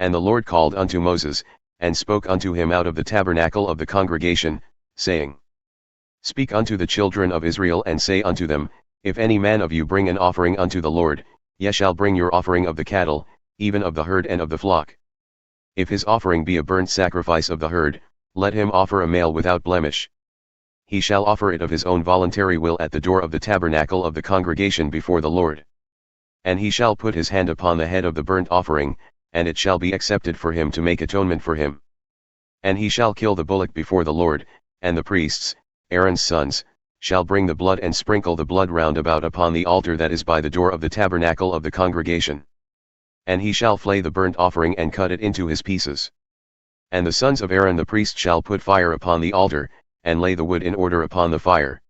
And the Lord called unto Moses, and spoke unto him out of the tabernacle of the congregation, saying, Speak unto the children of Israel and say unto them, If any man of you bring an offering unto the Lord, ye shall bring your offering of the cattle, even of the herd and of the flock. If his offering be a burnt sacrifice of the herd, let him offer a male without blemish. He shall offer it of his own voluntary will at the door of the tabernacle of the congregation before the Lord. And he shall put his hand upon the head of the burnt offering, and it shall be accepted for him to make atonement for him. And he shall kill the bullock before the Lord, and the priests, Aaron's sons, shall bring the blood and sprinkle the blood round about upon the altar that is by the door of the tabernacle of the congregation. And he shall flay the burnt offering and cut it into his pieces. And the sons of Aaron the priest shall put fire upon the altar, and lay the wood in order upon the fire.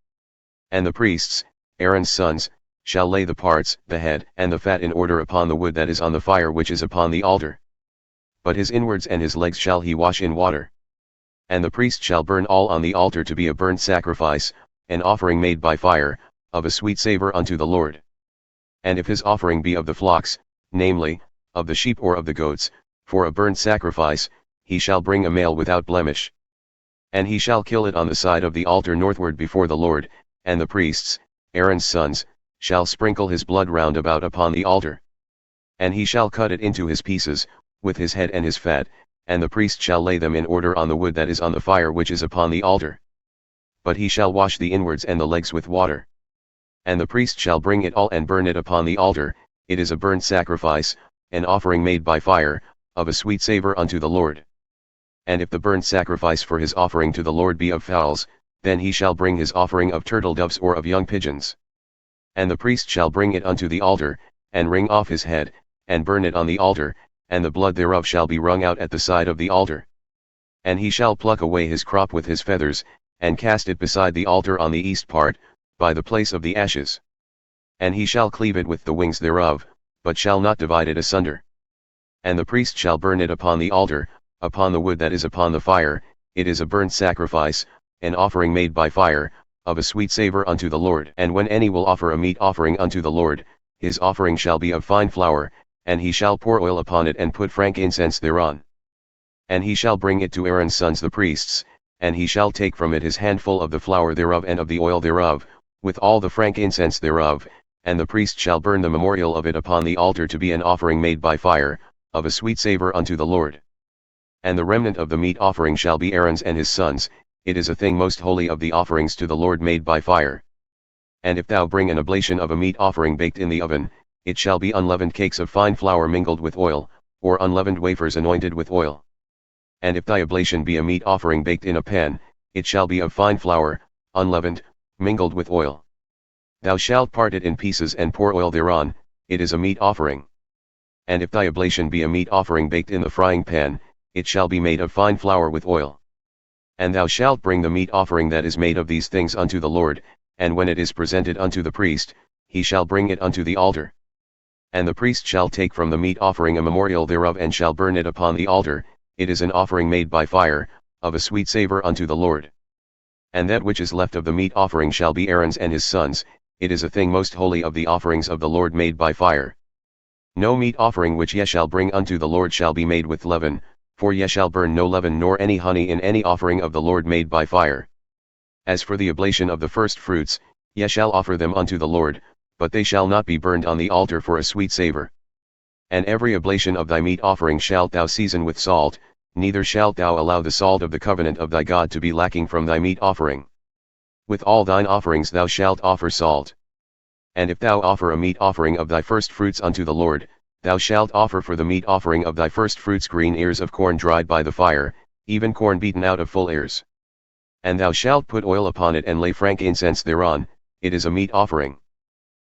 And the priests, Aaron's sons, shall lay the parts, the head and the fat in order upon the wood that is on the fire which is upon the altar. But his inwards and his legs shall he wash in water. And the priest shall burn all on the altar to be a burnt sacrifice, an offering made by fire, of a sweet savor unto the Lord. And if his offering be of the flocks, namely, of the sheep or of the goats, for a burnt sacrifice, he shall bring a male without blemish. And he shall kill it on the side of the altar northward before the Lord, and the priests, Aaron's sons, shall sprinkle his blood round about upon the altar. And he shall cut it into his pieces, with his head and his fat, and the priest shall lay them in order on the wood that is on the fire which is upon the altar. But he shall wash the inwards and the legs with water. And the priest shall bring it all and burn it upon the altar, it is a burnt sacrifice, an offering made by fire, of a sweet savor unto the Lord. And if the burnt sacrifice for his offering to the Lord be of fowls, then he shall bring his offering of turtle doves or of young pigeons. And the priest shall bring it unto the altar, and wring off his head, and burn it on the altar, and the blood thereof shall be wrung out at the side of the altar. And he shall pluck away his crop with his feathers, and cast it beside the altar on the east part, by the place of the ashes. And he shall cleave it with the wings thereof, but shall not divide it asunder. And the priest shall burn it upon the altar, upon the wood that is upon the fire, it is a burnt sacrifice, an offering made by fire, of a sweet savor unto the Lord. And when any will offer a meat offering unto the Lord, his offering shall be of fine flour, and he shall pour oil upon it and put frankincense thereon. And he shall bring it to Aaron's sons the priests, and he shall take from it his handful of the flour thereof and of the oil thereof, with all the frankincense thereof, and the priest shall burn the memorial of it upon the altar to be an offering made by fire, of a sweet savor unto the Lord. And the remnant of the meat offering shall be Aaron's and his sons, it is a thing most holy of the offerings to the Lord made by fire. And if thou bring an oblation of a meat offering baked in the oven, it shall be unleavened cakes of fine flour mingled with oil, or unleavened wafers anointed with oil. And if thy oblation be a meat offering baked in a pan, it shall be of fine flour, unleavened, mingled with oil. Thou shalt part it in pieces and pour oil thereon, it is a meat offering. And if thy oblation be a meat offering baked in the frying pan, it shall be made of fine flour with oil. And thou shalt bring the meat offering that is made of these things unto the Lord, and when it is presented unto the priest, he shall bring it unto the altar. And the priest shall take from the meat offering a memorial thereof and shall burn it upon the altar, it is an offering made by fire, of a sweet savor unto the Lord. And that which is left of the meat offering shall be Aaron's and his sons, it is a thing most holy of the offerings of the Lord made by fire. No meat offering which ye shall bring unto the Lord shall be made with leaven, for ye shall burn no leaven nor any honey in any offering of the Lord made by fire. As for the oblation of the first fruits, ye shall offer them unto the Lord, but they shall not be burned on the altar for a sweet savor. And every oblation of thy meat offering shalt thou season with salt, neither shalt thou allow the salt of the covenant of thy God to be lacking from thy meat offering. With all thine offerings thou shalt offer salt. And if thou offer a meat offering of thy first fruits unto the Lord, thou shalt offer for the meat offering of thy first fruits green ears of corn dried by the fire, even corn beaten out of full ears. And thou shalt put oil upon it and lay frankincense thereon, it is a meat offering.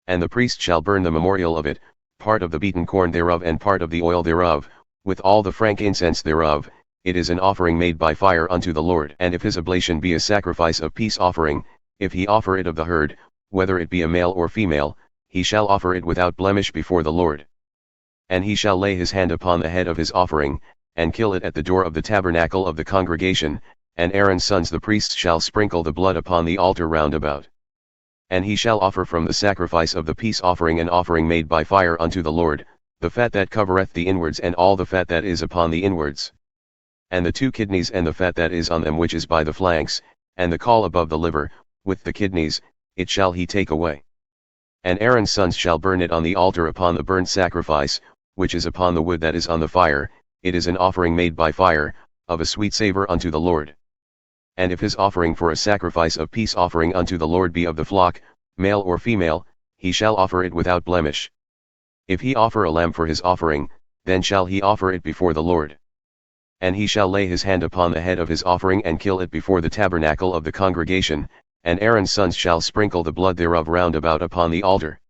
And the priest shall burn the memorial of it, part of the beaten corn thereof and part of the oil thereof, with all the frankincense thereof, it is an offering made by fire unto the Lord. And if his oblation be a sacrifice of peace offering, if he offer it of the herd, whether it be a male or female, he shall offer it without blemish before the Lord. And he shall lay his hand upon the head of his offering, and kill it at the door of the tabernacle of the congregation, and Aaron's sons the priests shall sprinkle the blood upon the altar round about. And he shall offer from the sacrifice of the peace offering an offering made by fire unto the Lord, the fat that covereth the inwards and all the fat that is upon the inwards. And the 2 kidneys and the fat that is on them which is by the flanks, and the caul above the liver, with the kidneys, it shall he take away. And Aaron's sons shall burn it on the altar upon the burnt sacrifice, which is upon the wood that is on the fire. It is an offering made by fire, of a sweet savour unto the Lord. And if his offering for a sacrifice of peace offering unto the Lord be of the flock, male or female, he shall offer it without blemish. If he offer a lamb for his offering, then shall he offer it before the Lord. And he shall lay his hand upon the head of his offering and kill it before the tabernacle of the congregation, and Aaron's sons shall sprinkle the blood thereof round about upon the altar.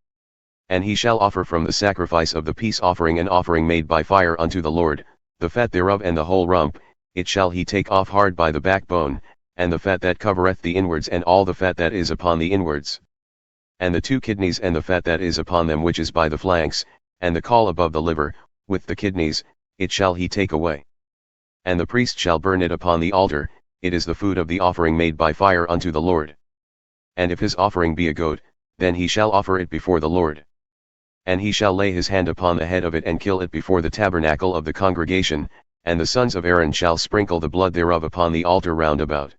And he shall offer from the sacrifice of the peace offering an offering made by fire unto the Lord, the fat thereof and the whole rump, it shall he take off hard by the backbone, and the fat that covereth the inwards and all the fat that is upon the inwards. And the 2 kidneys and the fat that is upon them which is by the flanks, and the caul above the liver, with the kidneys, it shall he take away. And the priest shall burn it upon the altar, it is the food of the offering made by fire unto the Lord. And if his offering be a goat, then he shall offer it before the Lord. And he shall lay his hand upon the head of it and kill it before the tabernacle of the congregation, and the sons of Aaron shall sprinkle the blood thereof upon the altar round about.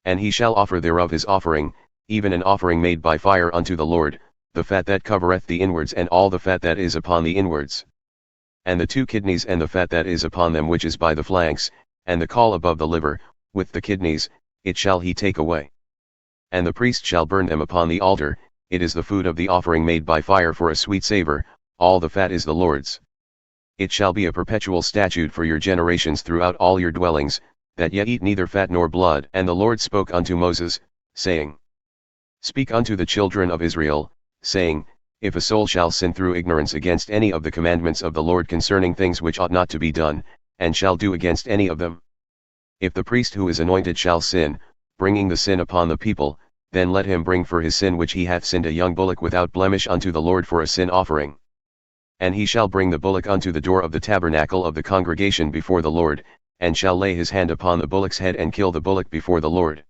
And he shall offer thereof his offering, even an offering made by fire unto the Lord, the fat that covereth the inwards and all the fat that is upon the inwards. And the 2 kidneys and the fat that is upon them which is by the flanks, and the caul above the liver, with the kidneys, it shall he take away. And the priest shall burn them upon the altar, it is the food of the offering made by fire for a sweet savour, all the fat is the Lord's. It shall be a perpetual statute for your generations throughout all your dwellings, that ye eat neither fat nor blood. And the Lord spoke unto Moses, saying, Speak unto the children of Israel, saying, If a soul shall sin through ignorance against any of the commandments of the Lord concerning things which ought not to be done, and shall do against any of them. If the priest who is anointed shall sin, bringing the sin upon the people, then let him bring for his sin which he hath sinned a young bullock without blemish unto the Lord for a sin offering. And he shall bring the bullock unto the door of the tabernacle of the congregation before the Lord, and shall lay his hand upon the bullock's head and kill the bullock before the Lord.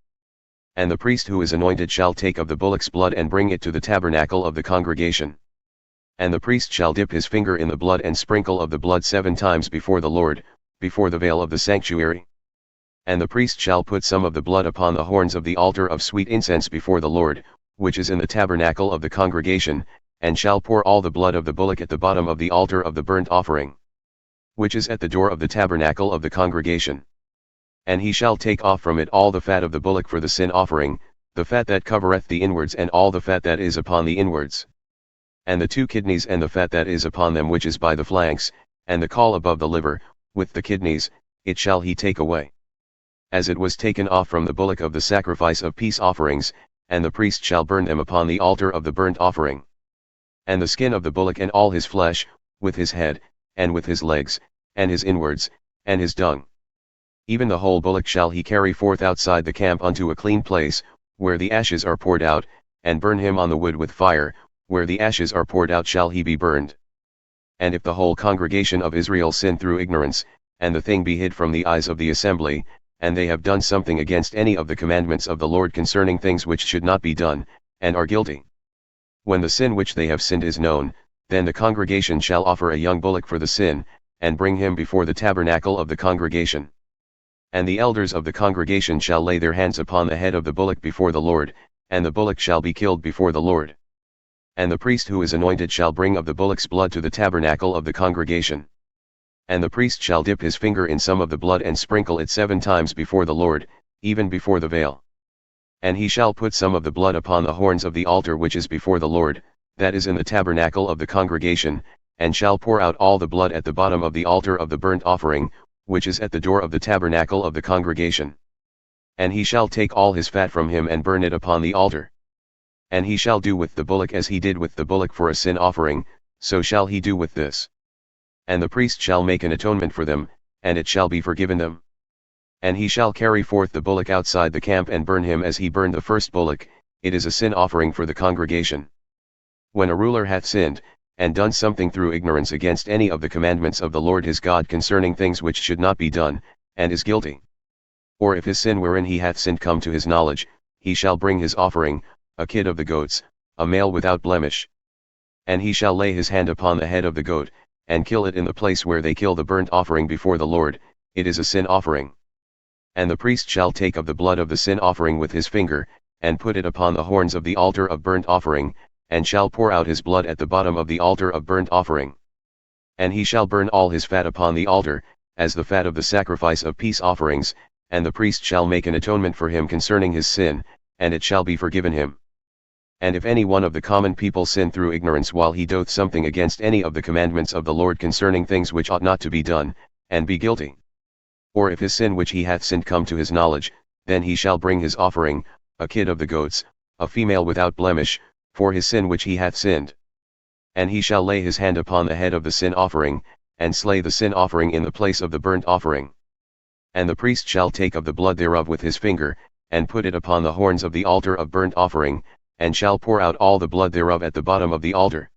And the priest who is anointed shall take of the bullock's blood and bring it to the tabernacle of the congregation. And the priest shall dip his finger in the blood and sprinkle of the blood 7 times before the Lord, before the veil of the sanctuary. And the priest shall put some of the blood upon the horns of the altar of sweet incense before the Lord, which is in the tabernacle of the congregation, and shall pour all the blood of the bullock at the bottom of the altar of the burnt offering, which is at the door of the tabernacle of the congregation. And he shall take off from it all the fat of the bullock for the sin offering, the fat that covereth the inwards and all the fat that is upon the inwards. And the 2 kidneys and the fat that is upon them which is by the flanks, and the caul above the liver, with the kidneys, it shall he take away. As it was taken off from the bullock of the sacrifice of peace offerings, and the priest shall burn them upon the altar of the burnt offering. And the skin of the bullock and all his flesh, with his head, and with his legs, and his inwards, and his dung. Even the whole bullock shall he carry forth outside the camp unto a clean place, where the ashes are poured out, and burn him on the wood with fire, where the ashes are poured out shall he be burned. And if the whole congregation of Israel sin through ignorance, and the thing be hid from the eyes of the assembly, and they have done something against any of the commandments of the Lord concerning things which should not be done, and are guilty. When the sin which they have sinned is known, then the congregation shall offer a young bullock for the sin, and bring him before the tabernacle of the congregation. And the elders of the congregation shall lay their hands upon the head of the bullock before the Lord, and the bullock shall be killed before the Lord. And the priest who is anointed shall bring of the bullock's blood to the tabernacle of the congregation. And the priest shall dip his finger in some of the blood and sprinkle it 7 times before the Lord, even before the veil. And he shall put some of the blood upon the horns of the altar which is before the Lord, that is in the tabernacle of the congregation, and shall pour out all the blood at the bottom of the altar of the burnt offering, which is at the door of the tabernacle of the congregation. And he shall take all his fat from him and burn it upon the altar. And he shall do with the bullock as he did with the bullock for a sin offering, so shall he do with this. And the priest shall make an atonement for them, and it shall be forgiven them. And he shall carry forth the bullock outside the camp and burn him as he burned the first bullock, it is a sin offering for the congregation. When a ruler hath sinned, and done something through ignorance against any of the commandments of the Lord his God concerning things which should not be done, and is guilty. Or if his sin wherein he hath sinned come to his knowledge, he shall bring his offering, a kid of the goats, a male without blemish. And he shall lay his hand upon the head of the goat, and kill it in the place where they kill the burnt offering before the Lord, it is a sin offering. And the priest shall take of the blood of the sin offering with his finger, and put it upon the horns of the altar of burnt offering, and shall pour out his blood at the bottom of the altar of burnt offering. And he shall burn all his fat upon the altar, as the fat of the sacrifice of peace offerings, and the priest shall make an atonement for him concerning his sin, and it shall be forgiven him. And if any one of the common people sin through ignorance while he doth something against any of the commandments of the Lord concerning things which ought not to be done, and be guilty, or if his sin which he hath sinned come to his knowledge, then he shall bring his offering, a kid of the goats, a female without blemish, for his sin which he hath sinned. And he shall lay his hand upon the head of the sin offering, and slay the sin offering in the place of the burnt offering. And the priest shall take of the blood thereof with his finger, and put it upon the horns of the altar of burnt offering, and shall pour out all the blood thereof at the bottom of the altar.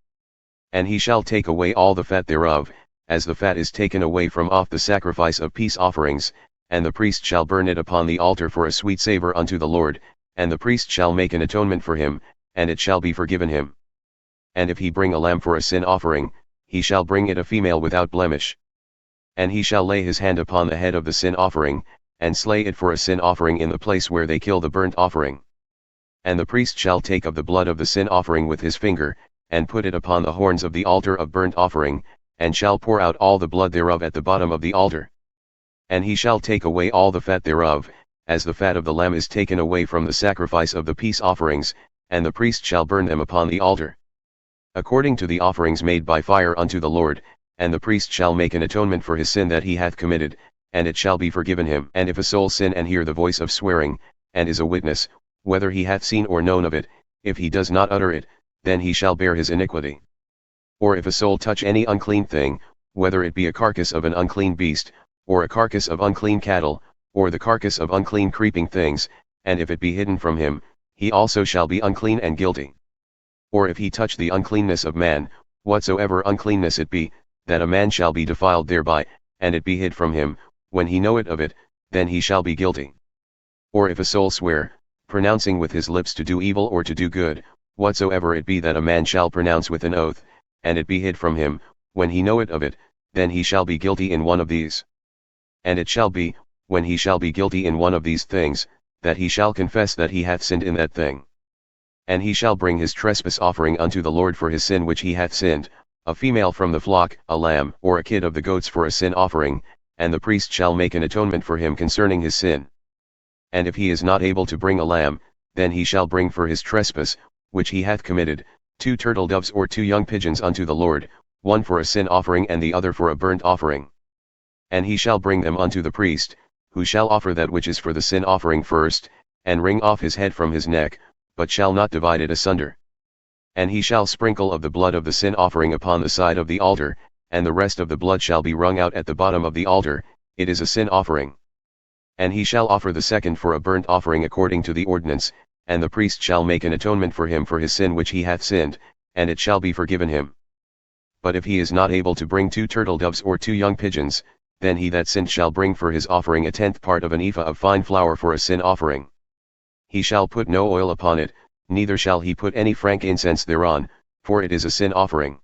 And he shall take away all the fat thereof, as the fat is taken away from off the sacrifice of peace offerings, and the priest shall burn it upon the altar for a sweet savour unto the Lord, and the priest shall make an atonement for him, and it shall be forgiven him. And if he bring a lamb for a sin offering, he shall bring it a female without blemish. And he shall lay his hand upon the head of the sin offering, and slay it for a sin offering in the place where they kill the burnt offering. And the priest shall take of the blood of the sin offering with his finger, and put it upon the horns of the altar of burnt offering, and shall pour out all the blood thereof at the bottom of the altar. And he shall take away all the fat thereof, as the fat of the lamb is taken away from the sacrifice of the peace offerings, and the priest shall burn them upon the altar, according to the offerings made by fire unto the Lord, and the priest shall make an atonement for his sin that he hath committed, and it shall be forgiven him. And if a soul sin and hear the voice of swearing, and is a witness, whether he hath seen or known of it, if he does not utter it, then he shall bear his iniquity. Or if a soul touch any unclean thing, whether it be a carcass of an unclean beast, or a carcass of unclean cattle, or the carcass of unclean creeping things, and if it be hidden from him, he also shall be unclean and guilty. Or if he touch the uncleanness of man, whatsoever uncleanness it be, that a man shall be defiled thereby, and it be hid from him, when he knoweth of it, then he shall be guilty. Or if a soul swear, pronouncing with his lips to do evil or to do good, whatsoever it be that a man shall pronounce with an oath, and it be hid from him, when he knoweth of it, then he shall be guilty in one of these. And it shall be, when he shall be guilty in one of these things, that he shall confess that he hath sinned in that thing. And he shall bring his trespass offering unto the Lord for his sin which he hath sinned, a female from the flock, a lamb, or a kid of the goats for a sin offering, and the priest shall make an atonement for him concerning his sin. And if he is not able to bring a lamb, then he shall bring for his trespass, which he hath committed, 2 turtle doves or 2 young pigeons unto the Lord, one for a sin offering and the other for a burnt offering. And he shall bring them unto the priest, who shall offer that which is for the sin offering first, and wring off his head from his neck, but shall not divide it asunder. And he shall sprinkle of the blood of the sin offering upon the side of the altar, and the rest of the blood shall be wrung out at the bottom of the altar, it is a sin offering. And he shall offer the second for a burnt offering according to the ordinance, and the priest shall make an atonement for him for his sin which he hath sinned, and it shall be forgiven him. But if he is not able to bring 2 turtle doves or 2 young pigeons, then he that sinned shall bring for his offering a 10th part of an ephah of fine flour for a sin offering. He shall put no oil upon it, neither shall he put any frankincense thereon, for it is a sin offering.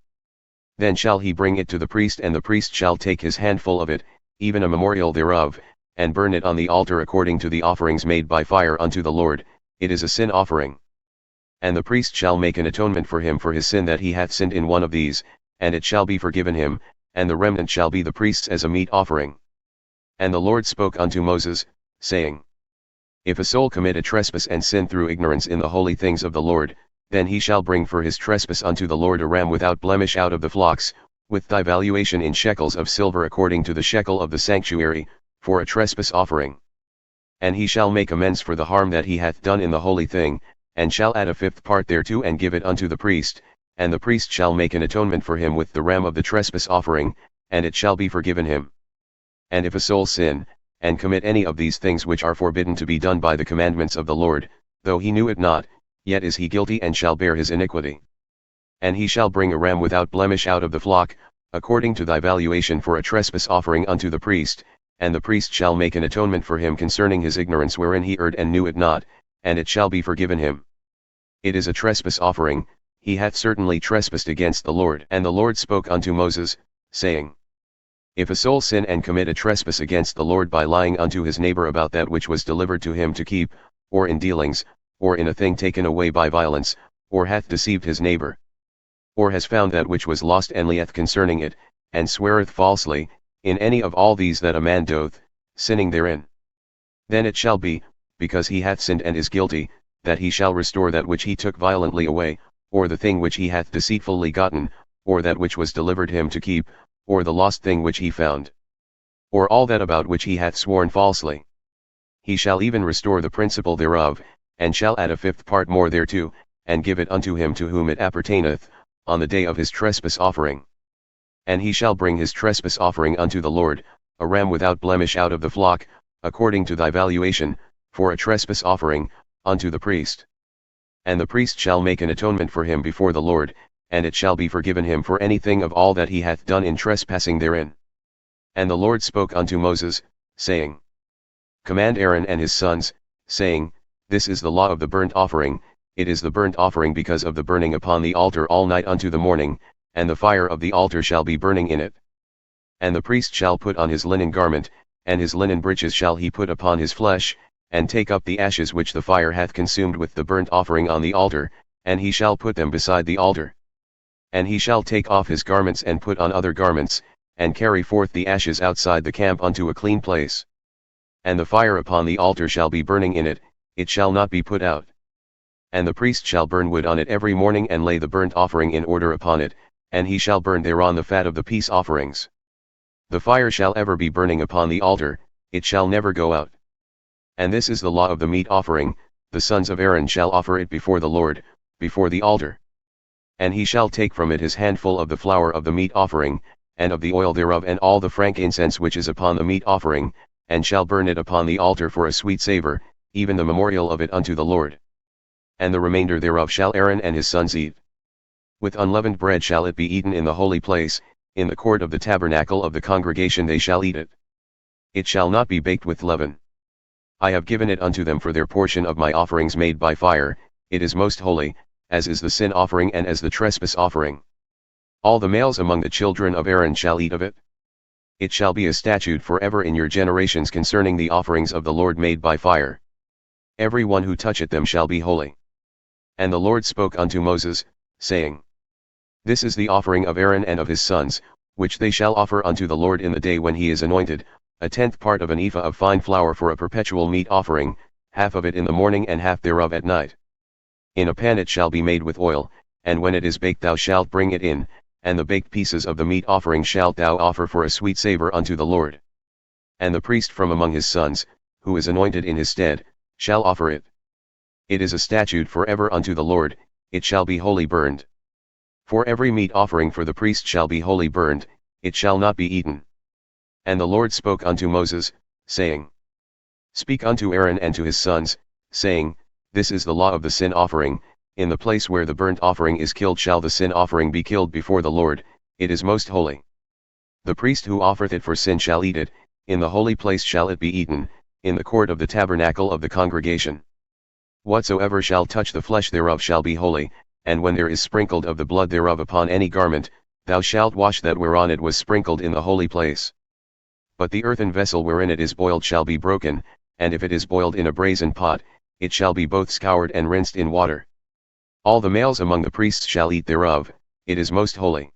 Then shall he bring it to the priest, and the priest shall take his handful of it, even a memorial thereof, and burn it on the altar according to the offerings made by fire unto the Lord, it is a sin offering. And the priest shall make an atonement for him for his sin that he hath sinned in one of these, and it shall be forgiven him, and the remnant shall be the priest's as a meat offering. And the Lord spoke unto Moses, saying, If a soul commit a trespass and sin through ignorance in the holy things of the Lord, then he shall bring for his trespass unto the Lord a ram without blemish out of the flocks, with thy valuation in shekels of silver according to the shekel of the sanctuary, for a trespass offering. And he shall make amends for the harm that he hath done in the holy thing, and shall add a 5th part thereto and give it unto the priest, and the priest shall make an atonement for him with the ram of the trespass offering, and it shall be forgiven him. And if a soul sin, and commit any of these things which are forbidden to be done by the commandments of the Lord, though he knew it not, yet is he guilty and shall bear his iniquity. And he shall bring a ram without blemish out of the flock, according to thy valuation for a trespass offering unto the priest, and the priest shall make an atonement for him concerning his ignorance wherein he erred and knew it not, and it shall be forgiven him. It is a trespass offering, he hath certainly trespassed against the Lord. And the Lord spoke unto Moses, saying, If a soul sin and commit a trespass against the Lord by lying unto his neighbor about that which was delivered to him to keep, or in dealings, or in a thing taken away by violence, or hath deceived his neighbor, or has found that which was lost and lieth concerning it, and sweareth falsely, in any of all these that a man doth, sinning therein. Then it shall be, because he hath sinned and is guilty, that he shall restore that which he took violently away, or the thing which he hath deceitfully gotten, or that which was delivered him to keep, or the lost thing which he found, or all that about which he hath sworn falsely. He shall even restore the principal thereof, and shall add a fifth part more thereto, and give it unto him to whom it appertaineth, on the day of his trespass offering. And he shall bring his trespass offering unto the Lord, a ram without blemish out of the flock, according to thy valuation, for a trespass offering, unto the priest. And the priest shall make an atonement for him before the Lord, and it shall be forgiven him for anything of all that he hath done in trespassing therein. And the Lord spoke unto Moses, saying, Command Aaron and his sons, saying, This is the law of the burnt offering, it is the burnt offering because of the burning upon the altar all night unto the morning, and the fire of the altar shall be burning in it. And the priest shall put on his linen garment, and his linen breeches shall he put upon his flesh, and take up the ashes which the fire hath consumed with the burnt offering on the altar, and he shall put them beside the altar. And he shall take off his garments and put on other garments, and carry forth the ashes outside the camp unto a clean place. And the fire upon the altar shall be burning in it, it shall not be put out. And the priest shall burn wood on it every morning and lay the burnt offering in order upon it, and he shall burn thereon the fat of the peace offerings. The fire shall ever be burning upon the altar, it shall never go out. And this is the law of the meat offering, the sons of Aaron shall offer it before the Lord, before the altar. And he shall take from it his handful of the flour of the meat offering, and of the oil thereof and all the frankincense which is upon the meat offering, and shall burn it upon the altar for a sweet savour, even the memorial of it unto the Lord. And the remainder thereof shall Aaron and his sons eat. With unleavened bread shall it be eaten in the holy place, in the court of the tabernacle of the congregation they shall eat it. It shall not be baked with leaven. I have given it unto them for their portion of my offerings made by fire, it is most holy, as is the sin offering and as the trespass offering. All the males among the children of Aaron shall eat of it. It shall be a statute forever in your generations concerning the offerings of the Lord made by fire. Every one who toucheth them shall be holy. And the Lord spoke unto Moses, saying, This is the offering of Aaron and of his sons, which they shall offer unto the Lord in the day when he is anointed, a tenth part of an ephah of fine flour for a perpetual meat offering, half of it in the morning and half thereof at night. In a pan it shall be made with oil, and when it is baked thou shalt bring it in, and the baked pieces of the meat offering shalt thou offer for a sweet savour unto the Lord. And the priest from among his sons, who is anointed in his stead, shall offer it. It is a statute forever unto the Lord, it shall be wholly burned. For every meat offering for the priest shall be wholly burned, it shall not be eaten. And the Lord spoke unto Moses, saying, Speak unto Aaron and to his sons, saying, This is the law of the sin offering, in the place where the burnt offering is killed shall the sin offering be killed before the Lord, it is most holy. The priest who offereth it for sin shall eat it, in the holy place shall it be eaten, in the court of the tabernacle of the congregation. Whatsoever shall touch the flesh thereof shall be holy, and when there is sprinkled of the blood thereof upon any garment, thou shalt wash that whereon it was sprinkled in the holy place. But the earthen vessel wherein it is boiled shall be broken, and if it is boiled in a brazen pot, it shall be both scoured and rinsed in water. All the males among the priests shall eat thereof, it is most holy.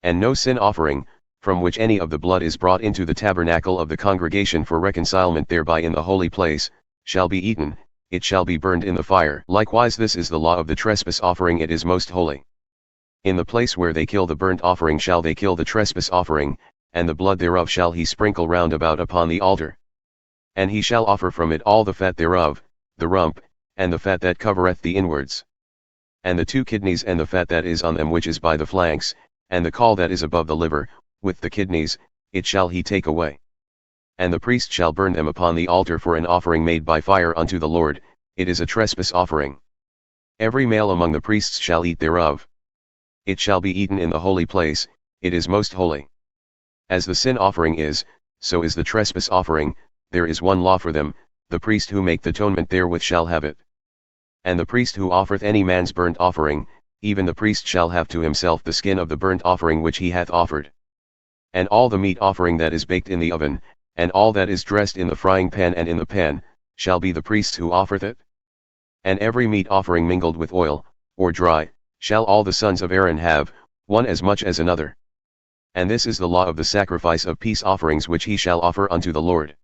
And no sin offering, from which any of the blood is brought into the tabernacle of the congregation for reconcilement thereby in the holy place, shall be eaten, it shall be burned in the fire. Likewise this is the law of the trespass offering, it is most holy. In the place where they kill the burnt offering shall they kill the trespass offering, and the blood thereof shall he sprinkle round about upon the altar. And he shall offer from it all the fat thereof, the rump, and the fat that covereth the inwards. And the 2 kidneys and the fat that is on them which is by the flanks, and the caul that is above the liver, with the kidneys, it shall he take away. And the priest shall burn them upon the altar for an offering made by fire unto the Lord, it is a trespass offering. Every male among the priests shall eat thereof. It shall be eaten in the holy place, it is most holy. As the sin offering is, so is the trespass offering, there is one law for them, the priest who maketh atonement therewith shall have it. And the priest who offereth any man's burnt offering, even the priest shall have to himself the skin of the burnt offering which he hath offered. And all the meat offering that is baked in the oven, and all that is dressed in the frying pan and in the pan, shall be the priest's who offereth it. And every meat offering mingled with oil, or dry, shall all the sons of Aaron have, one as much as another. And this is the law of the sacrifice of peace offerings which he shall offer unto the Lord.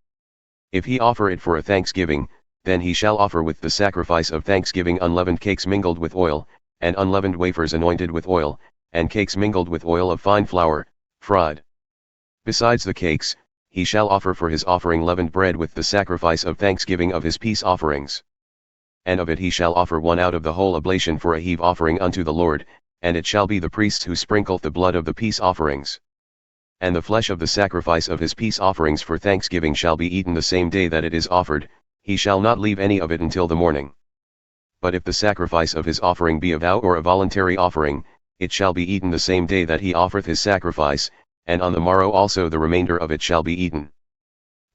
If he offer it for a thanksgiving, then he shall offer with the sacrifice of thanksgiving unleavened cakes mingled with oil, and unleavened wafers anointed with oil, and cakes mingled with oil of fine flour, fried. Besides the cakes, he shall offer for his offering leavened bread with the sacrifice of thanksgiving of his peace offerings. And of it he shall offer one out of the whole oblation for a heave offering unto the Lord, and it shall be the priest who sprinkleth the blood of the peace offerings. And the flesh of the sacrifice of his peace offerings for thanksgiving shall be eaten the same day that it is offered, he shall not leave any of it until the morning. But if the sacrifice of his offering be a vow or a voluntary offering, it shall be eaten the same day that he offereth his sacrifice, and on the morrow also the remainder of it shall be eaten.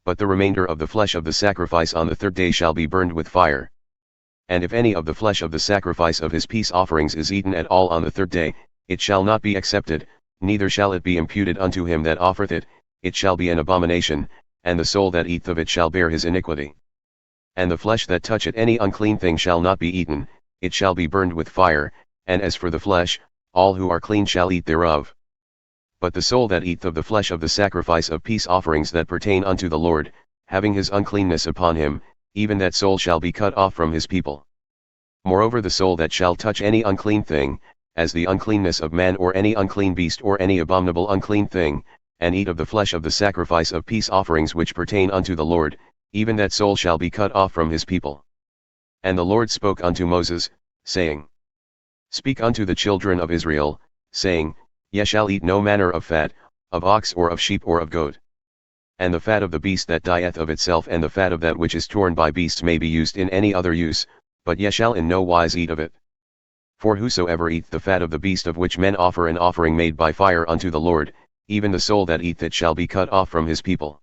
But the remainder of the flesh of the sacrifice on the third day shall be burned with fire. And if any of the flesh of the sacrifice of his peace offerings is eaten at all on the third day, it shall not be accepted, neither shall it be imputed unto him that offereth it, it shall be an abomination, and the soul that eateth of it shall bear his iniquity. And the flesh that toucheth any unclean thing shall not be eaten, it shall be burned with fire, and as for the flesh, all who are clean shall eat thereof. But the soul that eateth of the flesh of the sacrifice of peace offerings that pertain unto the Lord, having his uncleanness upon him, even that soul shall be cut off from his people. Moreover the soul that shall touch any unclean thing, as the uncleanness of man or any unclean beast or any abominable unclean thing, and eat of the flesh of the sacrifice of peace offerings which pertain unto the Lord, even that soul shall be cut off from his people. And the Lord spoke unto Moses, saying, Speak unto the children of Israel, saying, Ye shall eat no manner of fat, of ox or of sheep or of goat. And the fat of the beast that dieth of itself and the fat of that which is torn by beasts may be used in any other use, but ye shall in no wise eat of it. For whosoever eateth the fat of the beast of which men offer an offering made by fire unto the Lord, even the soul that eateth it shall be cut off from his people.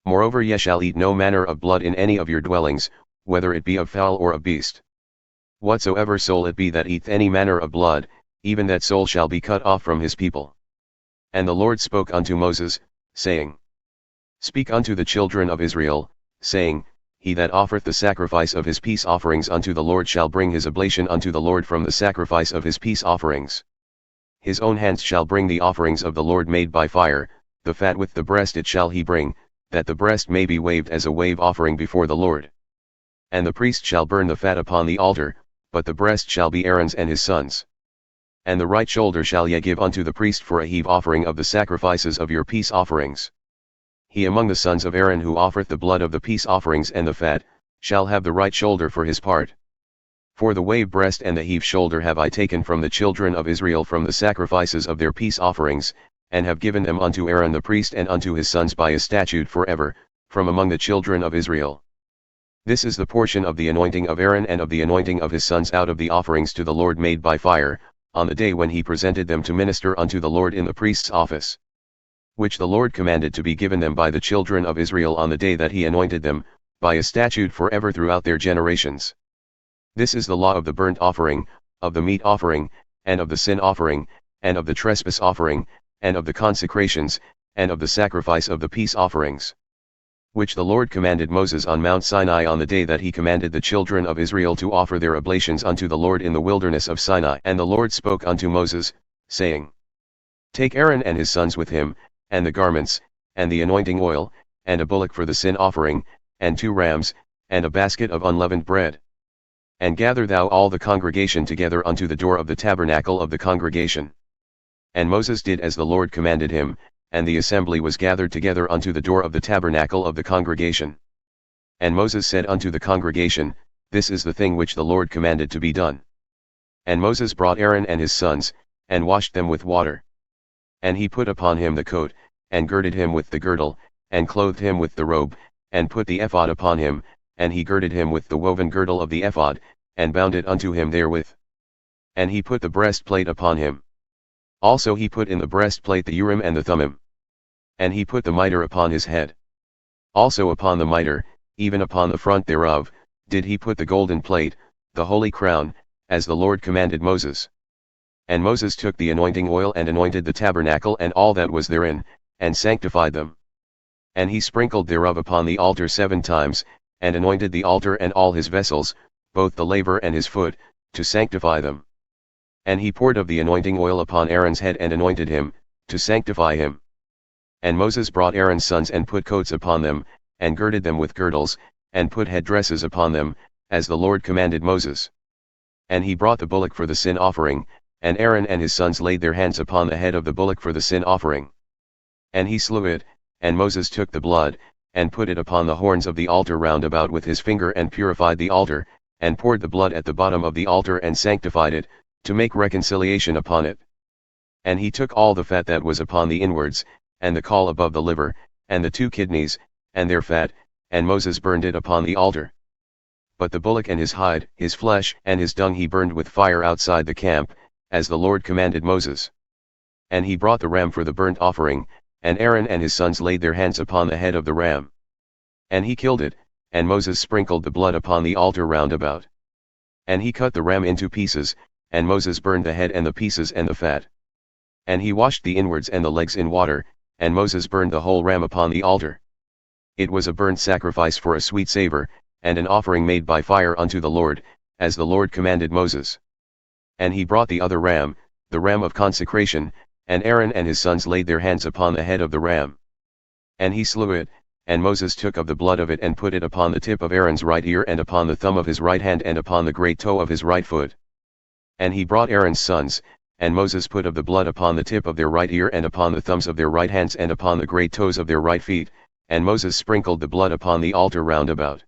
Moreover ye shall eat no manner of blood in any of your dwellings, whether it be of fowl or of beast. Whatsoever soul it be that eateth any manner of blood, even that soul shall be cut off from his people. And the Lord spoke unto Moses, saying, Speak unto the children of Israel, saying, He that offereth the sacrifice of his peace offerings unto the Lord shall bring his oblation unto the Lord from the sacrifice of his peace offerings. His own hands shall bring the offerings of the Lord made by fire, the fat with the breast it shall he bring, that the breast may be waved as a wave offering before the Lord. And the priest shall burn the fat upon the altar, but the breast shall be Aaron's and his sons'. And the right shoulder shall ye give unto the priest for a heave offering of the sacrifices of your peace offerings. He among the sons of Aaron who offereth the blood of the peace offerings and the fat, shall have the right shoulder for his part. For the wave breast and the heave shoulder have I taken from the children of Israel from the sacrifices of their peace offerings, and have given them unto Aaron the priest and unto his sons by a statute forever, from among the children of Israel. This is the portion of the anointing of Aaron and of the anointing of his sons out of the offerings to the Lord made by fire, on the day when he presented them to minister unto the Lord in the priest's office. Which the Lord commanded to be given them by the children of Israel on the day that he anointed them, by a statute forever throughout their generations. This is the law of the burnt offering, of the meat offering, and of the sin offering, and of the trespass offering, and of the consecrations, and of the sacrifice of the peace offerings. Which the Lord commanded Moses on Mount Sinai on the day that he commanded the children of Israel to offer their oblations unto the Lord in the wilderness of Sinai. And the Lord spoke unto Moses, saying, Take Aaron and his sons with him, and the garments, and the anointing oil, and a bullock for the sin offering, and 2 rams, and a basket of unleavened bread. And gather thou all the congregation together unto the door of the tabernacle of the congregation. And Moses did as the Lord commanded him, and the assembly was gathered together unto the door of the tabernacle of the congregation. And Moses said unto the congregation, This is the thing which the Lord commanded to be done. And Moses brought Aaron and his sons, and washed them with water. And he put upon him the coat, and girded him with the girdle, and clothed him with the robe, and put the ephod upon him, and he girded him with the woven girdle of the ephod, and bound it unto him therewith. And he put the breastplate upon him. Also he put in the breastplate the Urim and the Thummim. And he put the mitre upon his head. Also upon the mitre, even upon the front thereof, did he put the golden plate, the holy crown, as the Lord commanded Moses. And Moses took the anointing oil and anointed the tabernacle and all that was therein, and sanctified them. And he sprinkled thereof upon the altar 7 times, and anointed the altar and all his vessels, both the laver and his foot, to sanctify them. And he poured of the anointing oil upon Aaron's head and anointed him, to sanctify him. And Moses brought Aaron's sons and put coats upon them, and girded them with girdles, and put headdresses upon them, as the Lord commanded Moses. And he brought the bullock for the sin offering, and Aaron and his sons laid their hands upon the head of the bullock for the sin offering. And he slew it, and Moses took the blood, and put it upon the horns of the altar round about with his finger and purified the altar, and poured the blood at the bottom of the altar and sanctified it, to make reconciliation upon it. And he took all the fat that was upon the inwards, and the caul above the liver, and the 2 kidneys, and their fat, and Moses burned it upon the altar. But the bullock and his hide, his flesh and his dung he burned with fire outside the camp, as the Lord commanded Moses. And he brought the ram for the burnt offering, and Aaron and his sons laid their hands upon the head of the ram. And he killed it, and Moses sprinkled the blood upon the altar round about. And he cut the ram into pieces, and Moses burned the head and the pieces and the fat. And he washed the inwards and the legs in water, and Moses burned the whole ram upon the altar. It was a burnt sacrifice for a sweet savor, and an offering made by fire unto the Lord, as the Lord commanded Moses. And he brought the other ram, the ram of consecration, and Aaron and his sons laid their hands upon the head of the ram. And he slew it, and Moses took of the blood of it and put it upon the tip of Aaron's right ear and upon the thumb of his right hand and upon the great toe of his right foot. And he brought Aaron's sons, and Moses put of the blood upon the tip of their right ear and upon the thumbs of their right hands and upon the great toes of their right feet, and Moses sprinkled the blood upon the altar round about.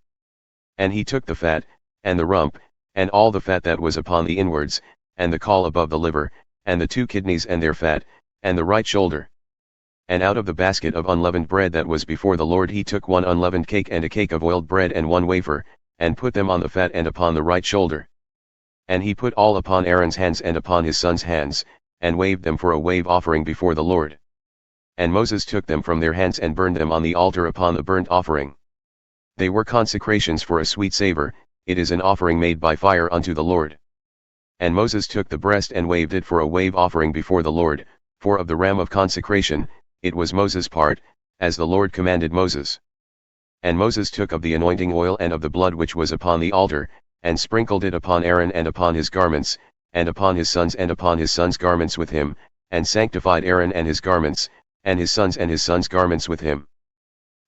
And he took the fat, and the rump, and all the fat that was upon the inwards, and the caul above the liver, and the 2 kidneys and their fat, and the right shoulder. And out of the basket of unleavened bread that was before the Lord he took 1 unleavened cake and a cake of oiled bread and 1 wafer, and put them on the fat and upon the right shoulder. And he put all upon Aaron's hands and upon his sons' hands, and waved them for a wave offering before the Lord. And Moses took them from their hands and burned them on the altar upon the burnt offering. They were consecrations for a sweet savor, it is an offering made by fire unto the Lord. And Moses took the breast and waved it for a wave offering before the Lord, for of the ram of consecration, it was Moses' part, as the Lord commanded Moses. And Moses took of the anointing oil and of the blood which was upon the altar, and sprinkled it upon Aaron and upon his garments, and upon his sons' garments with him, and sanctified Aaron and his garments, and his sons' garments with him.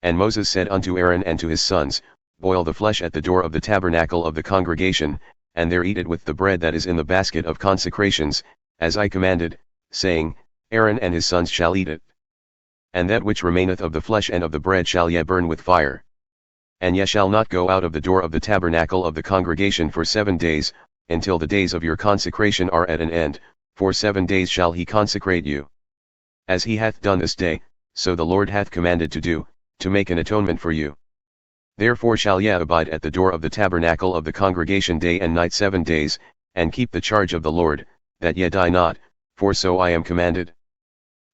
And Moses said unto Aaron and to his sons, Boil the flesh at the door of the tabernacle of the congregation, and there eat it with the bread that is in the basket of consecrations, as I commanded, saying, Aaron and his sons shall eat it. And that which remaineth of the flesh and of the bread shall ye burn with fire. And ye shall not go out of the door of the tabernacle of the congregation for 7 days, until the days of your consecration are at an end, for 7 days shall he consecrate you. As he hath done this day, so the Lord hath commanded to do, to make an atonement for you. Therefore shall ye abide at the door of the tabernacle of the congregation day and night 7 days, and keep the charge of the Lord, that ye die not, for so I am commanded.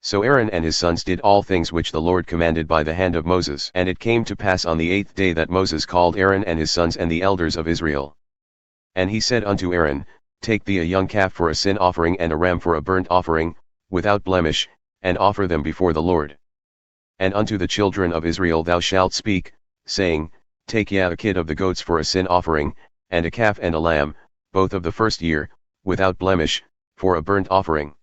So Aaron and his sons did all things which the Lord commanded by the hand of Moses. And it came to pass on the 8th day that Moses called Aaron and his sons and the elders of Israel. And he said unto Aaron, Take thee a young calf for a sin offering and a ram for a burnt offering, without blemish, and offer them before the Lord. And unto the children of Israel thou shalt speak, saying, Take ye a kid of the goats for a sin offering, and a calf and a lamb, both of the first year, without blemish, for a burnt offering.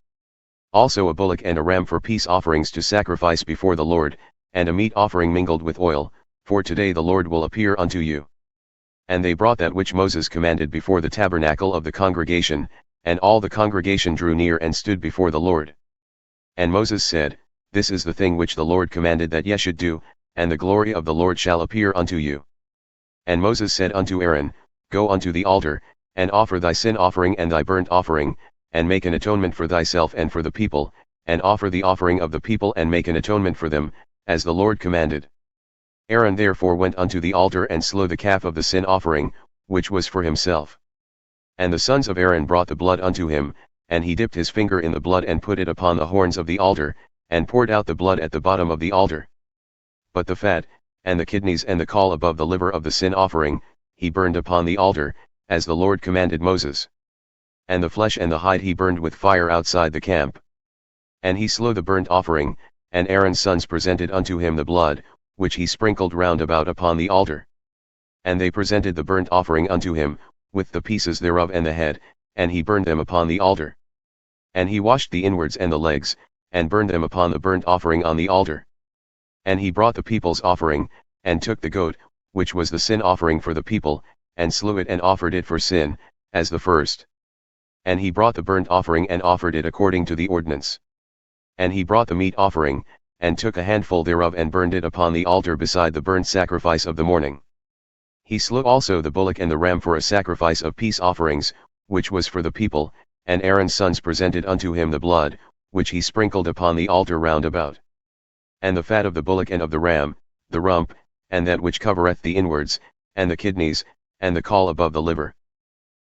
Also a bullock and a ram for peace offerings to sacrifice before the Lord, and a meat offering mingled with oil, for today the Lord will appear unto you. And they brought that which Moses commanded before the tabernacle of the congregation, and all the congregation drew near and stood before the Lord. And Moses said, This is the thing which the Lord commanded that ye should do, and the glory of the Lord shall appear unto you. And Moses said unto Aaron, Go unto the altar, and offer thy sin offering and thy burnt offering, and make an atonement for thyself and for the people, and offer the offering of the people and make an atonement for them, as the Lord commanded. Aaron therefore went unto the altar and slew the calf of the sin offering, which was for himself. And the sons of Aaron brought the blood unto him, and he dipped his finger in the blood and put it upon the horns of the altar, and poured out the blood at the bottom of the altar. But the fat, and the kidneys and the caul above the liver of the sin offering, he burned upon the altar, as the Lord commanded Moses. And the flesh and the hide he burned with fire outside the camp. And he slew the burnt offering, and Aaron's sons presented unto him the blood, which he sprinkled round about upon the altar. And they presented the burnt offering unto him, with the pieces thereof and the head, and he burned them upon the altar. And he washed the inwards and the legs, and burned them upon the burnt offering on the altar. And he brought the people's offering, and took the goat, which was the sin offering for the people, and slew it and offered it for sin, as the first. And he brought the burnt offering and offered it according to the ordinance. And he brought the meat offering, and took a handful thereof and burned it upon the altar beside the burnt sacrifice of the morning. He slew also the bullock and the ram for a sacrifice of peace offerings, which was for the people, and Aaron's sons presented unto him the blood, which he sprinkled upon the altar round about. And the fat of the bullock and of the ram, the rump, and that which covereth the inwards, and the kidneys, and the caul above the liver.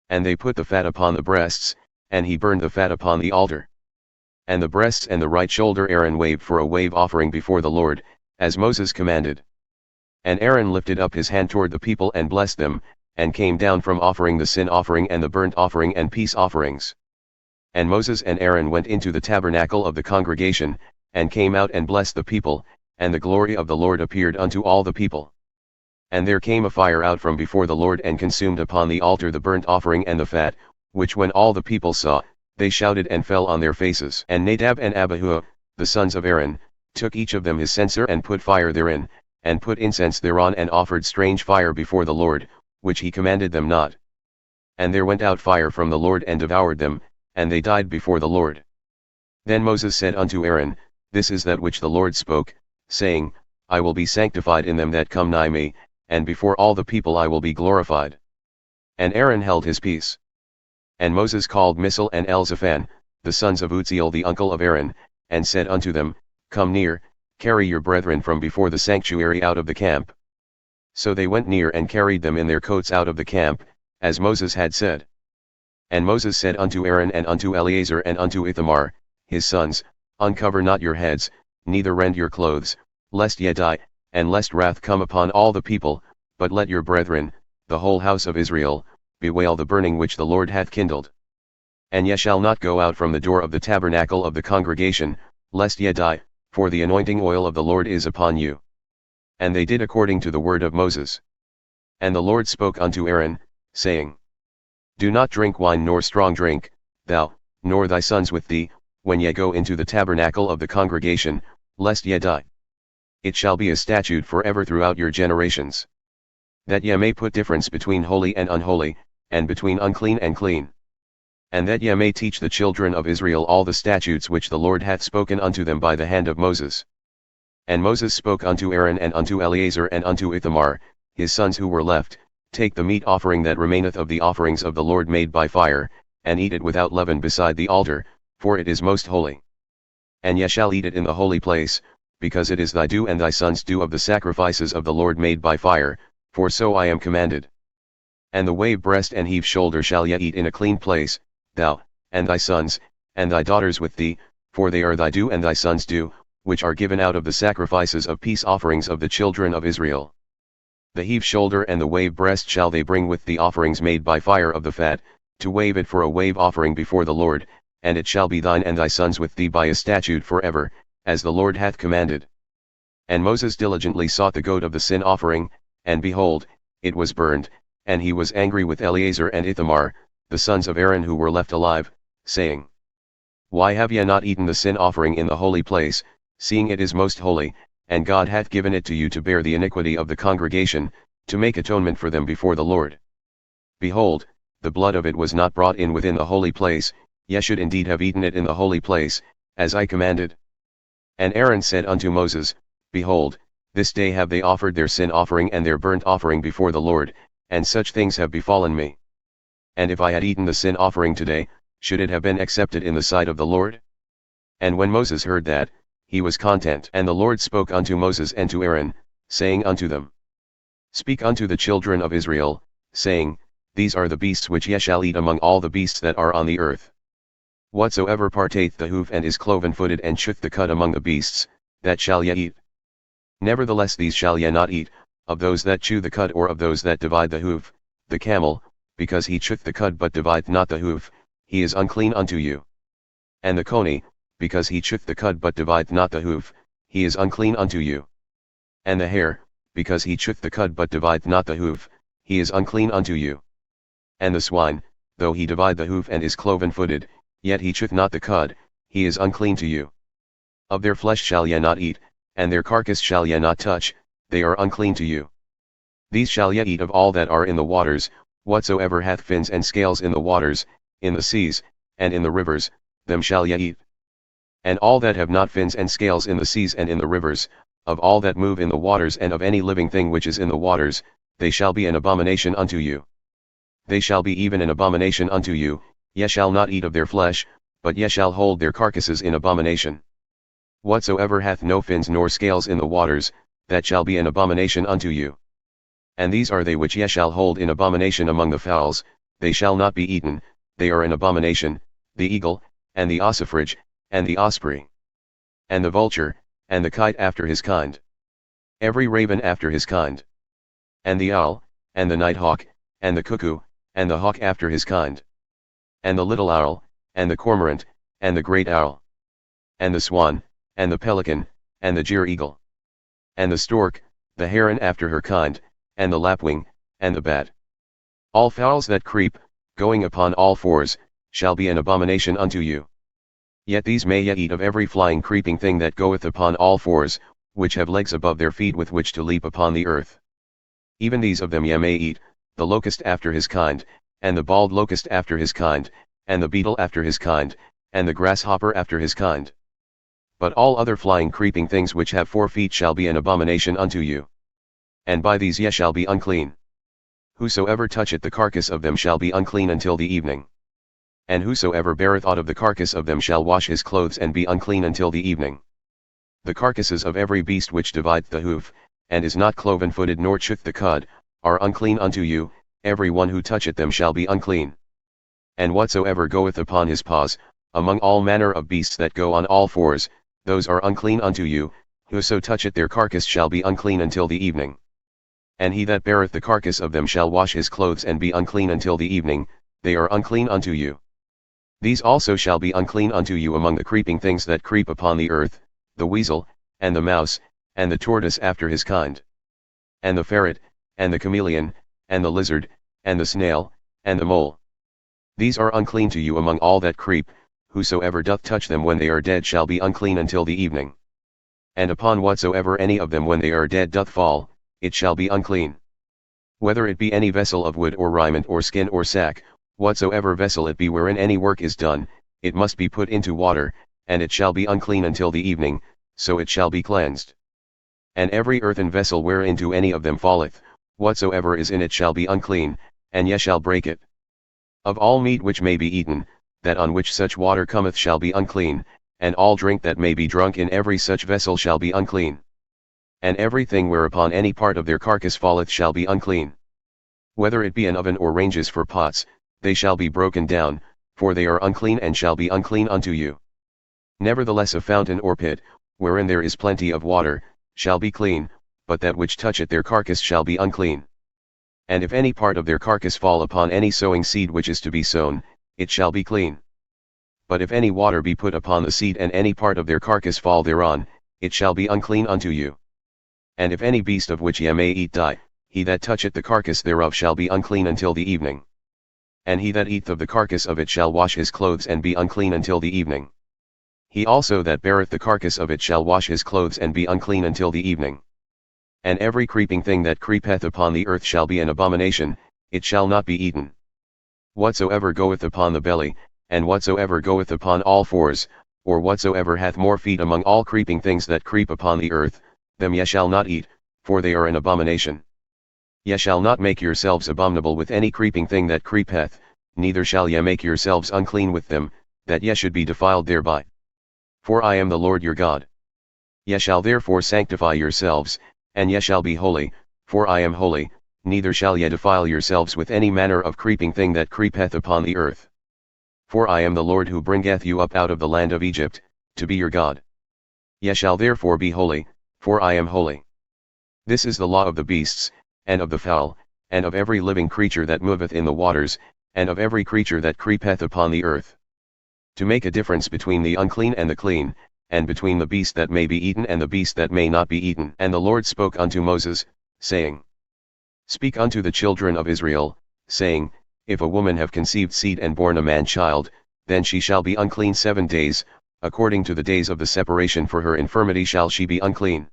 And they put the fat upon the breasts, and he burned the fat upon the altar. And the breasts and the right shoulder Aaron waved for a wave offering before the Lord, as Moses commanded. And Aaron lifted up his hand toward the people and blessed them, and came down from offering the sin offering and the burnt offering and peace offerings. And Moses and Aaron went into the tabernacle of the congregation, and came out and blessed the people, and the glory of the Lord appeared unto all the people. And there came a fire out from before the Lord and consumed upon the altar the burnt offering and the fat, which when all the people saw, they shouted and fell on their faces. And Nadab and Abihu, the sons of Aaron, took each of them his censer and put fire therein, and put incense thereon and offered strange fire before the Lord, which he commanded them not. And there went out fire from the Lord and devoured them, and they died before the Lord. Then Moses said unto Aaron, This is that which the Lord spoke, saying, I will be sanctified in them that come nigh me, and before all the people I will be glorified. And Aaron held his peace. And Moses called Misal and Elzaphan, the sons of Uzziel the uncle of Aaron, and said unto them, Come near, carry your brethren from before the sanctuary out of the camp. So they went near and carried them in their coats out of the camp, as Moses had said. And Moses said unto Aaron and unto Eleazar and unto Ithamar, his sons, Uncover not your heads, neither rend your clothes, lest ye die, and lest wrath come upon all the people, but let your brethren, the whole house of Israel, bewail the burning which the Lord hath kindled. And ye shall not go out from the door of the tabernacle of the congregation, lest ye die, for the anointing oil of the Lord is upon you. And they did according to the word of Moses. And the Lord spoke unto Aaron, saying, Do not drink wine nor strong drink, thou, nor thy sons with thee, when ye go into the tabernacle of the congregation, lest ye die. It shall be a statute forever throughout your generations. That ye may put difference between holy and unholy, and between unclean and clean. And that ye may teach the children of Israel all the statutes which the Lord hath spoken unto them by the hand of Moses. And Moses spoke unto Aaron and unto Eleazar and unto Ithamar, his sons who were left, Take the meat offering that remaineth of the offerings of the Lord made by fire, and eat it without leaven beside the altar, for it is most holy. And ye shall eat it in the holy place, because it is thy due and thy sons' due of the sacrifices of the Lord made by fire, for so I am commanded. And the wave breast and heave shoulder shall ye eat in a clean place, thou, and thy sons, and thy daughters with thee, for they are thy due and thy sons' due, which are given out of the sacrifices of peace offerings of the children of Israel. The heave shoulder and the wave breast shall they bring with the offerings made by fire of the fat, to wave it for a wave offering before the Lord, and it shall be thine and thy sons with thee by a statute forever, as the Lord hath commanded. And Moses diligently sought the goat of the sin offering, and behold, it was burned, and he was angry with Eleazar and Ithamar, the sons of Aaron who were left alive, saying, Why have ye not eaten the sin offering in the holy place, seeing it is most holy, and God hath given it to you to bear the iniquity of the congregation, to make atonement for them before the Lord? Behold, the blood of it was not brought in within the holy place, ye should indeed have eaten it in the holy place, as I commanded. And Aaron said unto Moses, Behold, this day have they offered their sin offering and their burnt offering before the Lord, and such things have befallen me. And if I had eaten the sin offering today, should it have been accepted in the sight of the Lord? And when Moses heard that, he was content. And the Lord spoke unto Moses and to Aaron, saying unto them, Speak unto the children of Israel, saying, These are the beasts which ye shall eat among all the beasts that are on the earth. Whatsoever parteth the hoof and is cloven-footed and cheweth the cud among the beasts, that shall ye eat. Nevertheless these shall ye not eat, of those that chew the cud or of those that divide the hoof, the camel, because he cheweth the cud but divideth not the hoof, he is unclean unto you. And the coney, because he cheweth the cud but divideth not the hoof, he is unclean unto you. And the hare, because he cheweth the cud but divideth not the hoof, he is unclean unto you. And the swine, though he divide the hoof and is cloven-footed, yet he cheweth not the cud, he is unclean to you. Of their flesh shall ye not eat, and their carcass shall ye not touch, they are unclean to you. These shall ye eat of all that are in the waters, whatsoever hath fins and scales in the waters, in the seas, and in the rivers, them shall ye eat. And all that have not fins and scales in the seas and in the rivers, of all that move in the waters and of any living thing which is in the waters, they shall be an abomination unto you. They shall be even an abomination unto you, ye shall not eat of their flesh, but ye shall hold their carcasses in abomination. Whatsoever hath no fins nor scales in the waters, that shall be an abomination unto you. And these are they which ye shall hold in abomination among the fowls, they shall not be eaten, they are an abomination, the eagle, and the ossifrage, and the osprey, and the vulture, and the kite after his kind, every raven after his kind, and the owl, and the night hawk, and the cuckoo, and the hawk after his kind, and the little owl, and the cormorant, and the great owl, and the swan, and the pelican, and the gyre-eagle, and the stork, the heron after her kind, and the lapwing, and the bat. All fowls that creep, going upon all fours, shall be an abomination unto you. Yet these may ye eat of every flying creeping thing that goeth upon all fours, which have legs above their feet with which to leap upon the earth. Even these of them ye may eat, the locust after his kind, and the bald locust after his kind, and the beetle after his kind, and the grasshopper after his kind. But all other flying creeping things which have 4 feet shall be an abomination unto you. And by these ye shall be unclean. Whosoever toucheth the carcass of them shall be unclean until the evening. And whosoever beareth aught of the carcass of them shall wash his clothes and be unclean until the evening. The carcasses of every beast which divideth the hoof, and is not cloven-footed nor cheweth the cud, are unclean unto you, every one who toucheth them shall be unclean. And whatsoever goeth upon his paws, among all manner of beasts that go on all fours, those are unclean unto you, whoso toucheth their carcass shall be unclean until the evening. And he that beareth the carcass of them shall wash his clothes and be unclean until the evening, they are unclean unto you. These also shall be unclean unto you among the creeping things that creep upon the earth, the weasel, and the mouse, and the tortoise after his kind, and the ferret, and the chameleon, and the lizard, and the snail, and the mole. These are unclean to you among all that creep, whosoever doth touch them when they are dead shall be unclean until the evening. And upon whatsoever any of them when they are dead doth fall, it shall be unclean. Whether it be any vessel of wood or raiment or skin or sack, whatsoever vessel it be wherein any work is done, it must be put into water, and it shall be unclean until the evening, so it shall be cleansed. And every earthen vessel whereinto any of them falleth, whatsoever is in it shall be unclean, and ye shall break it. Of all meat which may be eaten, that on which such water cometh shall be unclean, and all drink that may be drunk in every such vessel shall be unclean. And everything whereupon any part of their carcass falleth shall be unclean. Whether it be an oven or ranges for pots, they shall be broken down, for they are unclean and shall be unclean unto you. Nevertheless a fountain or pit, wherein there is plenty of water, shall be clean, but that which toucheth their carcass shall be unclean. And if any part of their carcass fall upon any sowing seed which is to be sown, it shall be clean. But if any water be put upon the seed and any part of their carcass fall thereon, it shall be unclean unto you. And if any beast of which ye may eat die, he that toucheth the carcass thereof shall be unclean until the evening. And he that eateth of the carcass of it shall wash his clothes and be unclean until the evening. He also that beareth the carcass of it shall wash his clothes and be unclean until the evening. And every creeping thing that creepeth upon the earth shall be an abomination, it shall not be eaten. Whatsoever goeth upon the belly, and whatsoever goeth upon all fours, or whatsoever hath more feet among all creeping things that creep upon the earth, them ye shall not eat, for they are an abomination. Ye shall not make yourselves abominable with any creeping thing that creepeth, neither shall ye make yourselves unclean with them, that ye should be defiled thereby. For I am the Lord your God. Ye shall therefore sanctify yourselves, and ye shall be holy, for I am holy, neither shall ye defile yourselves with any manner of creeping thing that creepeth upon the earth. For I am the Lord who bringeth you up out of the land of Egypt, to be your God. Ye shall therefore be holy, for I am holy. This is the law of the beasts, and of the fowl, and of every living creature that moveth in the waters, and of every creature that creepeth upon the earth. To make a difference between the unclean and the clean, and between the beast that may be eaten and the beast that may not be eaten. And the Lord spoke unto Moses, saying, Speak unto the children of Israel, saying, If a woman have conceived seed and born a man child, then she shall be unclean 7 days, according to the days of the separation for her infirmity shall she be unclean.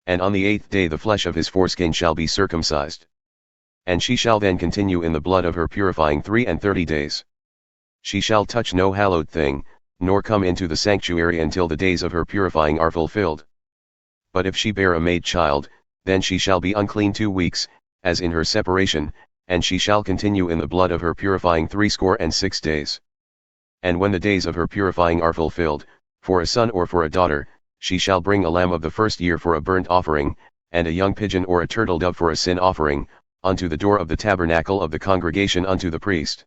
And on the 8th day the flesh of his foreskin shall be circumcised. And she shall then continue in the blood of her purifying 33 days. She shall touch no hallowed thing, nor come into the sanctuary until the days of her purifying are fulfilled. But if she bear a maid child, then she shall be unclean 2 weeks, as in her separation, and she shall continue in the blood of her purifying 66 days. And when the days of her purifying are fulfilled, for a son or for a daughter, she shall bring a lamb of the first year for a burnt offering, and a young pigeon or a turtle dove for a sin offering, unto the door of the tabernacle of the congregation unto the priest,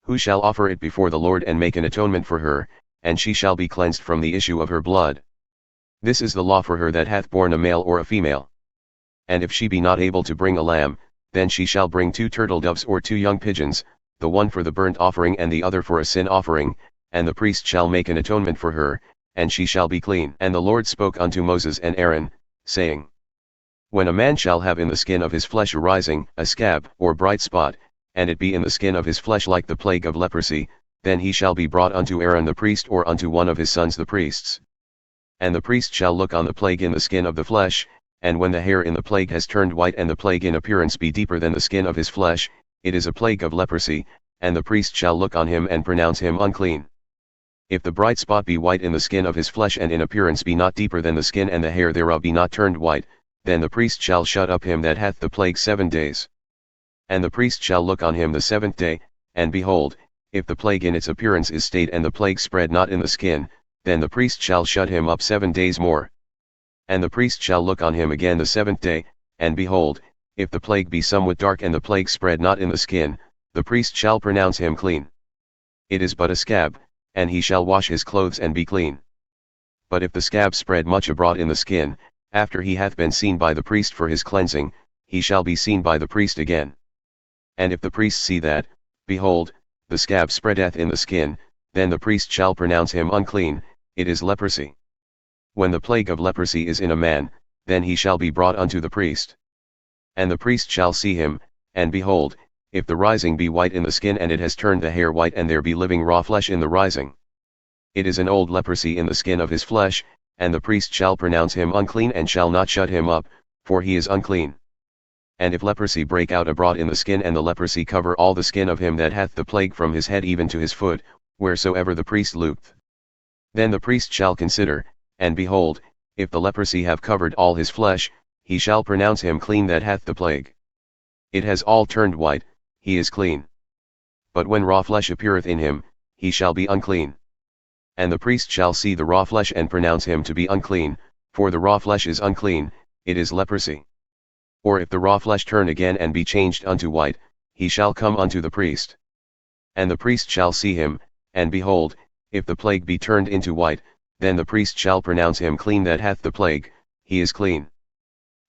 who shall offer it before the Lord and make an atonement for her, and she shall be cleansed from the issue of her blood. This is the law for her that hath borne a male or a female. And if she be not able to bring a lamb, then she shall bring 2 turtle doves or 2 young pigeons, the one for the burnt offering and the other for a sin offering, and the priest shall make an atonement for her, and she shall be clean. And the Lord spoke unto Moses and Aaron, saying, When a man shall have in the skin of his flesh a rising, a scab, or bright spot, and it be in the skin of his flesh like the plague of leprosy, then he shall be brought unto Aaron the priest or unto one of his sons the priests. And the priest shall look on the plague in the skin of the flesh, and when the hair in the plague has turned white and the plague in appearance be deeper than the skin of his flesh, it is a plague of leprosy, and the priest shall look on him and pronounce him unclean. If the bright spot be white in the skin of his flesh and in appearance be not deeper than the skin and the hair thereof be not turned white, then the priest shall shut up him that hath the plague 7 days. And the priest shall look on him the 7th day, and behold, if the plague in its appearance is stayed and the plague spread not in the skin, then the priest shall shut him up 7 days more. And the priest shall look on him again the 7th day, and behold, if the plague be somewhat dark and the plague spread not in the skin, the priest shall pronounce him clean. It is but a scab, and he shall wash his clothes and be clean. But if the scab spread much abroad in the skin, after he hath been seen by the priest for his cleansing, he shall be seen by the priest again. And if the priest see that, behold, the scab spreadeth in the skin, then the priest shall pronounce him unclean, it is leprosy. When the plague of leprosy is in a man, then he shall be brought unto the priest. And the priest shall see him, and behold, if the rising be white in the skin and it has turned the hair white and there be living raw flesh in the rising, it is an old leprosy in the skin of his flesh, and the priest shall pronounce him unclean and shall not shut him up, for he is unclean. And if leprosy break out abroad in the skin and the leprosy cover all the skin of him that hath the plague from his head even to his foot, wheresoever the priest looketh, then the priest shall consider, and behold, if the leprosy have covered all his flesh, he shall pronounce him clean that hath the plague. It has all turned white, he is clean. But when raw flesh appeareth in him, he shall be unclean. And the priest shall see the raw flesh and pronounce him to be unclean, for the raw flesh is unclean, it is leprosy. Or if the raw flesh turn again and be changed unto white, he shall come unto the priest. And the priest shall see him, and behold, if the plague be turned into white, then the priest shall pronounce him clean that hath the plague, he is clean.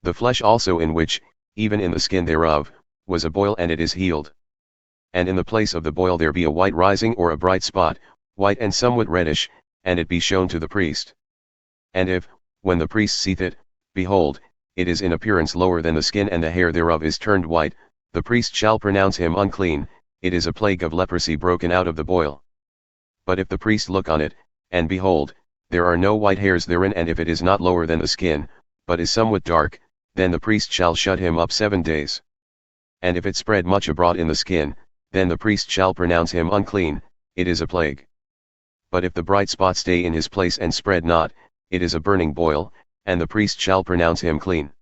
The flesh also in which, even in the skin thereof, was a boil and it is healed. And in the place of the boil there be a white rising or a bright spot, white and somewhat reddish, and it be shown to the priest. And if, when the priest seeth it, behold, it is in appearance lower than the skin and the hair thereof is turned white, the priest shall pronounce him unclean, it is a plague of leprosy broken out of the boil. But if the priest look on it, and behold, there are no white hairs therein and if it is not lower than the skin, but is somewhat dark, then the priest shall shut him up 7 days. And if it spread much abroad in the skin, then the priest shall pronounce him unclean, it is a plague. But if the bright spot stay in his place and spread not, it is a burning boil, and the priest shall pronounce him clean.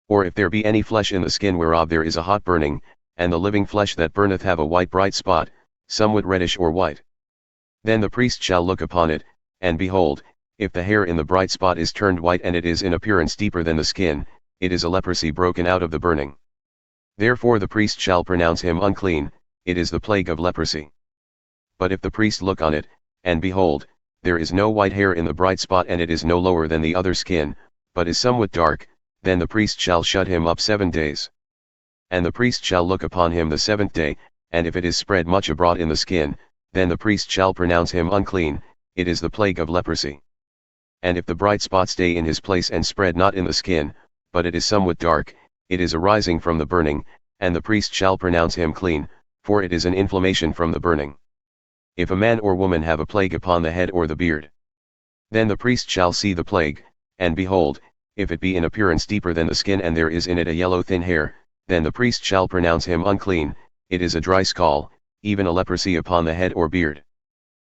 Or if there be any flesh in the skin whereof there is a hot burning, and the living flesh that burneth have a white bright spot, somewhat reddish or white, then the priest shall look upon it, and behold, if the hair in the bright spot is turned white and it is in appearance deeper than the skin, it is a leprosy broken out of the burning. Therefore the priest shall pronounce him unclean, it is the plague of leprosy. But if the priest look on it, and behold, there is no white hair in the bright spot and it is no lower than the other skin, but is somewhat dark, then the priest shall shut him up 7 days. And the priest shall look upon him the 7th day, and if it is spread much abroad in the skin, then the priest shall pronounce him unclean, it is the plague of leprosy. And if the bright spot stay in his place and spread not in the skin, but it is somewhat dark, it is arising from the burning, and the priest shall pronounce him clean, for it is an inflammation from the burning. If a man or woman have a plague upon the head or the beard, then the priest shall see the plague, and behold, if it be in appearance deeper than the skin and there is in it a yellow thin hair, then the priest shall pronounce him unclean, it is a dry scall, even a leprosy upon the head or beard.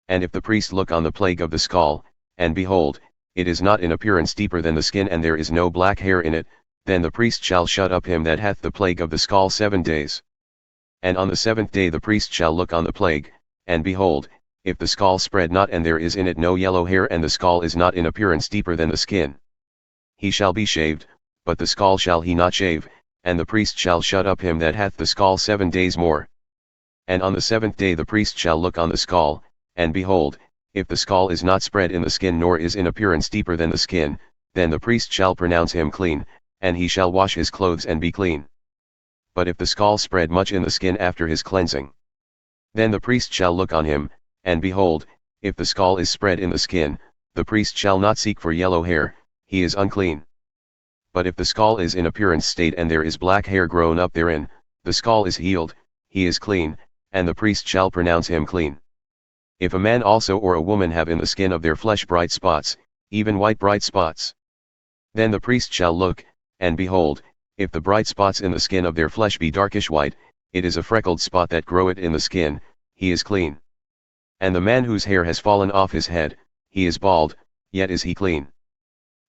And if the priest look on the plague of the scall, and behold, it is not in appearance deeper than the skin and there is no black hair in it, then the priest shall shut up him that hath the plague of the scall 7 days. And on the 7th day the priest shall look on the plague, and behold, if the scall spread not and there is in it no yellow hair and the scall is not in appearance deeper than the skin, he shall be shaved, but the scall shall he not shave, and the priest shall shut up him that hath the scall 7 days more. And on the 7th day the priest shall look on the scall, and behold, if the scall is not spread in the skin nor is in appearance deeper than the skin, then the priest shall pronounce him clean, and he shall wash his clothes and be clean. But if the scall spread much in the skin after his cleansing, then the priest shall look on him, and behold, if the scall is spread in the skin, the priest shall not seek for yellow hair, he is unclean. But if the scall is in appearance state and there is black hair grown up therein, the scall is healed, he is clean, and the priest shall pronounce him clean. If a man also or a woman have in the skin of their flesh bright spots, even white bright spots, then the priest shall look, and behold, if the bright spots in the skin of their flesh be darkish white, it is a freckled spot that groweth in the skin, he is clean. And the man whose hair has fallen off his head, he is bald, yet is he clean.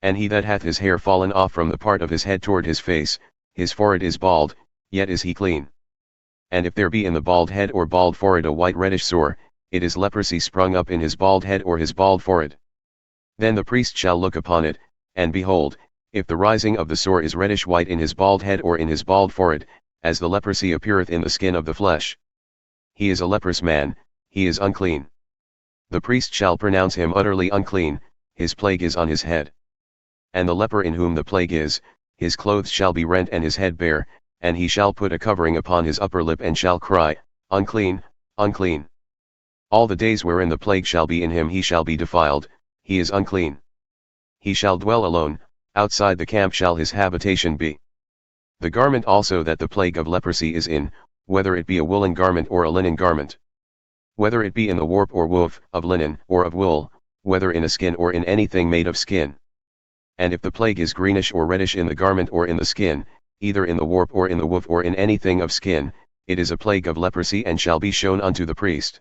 And he that hath his hair fallen off from the part of his head toward his face, his forehead is bald, yet is he clean. And if there be in the bald head or bald forehead a white reddish sore, it is leprosy sprung up in his bald head or his bald forehead. Then the priest shall look upon it, and behold, if the rising of the sore is reddish white in his bald head or in his bald forehead, as the leprosy appeareth in the skin of the flesh, he is a leprous man, he is unclean. The priest shall pronounce him utterly unclean, his plague is on his head. And the leper in whom the plague is, his clothes shall be rent and his head bare, and he shall put a covering upon his upper lip and shall cry, Unclean, unclean. All the days wherein the plague shall be in him he shall be defiled, he is unclean. He shall dwell alone, outside the camp shall his habitation be. The garment also that the plague of leprosy is in, whether it be a woolen garment or a linen garment, whether it be in the warp or woof, of linen or of wool, whether in a skin or in anything made of skin. And if the plague is greenish or reddish in the garment or in the skin, either in the warp or in the woof or in anything of skin, it is a plague of leprosy and shall be shown unto the priest.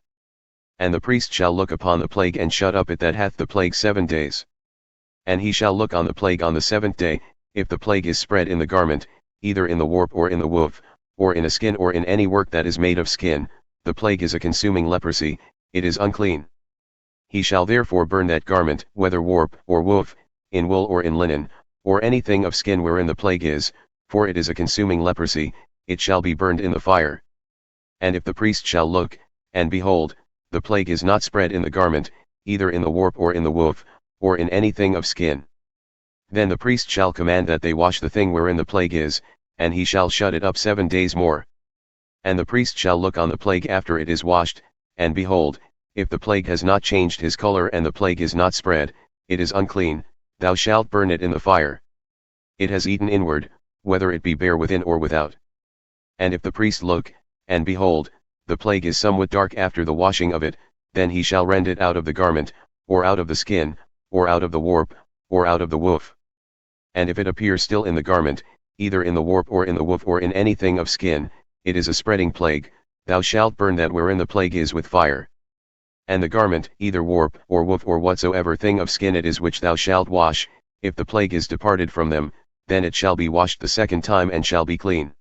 And the priest shall look upon the plague and shut up it that hath the plague 7 days. And he shall look on the plague on the 7th day, if the plague is spread in the garment, either in the warp or in the woof, or in a skin or in any work that is made of skin, the plague is a consuming leprosy, it is unclean. He shall therefore burn that garment, whether warp or woof, in wool or in linen, or anything of skin wherein the plague is, for it is a consuming leprosy, it shall be burned in the fire. And if the priest shall look, and behold, the plague is not spread in the garment, either in the warp or in the woof, or in anything of skin, then the priest shall command that they wash the thing wherein the plague is, and he shall shut it up 7 days more. And the priest shall look on the plague after it is washed, and behold, if the plague has not changed his color and the plague is not spread, it is unclean, thou shalt burn it in the fire. It has eaten inward, whether it be bare within or without. And if the priest look, and behold, the plague is somewhat dark after the washing of it, then he shall rend it out of the garment, or out of the skin, or out of the warp, or out of the woof. And if it appear still in the garment, either in the warp or in the woof or in anything of skin, it is a spreading plague, thou shalt burn that wherein the plague is with fire. And the garment, either warp or woof or whatsoever thing of skin it is which thou shalt wash, if the plague is departed from them, then it shall be washed the 2nd time and shall be clean.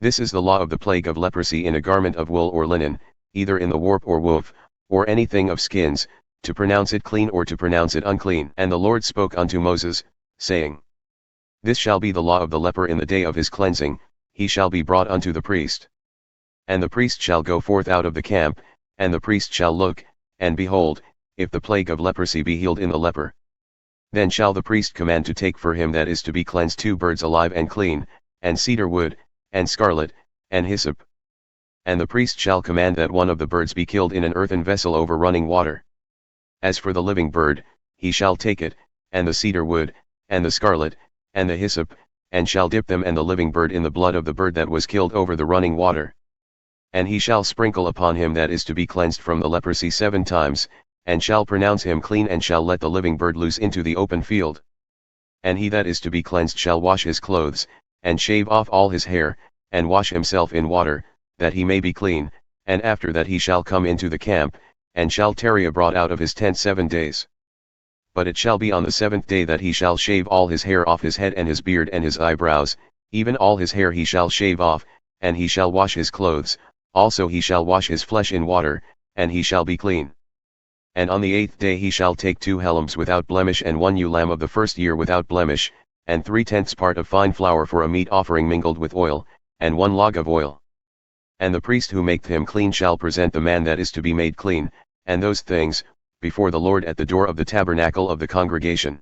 This is the law of the plague of leprosy in a garment of wool or linen, either in the warp or woof, or anything of skins, to pronounce it clean or to pronounce it unclean. And the Lord spoke unto Moses, saying, This shall be the law of the leper in the day of his cleansing, he shall be brought unto the priest. And the priest shall go forth out of the camp, and the priest shall look, and behold, if the plague of leprosy be healed in the leper, then shall the priest command to take for him that is to be cleansed 2 birds alive and clean, and cedar wood, and scarlet, and hyssop. And the priest shall command that one of the birds be killed in an earthen vessel over running water. As for the living bird, he shall take it, and the cedar wood, and the scarlet, and the hyssop, and shall dip them and the living bird in the blood of the bird that was killed over the running water. And he shall sprinkle upon him that is to be cleansed from the leprosy 7 times, and shall pronounce him clean, and shall let the living bird loose into the open field. And he that is to be cleansed shall wash his clothes, and shave off all his hair, and wash himself in water, that he may be clean, and after that he shall come into the camp, and shall tarry abroad out of his tent 7 days. But it shall be on the 7th day that he shall shave all his hair off his head and his beard and his eyebrows, even all his hair he shall shave off, and he shall wash his clothes, also he shall wash his flesh in water, and he shall be clean. And on the 8th day he shall take 2 helms without blemish, and 1 ewe lamb of the first year without blemish, and 3/10 part of fine flour for a meat offering mingled with oil, and 1 log of oil. And the priest who maketh him clean shall present the man that is to be made clean, and those things, before the Lord at the door of the tabernacle of the congregation.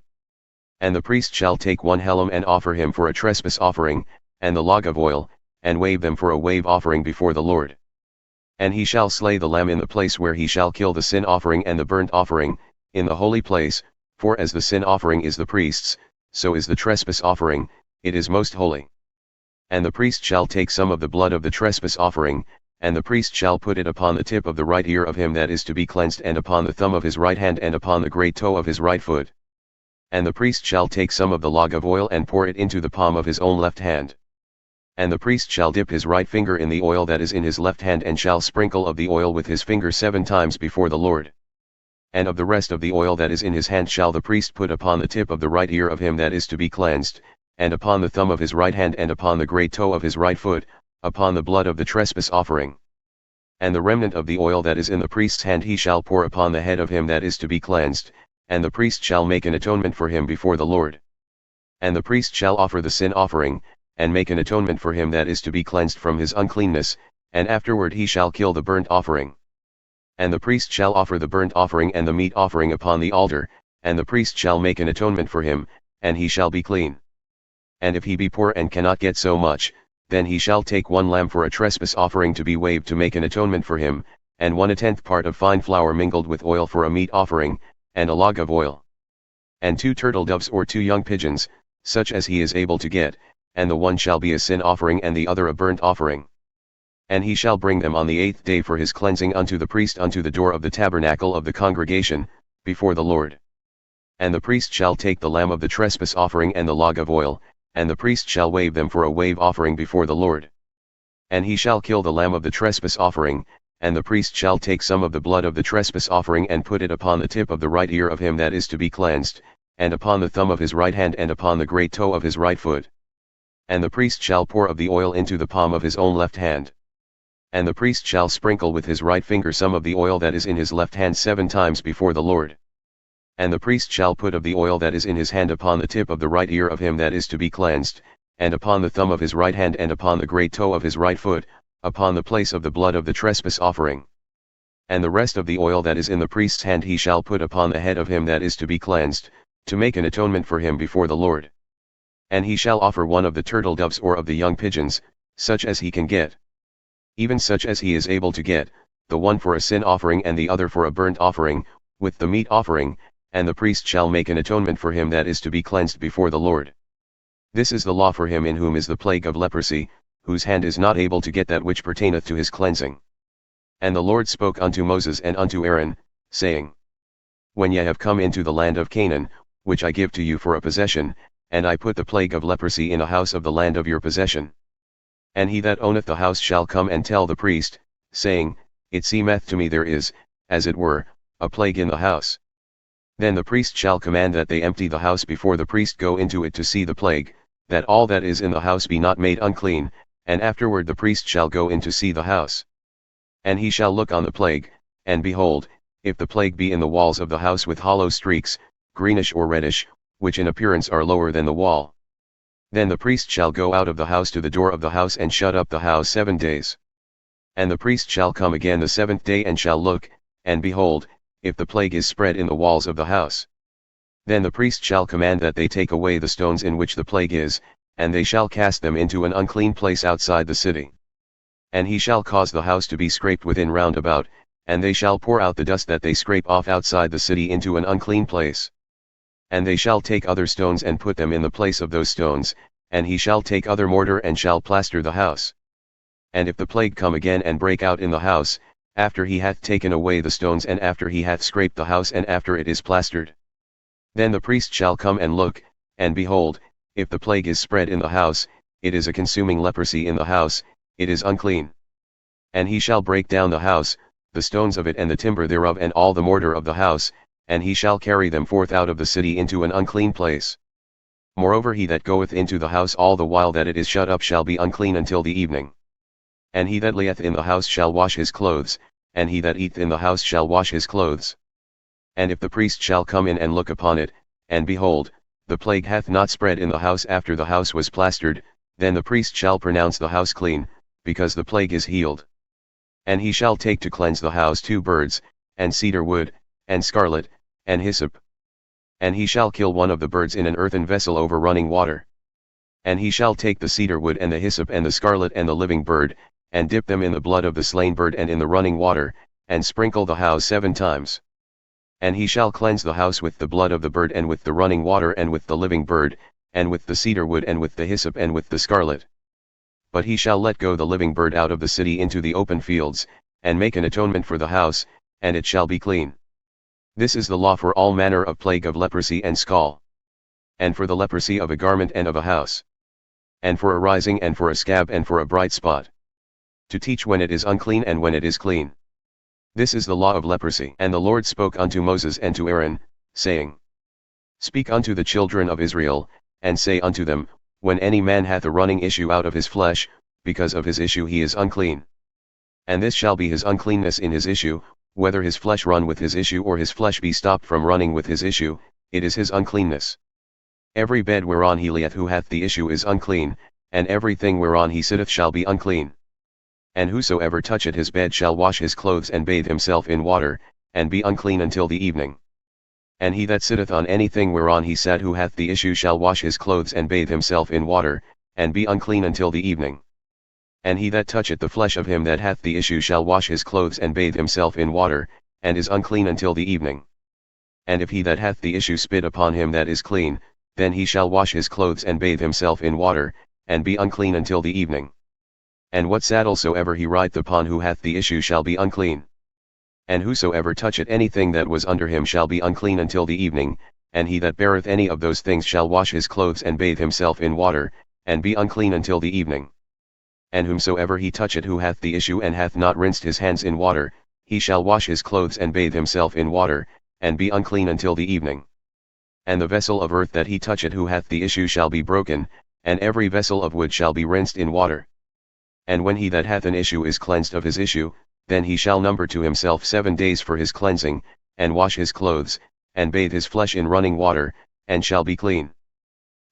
And the priest shall take 1 helm and offer him for a trespass offering, and the log of oil, and wave them for a wave offering before the Lord. And he shall slay the lamb in the place where he shall kill the sin offering and the burnt offering, in the holy place, for as the sin offering is the priest's, so is the trespass offering, it is most holy. And the priest shall take some of the blood of the trespass offering, and the priest shall put it upon the tip of the right ear of him that is to be cleansed, and upon the thumb of his right hand, and upon the great toe of his right foot. And the priest shall take some of the log of oil and pour it into the palm of his own left hand. And the priest shall dip his right finger in the oil that is in his left hand, and shall sprinkle of the oil with his finger 7 times before the Lord. And of the rest of the oil that is in his hand shall the priest put upon the tip of the right ear of him that is to be cleansed, and upon the thumb of his right hand, and upon the great toe of his right foot, upon the blood of the trespass offering. And the remnant of the oil that is in the priest's hand he shall pour upon the head of him that is to be cleansed, and the priest shall make an atonement for him before the Lord. And the priest shall offer the sin offering, and make an atonement for him that is to be cleansed from his uncleanness, and afterward he shall kill the burnt offering. And the priest shall offer the burnt offering and the meat offering upon the altar, and the priest shall make an atonement for him, and he shall be clean. And if he be poor and cannot get so much, then he shall take 1 lamb for a trespass offering to be waved to make an atonement for him, and 1/10 part of fine flour mingled with oil for a meat offering, and a log of oil. And 2 turtle doves or 2 young pigeons, such as he is able to get, and the one shall be a sin offering and the other a burnt offering. And he shall bring them on the 8th day for his cleansing unto the priest unto the door of the tabernacle of the congregation, before the Lord. And the priest shall take the lamb of the trespass offering and the log of oil, and the priest shall wave them for a wave offering before the Lord. And he shall kill the lamb of the trespass offering, and the priest shall take some of the blood of the trespass offering and put it upon the tip of the right ear of him that is to be cleansed, and upon the thumb of his right hand, and upon the great toe of his right foot. And the priest shall pour of the oil into the palm of his own left hand. And the priest shall sprinkle with his right finger some of the oil that is in his left hand 7 times before the Lord. And the priest shall put of the oil that is in his hand upon the tip of the right ear of him that is to be cleansed, and upon the thumb of his right hand, and upon the great toe of his right foot, upon the place of the blood of the trespass offering. And the rest of the oil that is in the priest's hand he shall put upon the head of him that is to be cleansed, to make an atonement for him before the Lord. And he shall offer 1 of the turtle doves or of the young pigeons, such as he can get. Even such as he is able to get, the one for a sin offering and the other for a burnt offering, with the meat offering, and the priest shall make an atonement for him that is to be cleansed before the Lord. This is the law for him in whom is the plague of leprosy, whose hand is not able to get that which pertaineth to his cleansing. And the Lord spoke unto Moses and unto Aaron, saying, When ye have come into the land of Canaan, which I give to you for a possession, and I put the plague of leprosy in a house of the land of your possession. And he that owneth the house shall come and tell the priest, saying, It seemeth to me there is, as it were, a plague in the house. Then the priest shall command that they empty the house before the priest go into it to see the plague, that all that is in the house be not made unclean, and afterward the priest shall go in to see the house. And he shall look on the plague, and behold, if the plague be in the walls of the house with hollow streaks, greenish or reddish, which in appearance are lower than the wall. Then the priest shall go out of the house to the door of the house and shut up the house 7 days. And the priest shall come again the 7th day and shall look, and behold, if the plague is spread in the walls of the house. Then the priest shall command that they take away the stones in which the plague is, and they shall cast them into an unclean place outside the city. And he shall cause the house to be scraped within round about, and they shall pour out the dust that they scrape off outside the city into an unclean place. And they shall take other stones and put them in the place of those stones, and he shall take other mortar and shall plaster the house. And if the plague come again and break out in the house, after he hath taken away the stones and after he hath scraped the house and after it is plastered, then the priest shall come and look, and behold, if the plague is spread in the house, it is a consuming leprosy in the house, it is unclean. And he shall break down the house, the stones of it and the timber thereof and all the mortar of the house, and he shall carry them forth out of the city into an unclean place. Moreover he that goeth into the house all the while that it is shut up shall be unclean until the evening. And he that lieth in the house shall wash his clothes, and he that eateth in the house shall wash his clothes. And if the priest shall come in and look upon it, and behold, the plague hath not spread in the house after the house was plastered, then the priest shall pronounce the house clean, because the plague is healed. And he shall take to cleanse the house 2 birds, and cedar wood, and scarlet, and hyssop. And he shall kill one of the birds in an earthen vessel over running water. And he shall take the cedar wood and the hyssop and the scarlet and the living bird, and dip them in the blood of the slain bird and in the running water, and sprinkle the house 7 times. And he shall cleanse the house with the blood of the bird and with the running water and with the living bird, and with the cedar wood and with the hyssop and with the scarlet. But he shall let go the living bird out of the city into the open fields, and make an atonement for the house, and it shall be clean. This is the law for all manner of plague of leprosy and scall. And for the leprosy of a garment and of a house. And for a rising and for a scab and for a bright spot. To teach when it is unclean and when it is clean. This is the law of leprosy. And the Lord spoke unto Moses and to Aaron, saying, Speak unto the children of Israel, and say unto them, When any man hath a running issue out of his flesh, because of his issue he is unclean. And this shall be his uncleanness in his issue, whether his flesh run with his issue or his flesh be stopped from running with his issue, it is his uncleanness. Every bed whereon he lieth who hath the issue is unclean, and everything whereon he sitteth shall be unclean. And whosoever toucheth his bed shall wash his clothes and bathe himself in water, and be unclean until the evening. And he that sitteth on anything whereon he sat who hath the issue shall wash his clothes and bathe himself in water, and be unclean until the evening. And he that toucheth the flesh of him that hath the issue shall wash his clothes and bathe himself in water, and is unclean until the evening. And if he that hath the issue spit upon him that is clean, then he shall wash his clothes and bathe himself in water, and be unclean until the evening. And what saddle soever he rideth upon who hath the issue shall be unclean. And whosoever toucheth anything that was under him shall be unclean until the evening, and he that beareth any of those things shall wash his clothes and bathe himself in water, and be unclean until the evening. And whomsoever he toucheth who hath the issue and hath not rinsed his hands in water, he shall wash his clothes and bathe himself in water, and be unclean until the evening. And the vessel of earth that he toucheth who hath the issue shall be broken, and every vessel of wood shall be rinsed in water. And when he that hath an issue is cleansed of his issue, then he shall number to himself 7 days for his cleansing, and wash his clothes, and bathe his flesh in running water, and shall be clean.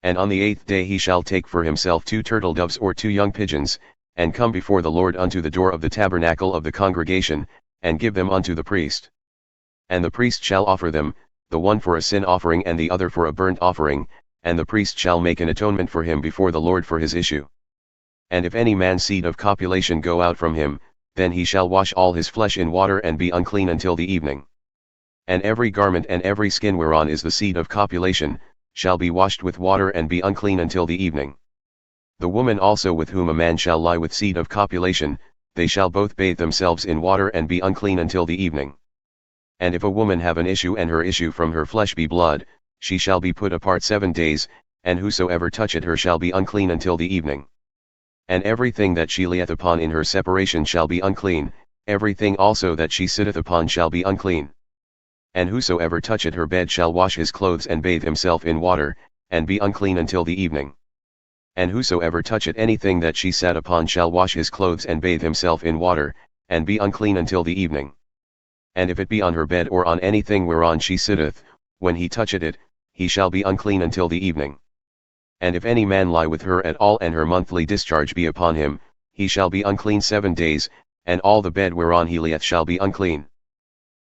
And on the 8th day he shall take for himself 2 turtle doves or 2 young pigeons, and come before the Lord unto the door of the tabernacle of the congregation, and give them unto the priest. And the priest shall offer them, the one for a sin offering and the other for a burnt offering, and the priest shall make an atonement for him before the Lord for his issue. And if any man's seed of copulation go out from him, then he shall wash all his flesh in water and be unclean until the evening. And every garment and every skin whereon is the seed of copulation, shall be washed with water and be unclean until the evening. The woman also with whom a man shall lie with seed of copulation, they shall both bathe themselves in water and be unclean until the evening. And if a woman have an issue and her issue from her flesh be blood, she shall be put apart 7 days, and whosoever toucheth her shall be unclean until the evening. And everything that she lieth upon in her separation shall be unclean, everything also that she sitteth upon shall be unclean. And whosoever toucheth her bed shall wash his clothes and bathe himself in water, and be unclean until the evening. And whosoever toucheth anything that she sat upon shall wash his clothes and bathe himself in water, and be unclean until the evening. And if it be on her bed or on anything whereon she sitteth, when he toucheth it, he shall be unclean until the evening. And if any man lie with her at all and her monthly discharge be upon him, he shall be unclean 7 days, and all the bed whereon he lieth shall be unclean.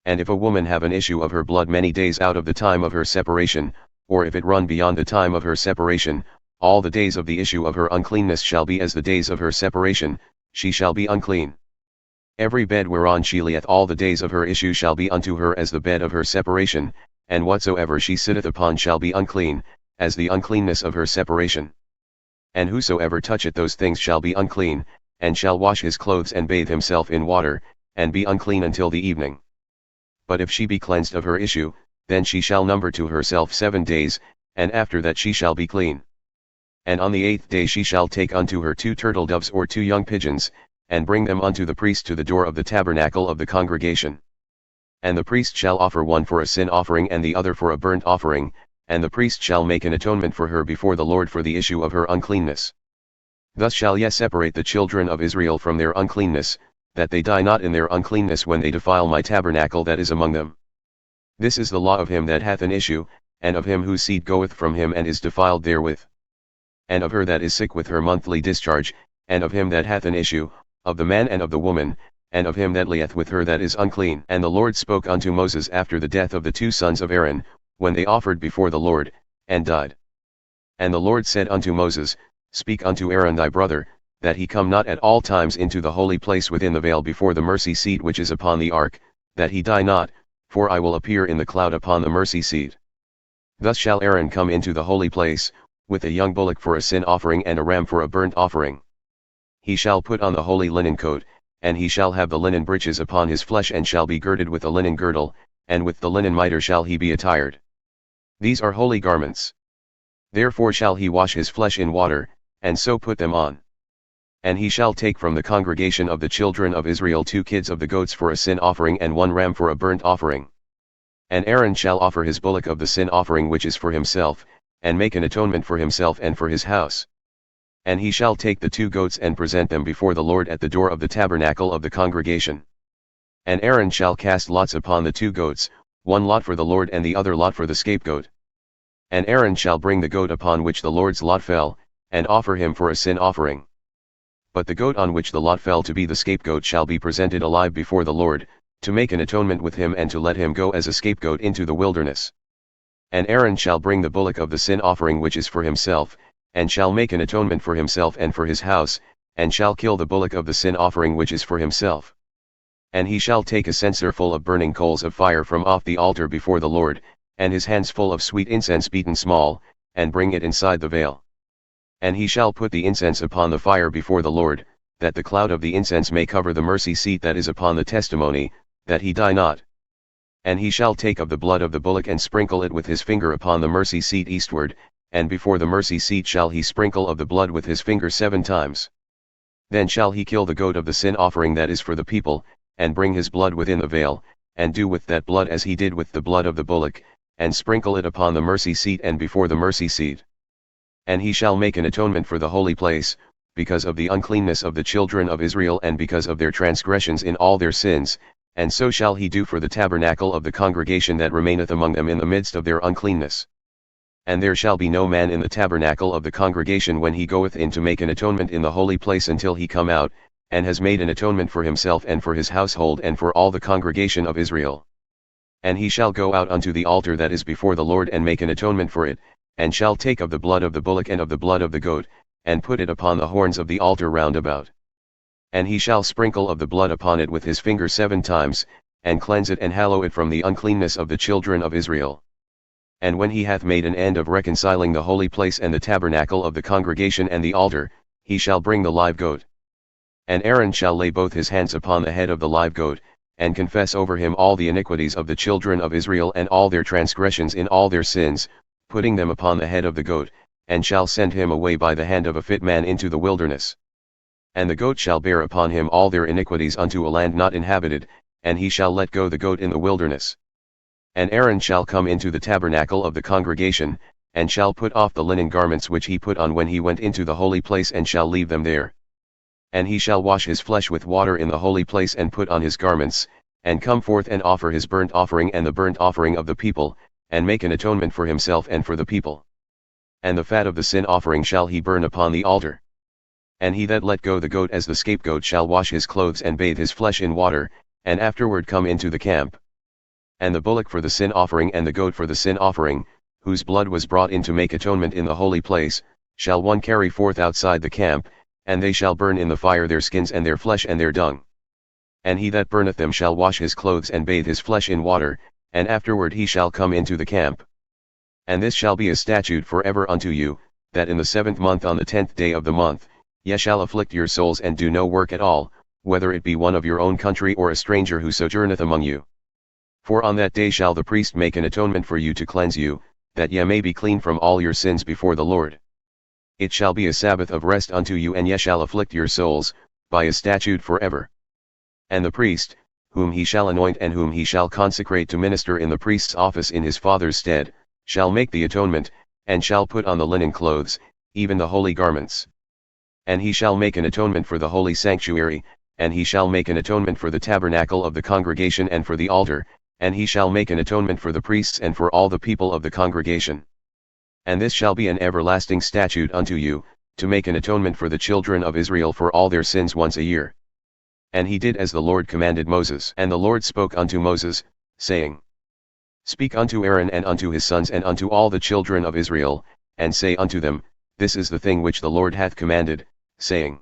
And if a woman have an issue of her blood many days out of the time of her separation, or if it run beyond the time of her separation, all the days of the issue of her uncleanness shall be as the days of her separation, she shall be unclean. Every bed whereon she lieth all the days of her issue shall be unto her as the bed of her separation, and whatsoever she sitteth upon shall be unclean, as the uncleanness of her separation. And whosoever toucheth those things shall be unclean, and shall wash his clothes and bathe himself in water, and be unclean until the evening. But if she be cleansed of her issue, then she shall number to herself 7 days, and after that she shall be clean. And on the 8th day she shall take unto her 2 turtle doves or 2 young pigeons, and bring them unto the priest to the door of the tabernacle of the congregation. And the priest shall offer one for a sin offering and the other for a burnt offering, and the priest shall make an atonement for her before the Lord for the issue of her uncleanness. Thus shall ye separate the children of Israel from their uncleanness, that they die not in their uncleanness when they defile my tabernacle that is among them. This is the law of him that hath an issue, and of him whose seed goeth from him and is defiled therewith. And of her that is sick with her monthly discharge, and of him that hath an issue, of the man and of the woman, and of him that lieth with her that is unclean. And the Lord spoke unto Moses after the death of the 2 sons of Aaron, when they offered before the Lord, and died. And the Lord said unto Moses, Speak unto Aaron thy brother, that he come not at all times into the holy place within the veil before the mercy seat which is upon the ark, that he die not, for I will appear in the cloud upon the mercy seat. Thus shall Aaron come into the holy place, with a young bullock for a sin offering and a ram for a burnt offering. He shall put on the holy linen coat, and he shall have the linen breeches upon his flesh and shall be girded with a linen girdle, and with the linen mitre shall he be attired. These are holy garments. Therefore shall he wash his flesh in water, and so put them on. And he shall take from the congregation of the children of Israel 2 kids of the goats for a sin offering and 1 ram for a burnt offering. And Aaron shall offer his bullock of the sin offering which is for himself, and make an atonement for himself and for his house. And he shall take the 2 goats and present them before the Lord at the door of the tabernacle of the congregation. And Aaron shall cast lots upon the 2 goats, 1 lot for the Lord and the other lot for the scapegoat. And Aaron shall bring the goat upon which the Lord's lot fell, and offer him for a sin offering. But the goat on which the lot fell to be the scapegoat shall be presented alive before the Lord, to make an atonement with him and to let him go as a scapegoat into the wilderness. And Aaron shall bring the bullock of the sin offering which is for himself, and shall make an atonement for himself and for his house, and shall kill the bullock of the sin offering which is for himself. And he shall take a censer full of burning coals of fire from off the altar before the Lord, and his hands full of sweet incense beaten small, and bring it inside the veil. And he shall put the incense upon the fire before the Lord, that the cloud of the incense may cover the mercy seat that is upon the testimony, that he die not. And he shall take of the blood of the bullock and sprinkle it with his finger upon the mercy seat eastward, and before the mercy seat shall he sprinkle of the blood with his finger 7 times. Then shall he kill the goat of the sin offering that is for the people, and bring his blood within the veil, and do with that blood as he did with the blood of the bullock, and sprinkle it upon the mercy seat and before the mercy seat. And he shall make an atonement for the holy place, because of the uncleanness of the children of Israel and because of their transgressions in all their sins, and so shall he do for the tabernacle of the congregation that remaineth among them in the midst of their uncleanness. And there shall be no man in the tabernacle of the congregation when he goeth in to make an atonement in the holy place until he come out, and has made an atonement for himself and for his household and for all the congregation of Israel. And he shall go out unto the altar that is before the Lord and make an atonement for it, and shall take of the blood of the bullock and of the blood of the goat, and put it upon the horns of the altar round about. And he shall sprinkle of the blood upon it with his finger 7 times, and cleanse it and hallow it from the uncleanness of the children of Israel. And when he hath made an end of reconciling the holy place and the tabernacle of the congregation and the altar, he shall bring the live goat. And Aaron shall lay both his hands upon the head of the live goat, and confess over him all the iniquities of the children of Israel and all their transgressions in all their sins, putting them upon the head of the goat, and shall send him away by the hand of a fit man into the wilderness. And the goat shall bear upon him all their iniquities unto a land not inhabited, and he shall let go the goat in the wilderness. And Aaron shall come into the tabernacle of the congregation, and shall put off the linen garments which he put on when he went into the holy place and shall leave them there. And he shall wash his flesh with water in the holy place and put on his garments, and come forth and offer his burnt offering and the burnt offering of the people, and make an atonement for himself and for the people. And the fat of the sin offering shall he burn upon the altar. And he that let go the goat as the scapegoat shall wash his clothes and bathe his flesh in water, and afterward come into the camp. And the bullock for the sin offering and the goat for the sin offering, whose blood was brought in to make atonement in the holy place, shall one carry forth outside the camp, and they shall burn in the fire their skins and their flesh and their dung. And he that burneth them shall wash his clothes and bathe his flesh in water, and afterward he shall come into the camp. And this shall be a statute forever unto you, that in the 7th month on the 10th day of the month, ye shall afflict your souls and do no work at all, whether it be one of your own country or a stranger who sojourneth among you. For on that day shall the priest make an atonement for you to cleanse you, that ye may be clean from all your sins before the Lord. It shall be a Sabbath of rest unto you, and ye shall afflict your souls, by a statute forever. And the priest, whom he shall anoint and whom he shall consecrate to minister in the priest's office in his father's stead, shall make the atonement, and shall put on the linen clothes, even the holy garments. And he shall make an atonement for the holy sanctuary, and he shall make an atonement for the tabernacle of the congregation and for the altar, and he shall make an atonement for the priests and for all the people of the congregation. And this shall be an everlasting statute unto you, to make an atonement for the children of Israel for all their sins once a year. And he did as the Lord commanded Moses. And the Lord spoke unto Moses, saying, Speak unto Aaron and unto his sons and unto all the children of Israel, and say unto them, This is the thing which the Lord hath commanded, saying,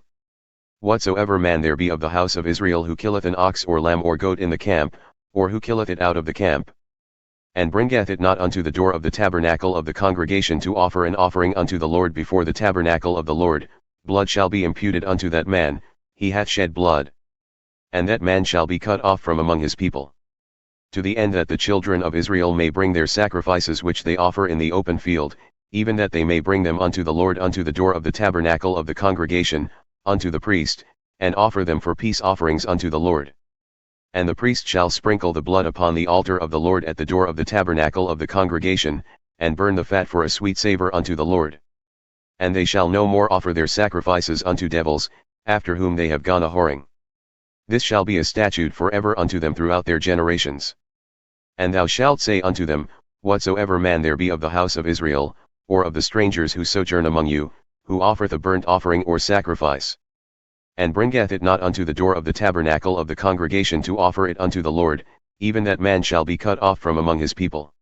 Whatsoever man there be of the house of Israel who killeth an ox or lamb or goat in the camp, or who killeth it out of the camp, and bringeth it not unto the door of the tabernacle of the congregation to offer an offering unto the Lord before the tabernacle of the Lord, blood shall be imputed unto that man, he hath shed blood. And that man shall be cut off from among his people. To the end that the children of Israel may bring their sacrifices which they offer in the open field, even that they may bring them unto the Lord unto the door of the tabernacle of the congregation, unto the priest, and offer them for peace offerings unto the Lord. And the priest shall sprinkle the blood upon the altar of the Lord at the door of the tabernacle of the congregation, and burn the fat for a sweet savor unto the Lord. And they shall no more offer their sacrifices unto devils, after whom they have gone a-whoring. This shall be a statute forever unto them throughout their generations. And thou shalt say unto them, Whatsoever man there be of the house of Israel, or of the strangers who sojourn among you, who offereth a burnt offering or sacrifice, and bringeth it not unto the door of the tabernacle of the congregation to offer it unto the Lord, even that man shall be cut off from among his people.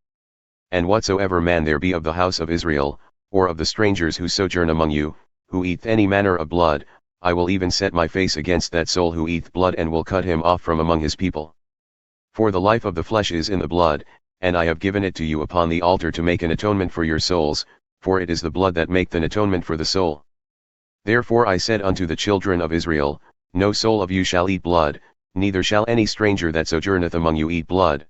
And whatsoever man there be of the house of Israel, or of the strangers who sojourn among you, who eateth any manner of blood, I will even set my face against that soul who eateth blood and will cut him off from among his people. For the life of the flesh is in the blood, and I have given it to you upon the altar to make an atonement for your souls, for it is the blood that maketh an atonement for the soul. Therefore I said unto the children of Israel, No soul of you shall eat blood, neither shall any stranger that sojourneth among you eat blood.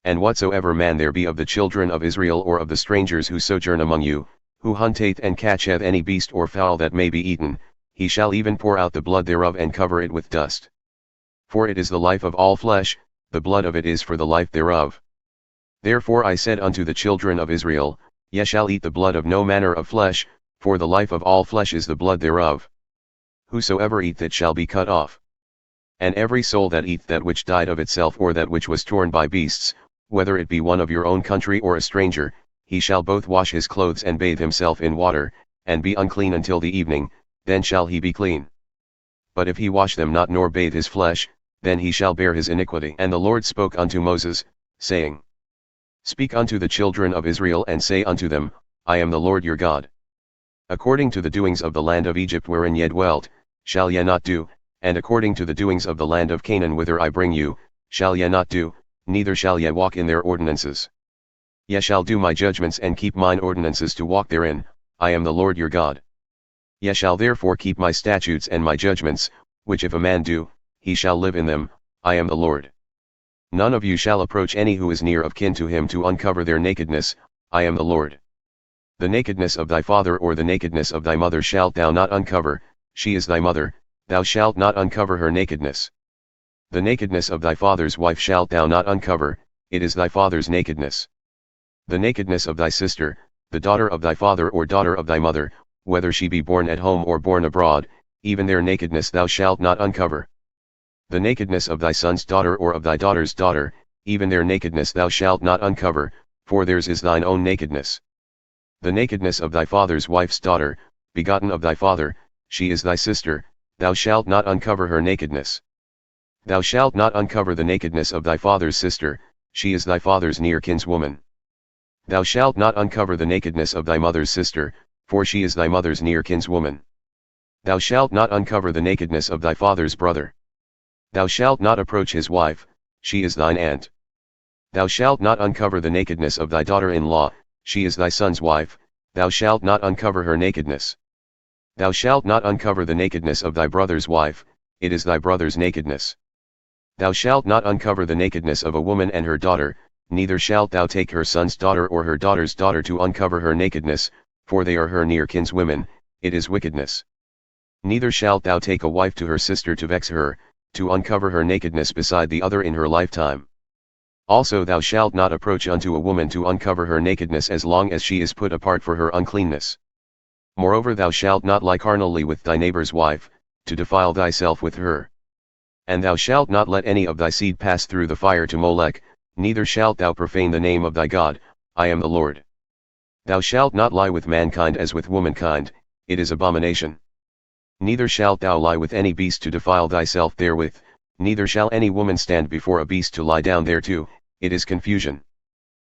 And whatsoever man there be of the children of Israel or of the strangers who sojourn among you, who hunteth and catcheth any beast or fowl that may be eaten, he shall even pour out the blood thereof and cover it with dust. For it is the life of all flesh, the blood of it is for the life thereof. Therefore I said unto the children of Israel, Ye shall eat the blood of no manner of flesh, for the life of all flesh is the blood thereof. Whosoever eateth it shall be cut off. And every soul that eateth that which died of itself or that which was torn by beasts, whether it be one of your own country or a stranger, he shall both wash his clothes and bathe himself in water, and be unclean until the evening, then shall he be clean. But if he wash them not nor bathe his flesh, then he shall bear his iniquity. And the Lord spoke unto Moses, saying, Speak unto the children of Israel and say unto them, I am the Lord your God. According to the doings of the land of Egypt wherein ye dwelt, shall ye not do, and according to the doings of the land of Canaan whither I bring you, shall ye not do, neither shall ye walk in their ordinances. Ye shall do my judgments and keep mine ordinances to walk therein, I am the Lord your God. Ye shall therefore keep my statutes and my judgments, which if a man do, he shall live in them, I am the Lord. None of you shall approach any who is near of kin to him to uncover their nakedness, I am the Lord. The nakedness of thy father or the nakedness of thy mother shalt thou not uncover, she is thy mother, thou shalt not uncover her nakedness. The nakedness of thy father's wife shalt thou not uncover, it is thy father's nakedness. The nakedness of thy sister, the daughter of thy father or daughter of thy mother, whether she be born at home or born abroad, even their nakedness thou shalt not uncover. The nakedness of thy son's daughter or of thy daughter's daughter, even their nakedness thou shalt not uncover, for theirs is thine own nakedness. The nakedness of thy father's wife's daughter, begotten of thy father, she is thy sister, thou shalt not uncover her nakedness. Thou shalt not uncover the nakedness of thy father's sister, she is thy father's near kinswoman. Thou shalt not uncover the nakedness of thy mother's sister, for she is thy mother's near kinswoman. Thou shalt not uncover the nakedness of thy father's brother. Thou shalt not approach his wife, she is thine aunt. Thou shalt not uncover the nakedness of thy daughter-in-law, she is thy son's wife, thou shalt not uncover her nakedness. Thou shalt not uncover the nakedness of thy brother's wife, it is thy brother's nakedness. Thou shalt not uncover the nakedness of a woman and her daughter, neither shalt thou take her son's daughter or her daughter's daughter to uncover her nakedness, for they are her near kinswomen, it is wickedness. Neither shalt thou take a wife to her sister to vex her, to uncover her nakedness beside the other in her lifetime. Also thou shalt not approach unto a woman to uncover her nakedness as long as she is put apart for her uncleanness. Moreover thou shalt not lie carnally with thy neighbor's wife, to defile thyself with her. And thou shalt not let any of thy seed pass through the fire to Molech, neither shalt thou profane the name of thy God, I am the Lord. Thou shalt not lie with mankind as with womankind, it is abomination. Neither shalt thou lie with any beast to defile thyself therewith, neither shall any woman stand before a beast to lie down thereto, it is confusion.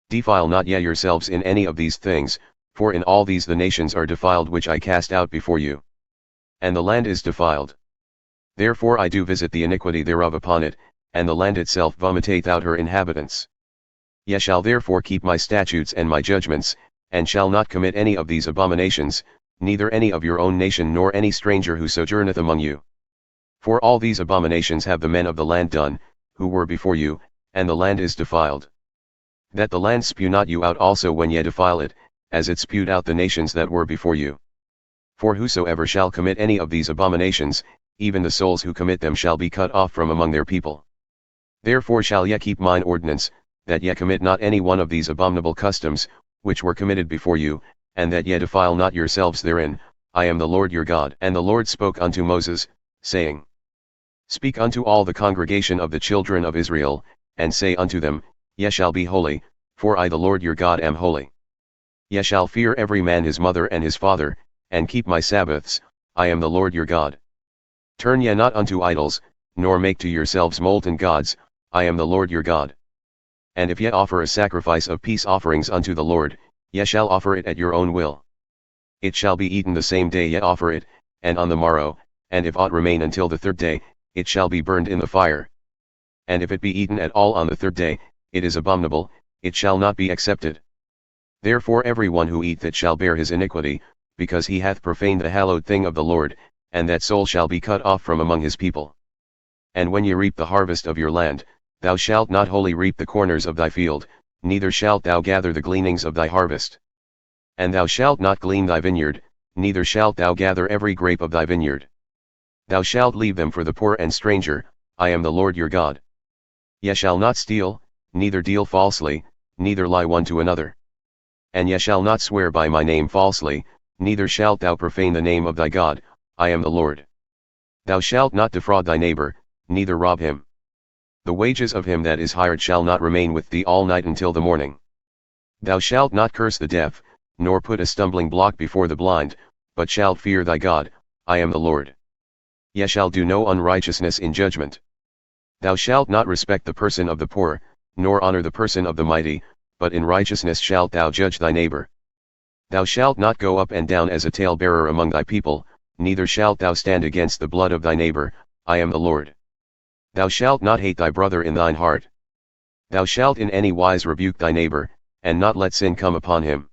Defile not ye yourselves in any of these things, for in all these the nations are defiled which I cast out before you. And the land is defiled. Therefore I do visit the iniquity thereof upon it, and the land itself vomiteth out her inhabitants. Ye shall therefore keep my statutes and my judgments, and shall not commit any of these abominations, neither any of your own nation nor any stranger who sojourneth among you. For all these abominations have the men of the land done, who were before you, and the land is defiled. That the land spew not you out also when ye defile it, as it spewed out the nations that were before you. For whosoever shall commit any of these abominations, even the souls who commit them shall be cut off from among their people. Therefore shall ye keep mine ordinance, that ye commit not any one of these abominable customs, which were committed before you, and that ye defile not yourselves therein, I am the Lord your God. And the Lord spoke unto Moses, saying, Speak unto all the congregation of the children of Israel, and say unto them, Ye shall be holy, for I the Lord your God am holy. Ye shall fear every man his mother and his father, and keep my Sabbaths, I am the Lord your God. Turn ye not unto idols, nor make to yourselves molten gods, I am the Lord your God. And if ye offer a sacrifice of peace offerings unto the Lord, ye shall offer it at your own will. It shall be eaten the same day ye offer it, and on the morrow, and if aught remain until the third day, it shall be burned in the fire. And if it be eaten at all on the third day, it is abominable, it shall not be accepted. Therefore every one who eateth it shall bear his iniquity, because he hath profaned the hallowed thing of the Lord, and that soul shall be cut off from among his people. And when ye reap the harvest of your land, thou shalt not wholly reap the corners of thy field, neither shalt thou gather the gleanings of thy harvest. And thou shalt not glean thy vineyard, neither shalt thou gather every grape of thy vineyard. Thou shalt leave them for the poor and stranger, I am the Lord your God. Ye shall not steal, neither deal falsely, neither lie one to another. And ye shall not swear by my name falsely, neither shalt thou profane the name of thy God, I am the Lord. Thou shalt not defraud thy neighbor, neither rob him. The wages of him that is hired shall not remain with thee all night until the morning. Thou shalt not curse the deaf, nor put a stumbling block before the blind, but shalt fear thy God, I am the Lord. Ye shall do no unrighteousness in judgment. Thou shalt not respect the person of the poor, nor honor the person of the mighty, but in righteousness shalt thou judge thy neighbor. Thou shalt not go up and down as a talebearer among thy people, neither shalt thou stand against the blood of thy neighbor, I am the Lord. Thou shalt not hate thy brother in thine heart. Thou shalt in any wise rebuke thy neighbor, and not let sin come upon him.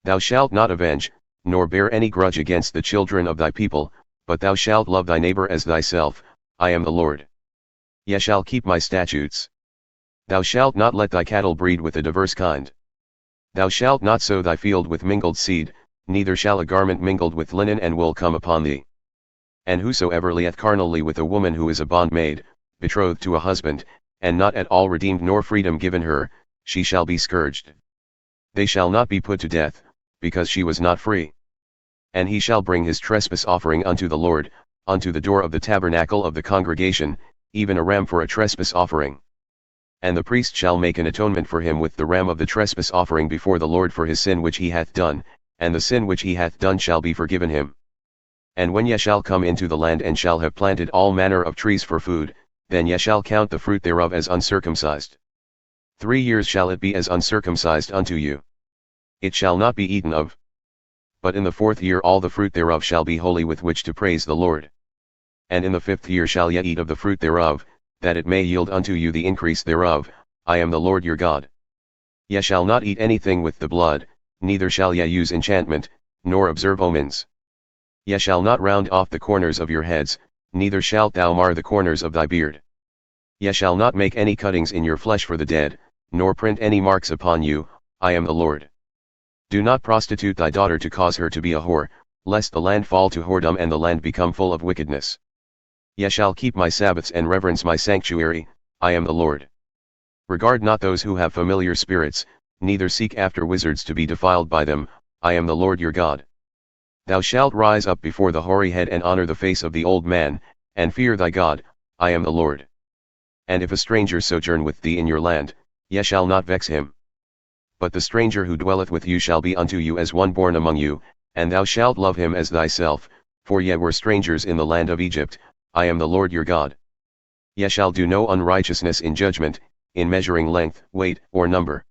Thou shalt not avenge, nor bear any grudge against the children of thy people, but thou shalt love thy neighbor as thyself, I am the Lord. Ye shall keep my statutes. Thou shalt not let thy cattle breed with a diverse kind. Thou shalt not sow thy field with mingled seed, neither shall a garment mingled with linen and wool come upon thee. And whosoever lieth carnally with a woman who is a bondmaid, betrothed to a husband, and not at all redeemed nor freedom given her, she shall be scourged. They shall not be put to death, because she was not free. And he shall bring his trespass offering unto the Lord, unto the door of the tabernacle of the congregation, even a ram for a trespass offering. And the priest shall make an atonement for him with the ram of the trespass offering before the Lord for his sin which he hath done, and the sin which he hath done shall be forgiven him. And when ye shall come into the land and shall have planted all manner of trees for food, then ye shall count the fruit thereof as uncircumcised. 3 years shall it be as uncircumcised unto you. It shall not be eaten of. But in the 4th year all the fruit thereof shall be holy with which to praise the Lord. And in the 5th year shall ye eat of the fruit thereof, that it may yield unto you the increase thereof, I am the Lord your God. Ye shall not eat anything with the blood, neither shall ye use enchantment, nor observe omens. Ye shall not round off the corners of your heads, neither shalt thou mar the corners of thy beard. Ye shall not make any cuttings in your flesh for the dead, nor print any marks upon you, I am the Lord. Do not prostitute thy daughter to cause her to be a whore, lest the land fall to whoredom and the land become full of wickedness. Ye shall keep my Sabbaths and reverence my sanctuary, I am the Lord. Regard not those who have familiar spirits, neither seek after wizards to be defiled by them, I am the Lord your God. Thou shalt rise up before the hoary head and honor the face of the old man, and fear thy God, I am the Lord. And if a stranger sojourn with thee in your land, ye shall not vex him. But the stranger who dwelleth with you shall be unto you as one born among you, and thou shalt love him as thyself, for ye were strangers in the land of Egypt, I am the Lord your God. Ye shall do no unrighteousness in judgment, in measuring length, weight, or number.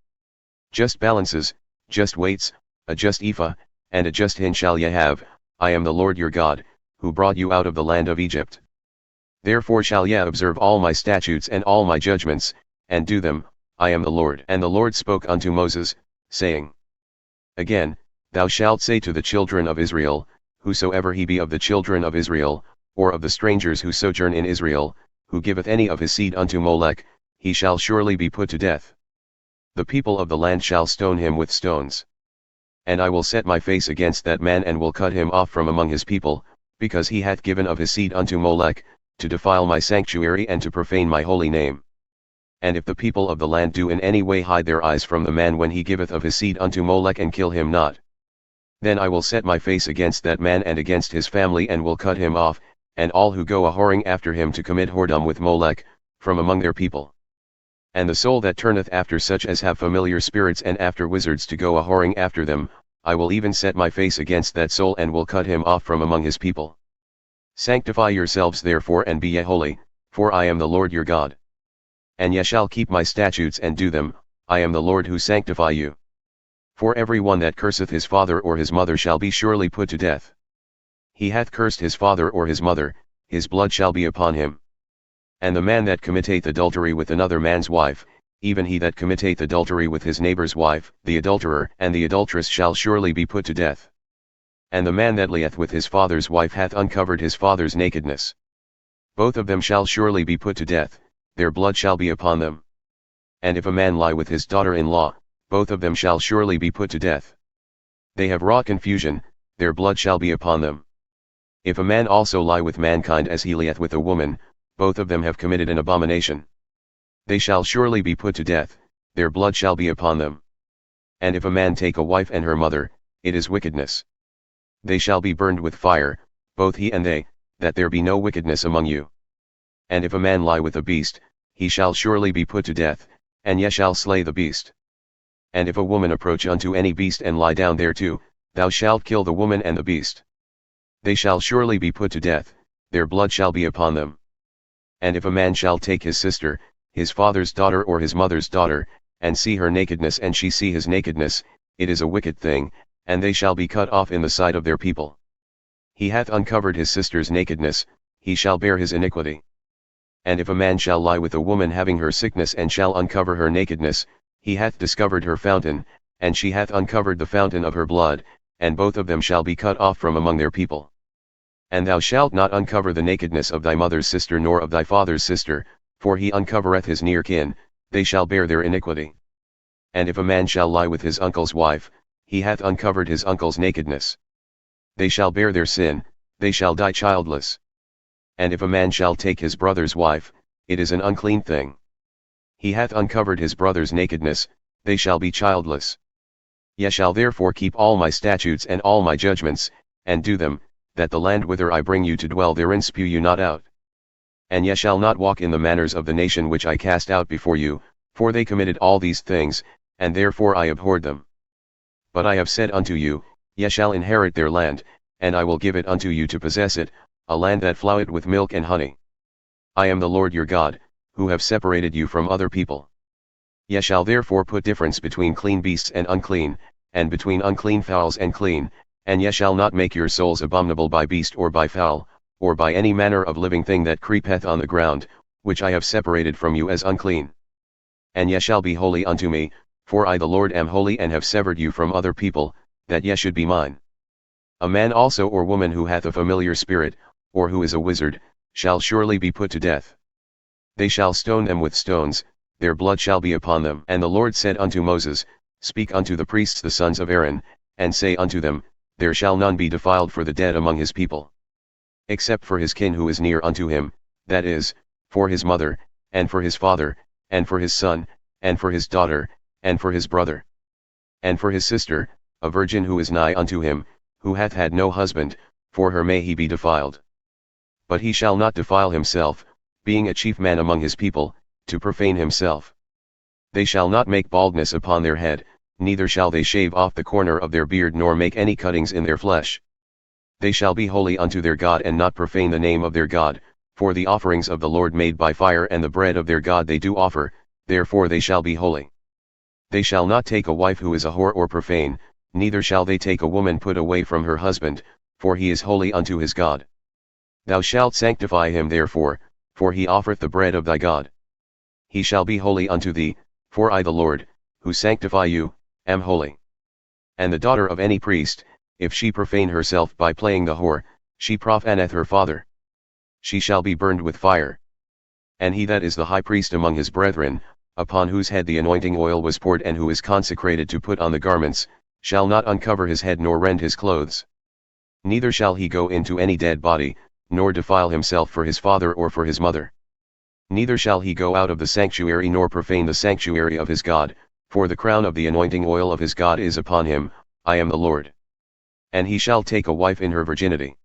Just balances, just weights, a just ephah, and a just hin shall ye have, I am the Lord your God, who brought you out of the land of Egypt. Therefore shall ye observe all my statutes and all my judgments, and do them, I am the Lord. And the Lord spoke unto Moses, saying, Again, thou shalt say to the children of Israel, whosoever he be of the children of Israel, or of the strangers who sojourn in Israel, who giveth any of his seed unto Molech, he shall surely be put to death. The people of the land shall stone him with stones. And I will set my face against that man and will cut him off from among his people, because he hath given of his seed unto Molech, to defile my sanctuary and to profane my holy name. And if the people of the land do in any way hide their eyes from the man when he giveth of his seed unto Molech and kill him not, then I will set my face against that man and against his family and will cut him off, and all who go a-whoring after him to commit whoredom with Molech, from among their people. And the soul that turneth after such as have familiar spirits and after wizards to go a-whoring after them, I will even set my face against that soul and will cut him off from among his people. Sanctify yourselves therefore and be ye holy, for I am the Lord your God. And ye shall keep my statutes and do them, I am the Lord who sanctify you. For every one that curseth his father or his mother shall be surely put to death. He hath cursed his father or his mother, his blood shall be upon him. And the man that committeth adultery with another man's wife, even he that committeth adultery with his neighbor's wife, the adulterer and the adulteress shall surely be put to death. And the man that layeth with his father's wife hath uncovered his father's nakedness. Both of them shall surely be put to death, their blood shall be upon them. And if a man lie with his daughter-in-law, both of them shall surely be put to death. They have wrought confusion, their blood shall be upon them. If a man also lie with mankind as he lieth with a woman, both of them have committed an abomination. They shall surely be put to death, their blood shall be upon them. And if a man take a wife and her mother, it is wickedness. They shall be burned with fire, both he and they, that there be no wickedness among you. And if a man lie with a beast, he shall surely be put to death, and ye shall slay the beast. And if a woman approach unto any beast and lie down thereto, thou shalt kill the woman and the beast. They shall surely be put to death, their blood shall be upon them. And if a man shall take his sister, his father's daughter or his mother's daughter, and see her nakedness and she see his nakedness, it is a wicked thing, and they shall be cut off in the sight of their people. He hath uncovered his sister's nakedness, he shall bear his iniquity. And if a man shall lie with a woman having her sickness and shall uncover her nakedness, he hath discovered her fountain, and she hath uncovered the fountain of her blood, and both of them shall be cut off from among their people. And thou shalt not uncover the nakedness of thy mother's sister nor of thy father's sister, for he uncovereth his near kin, they shall bear their iniquity. And if a man shall lie with his uncle's wife, he hath uncovered his uncle's nakedness. They shall bear their sin, they shall die childless. And if a man shall take his brother's wife, it is an unclean thing. He hath uncovered his brother's nakedness, they shall be childless. Ye shall therefore keep all my statutes and all my judgments, and do them, that the land whither I bring you to dwell therein spew you not out. And ye shall not walk in the manners of the nation which I cast out before you, for they committed all these things, and therefore I abhorred them. But I have said unto you, ye shall inherit their land, and I will give it unto you to possess it, a land that floweth with milk and honey. I am the Lord your God, who have separated you from other people. Ye shall therefore put difference between clean beasts and unclean, and between unclean fowls and clean, and ye shall not make your souls abominable by beast or by fowl, or by any manner of living thing that creepeth on the ground, which I have separated from you as unclean. and ye shall be holy unto me, for I the Lord am holy and have severed you from other people, that ye should be mine. A man also or woman who hath a familiar spirit, or who is a wizard, shall surely be put to death. They shall stone them with stones, their blood shall be upon them. And the Lord said unto Moses, Speak unto the priests the sons of Aaron, and say unto them, There shall none be defiled for the dead among his people, except for his kin who is near unto him, that is, for his mother, and for his father, and for his son, and for his daughter, and for his brother, and for his sister, a virgin who is nigh unto him, who hath had no husband, for her may he be defiled. But he shall not defile himself, being a chief man among his people, to profane himself. They shall not make baldness upon their head, neither shall they shave off the corner of their beard nor make any cuttings in their flesh. They shall be holy unto their God and not profane the name of their God, for the offerings of the Lord made by fire and the bread of their God they do offer, therefore they shall be holy. They shall not take a wife who is a whore or profane, neither shall they take a woman put away from her husband, for he is holy unto his God. Thou shalt sanctify him therefore, for he offereth the bread of thy God. He shall be holy unto thee, for I the Lord, who sanctify you, am holy. And the daughter of any priest, if she profane herself by playing the whore, she profaneth her father. She shall be burned with fire. And he that is the high priest among his brethren, upon whose head the anointing oil was poured and who is consecrated to put on the garments, shall not uncover his head nor rend his clothes. Neither shall he go into any dead body, nor defile himself for his father or for his mother. Neither shall he go out of the sanctuary nor profane the sanctuary of his God, for the crown of the anointing oil of his God is upon him, I am the Lord. And he shall take a wife in her virginity.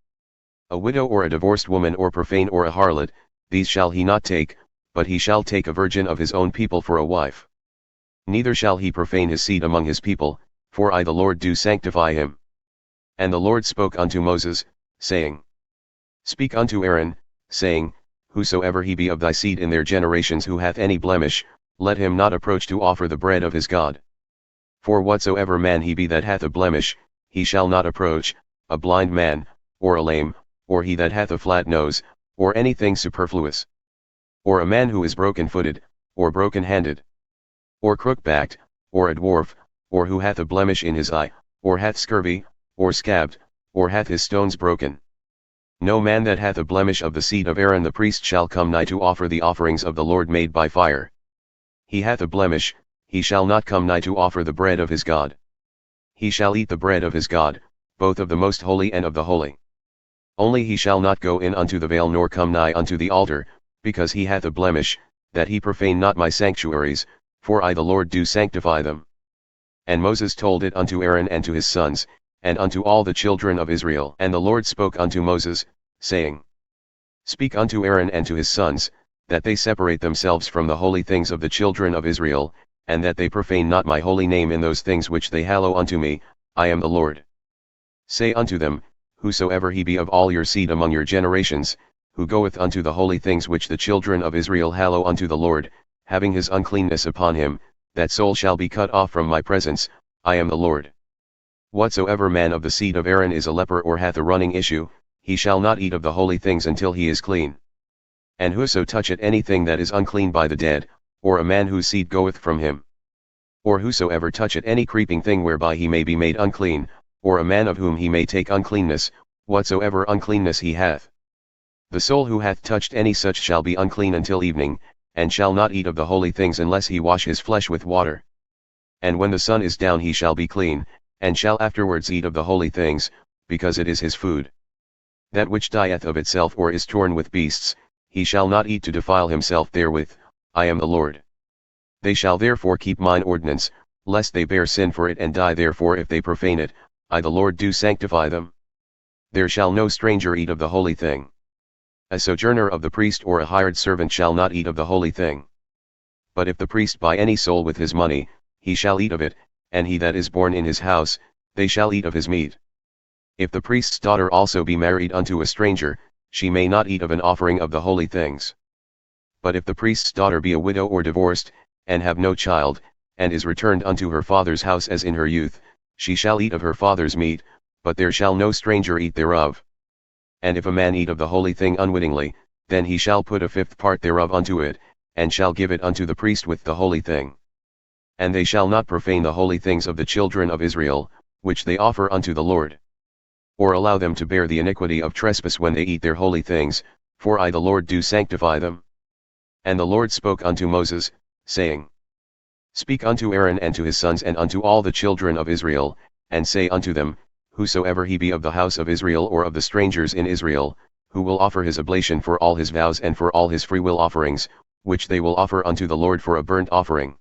A widow or a divorced woman or profane or a harlot, these shall he not take, but he shall take a virgin of his own people for a wife. Neither shall he profane his seed among his people, for I the Lord do sanctify him. And the Lord spoke unto Moses, saying, Speak unto Aaron, saying, Whosoever he be of thy seed in their generations who hath any blemish, let him not approach to offer the bread of his God. For whatsoever man he be that hath a blemish, he shall not approach, a blind man, or a lame, or he that hath a flat nose, or anything superfluous. Or a man who is broken-footed, or broken-handed, or crook-backed, or a dwarf, or who hath a blemish in his eye, or hath scurvy, or scabbed, or hath his stones broken. No man that hath a blemish of the seed of Aaron the priest shall come nigh to offer the offerings of the Lord made by fire. He hath a blemish, he shall not come nigh to offer the bread of his God. He shall eat the bread of his God, both of the most holy and of the holy. Only he shall not go in unto the veil nor come nigh unto the altar, because he hath a blemish, that he profane not my sanctuaries, for I the Lord do sanctify them. And Moses told it unto Aaron and to his sons, and unto all the children of Israel. And the Lord spoke unto Moses, saying, Speak unto Aaron and to his sons, that they separate themselves from the holy things of the children of Israel, and that they profane not my holy name in those things which they hallow unto me, I am the Lord. Say unto them, Whosoever he be of all your seed among your generations, who goeth unto the holy things which the children of Israel hallow unto the Lord, having his uncleanness upon him, that soul shall be cut off from my presence, I am the Lord. Whatsoever man of the seed of Aaron is a leper or hath a running issue, he shall not eat of the holy things until he is clean. And whoso toucheth anything that is unclean by the dead, or a man whose seed goeth from him, or whosoever toucheth any creeping thing whereby he may be made unclean, or a man of whom he may take uncleanness, whatsoever uncleanness he hath, the soul who hath touched any such shall be unclean until evening, and shall not eat of the holy things unless he wash his flesh with water. And when the sun is down he shall be clean, and shall afterwards eat of the holy things, because it is his food. That which dieth of itself or is torn with beasts, he shall not eat to defile himself therewith, I am the Lord. They shall therefore keep mine ordinance, lest they bear sin for it and die therefore if they profane it, I the Lord do sanctify them. There shall no stranger eat of the holy thing. A sojourner of the priest or a hired servant shall not eat of the holy thing. But if the priest buy any soul with his money, he shall eat of it, and he that is born in his house, they shall eat of his meat. If the priest's daughter also be married unto a stranger, she may not eat of an offering of the holy things. But if the priest's daughter be a widow or divorced, and have no child, and is returned unto her father's house as in her youth, she shall eat of her father's meat, but there shall no stranger eat thereof. And if a man eat of the holy thing unwittingly, then he shall put a fifth part thereof unto it, and shall give it unto the priest with the holy thing. And they shall not profane the holy things of the children of Israel, which they offer unto the Lord. Or allow them to bear the iniquity of trespass when they eat their holy things, for I the Lord do sanctify them. And the Lord spoke unto Moses, saying, Speak unto Aaron and to his sons and unto all the children of Israel, and say unto them, Whosoever he be of the house of Israel or of the strangers in Israel, who will offer his oblation for all his vows and for all his freewill offerings, which they will offer unto the Lord for a burnt offering.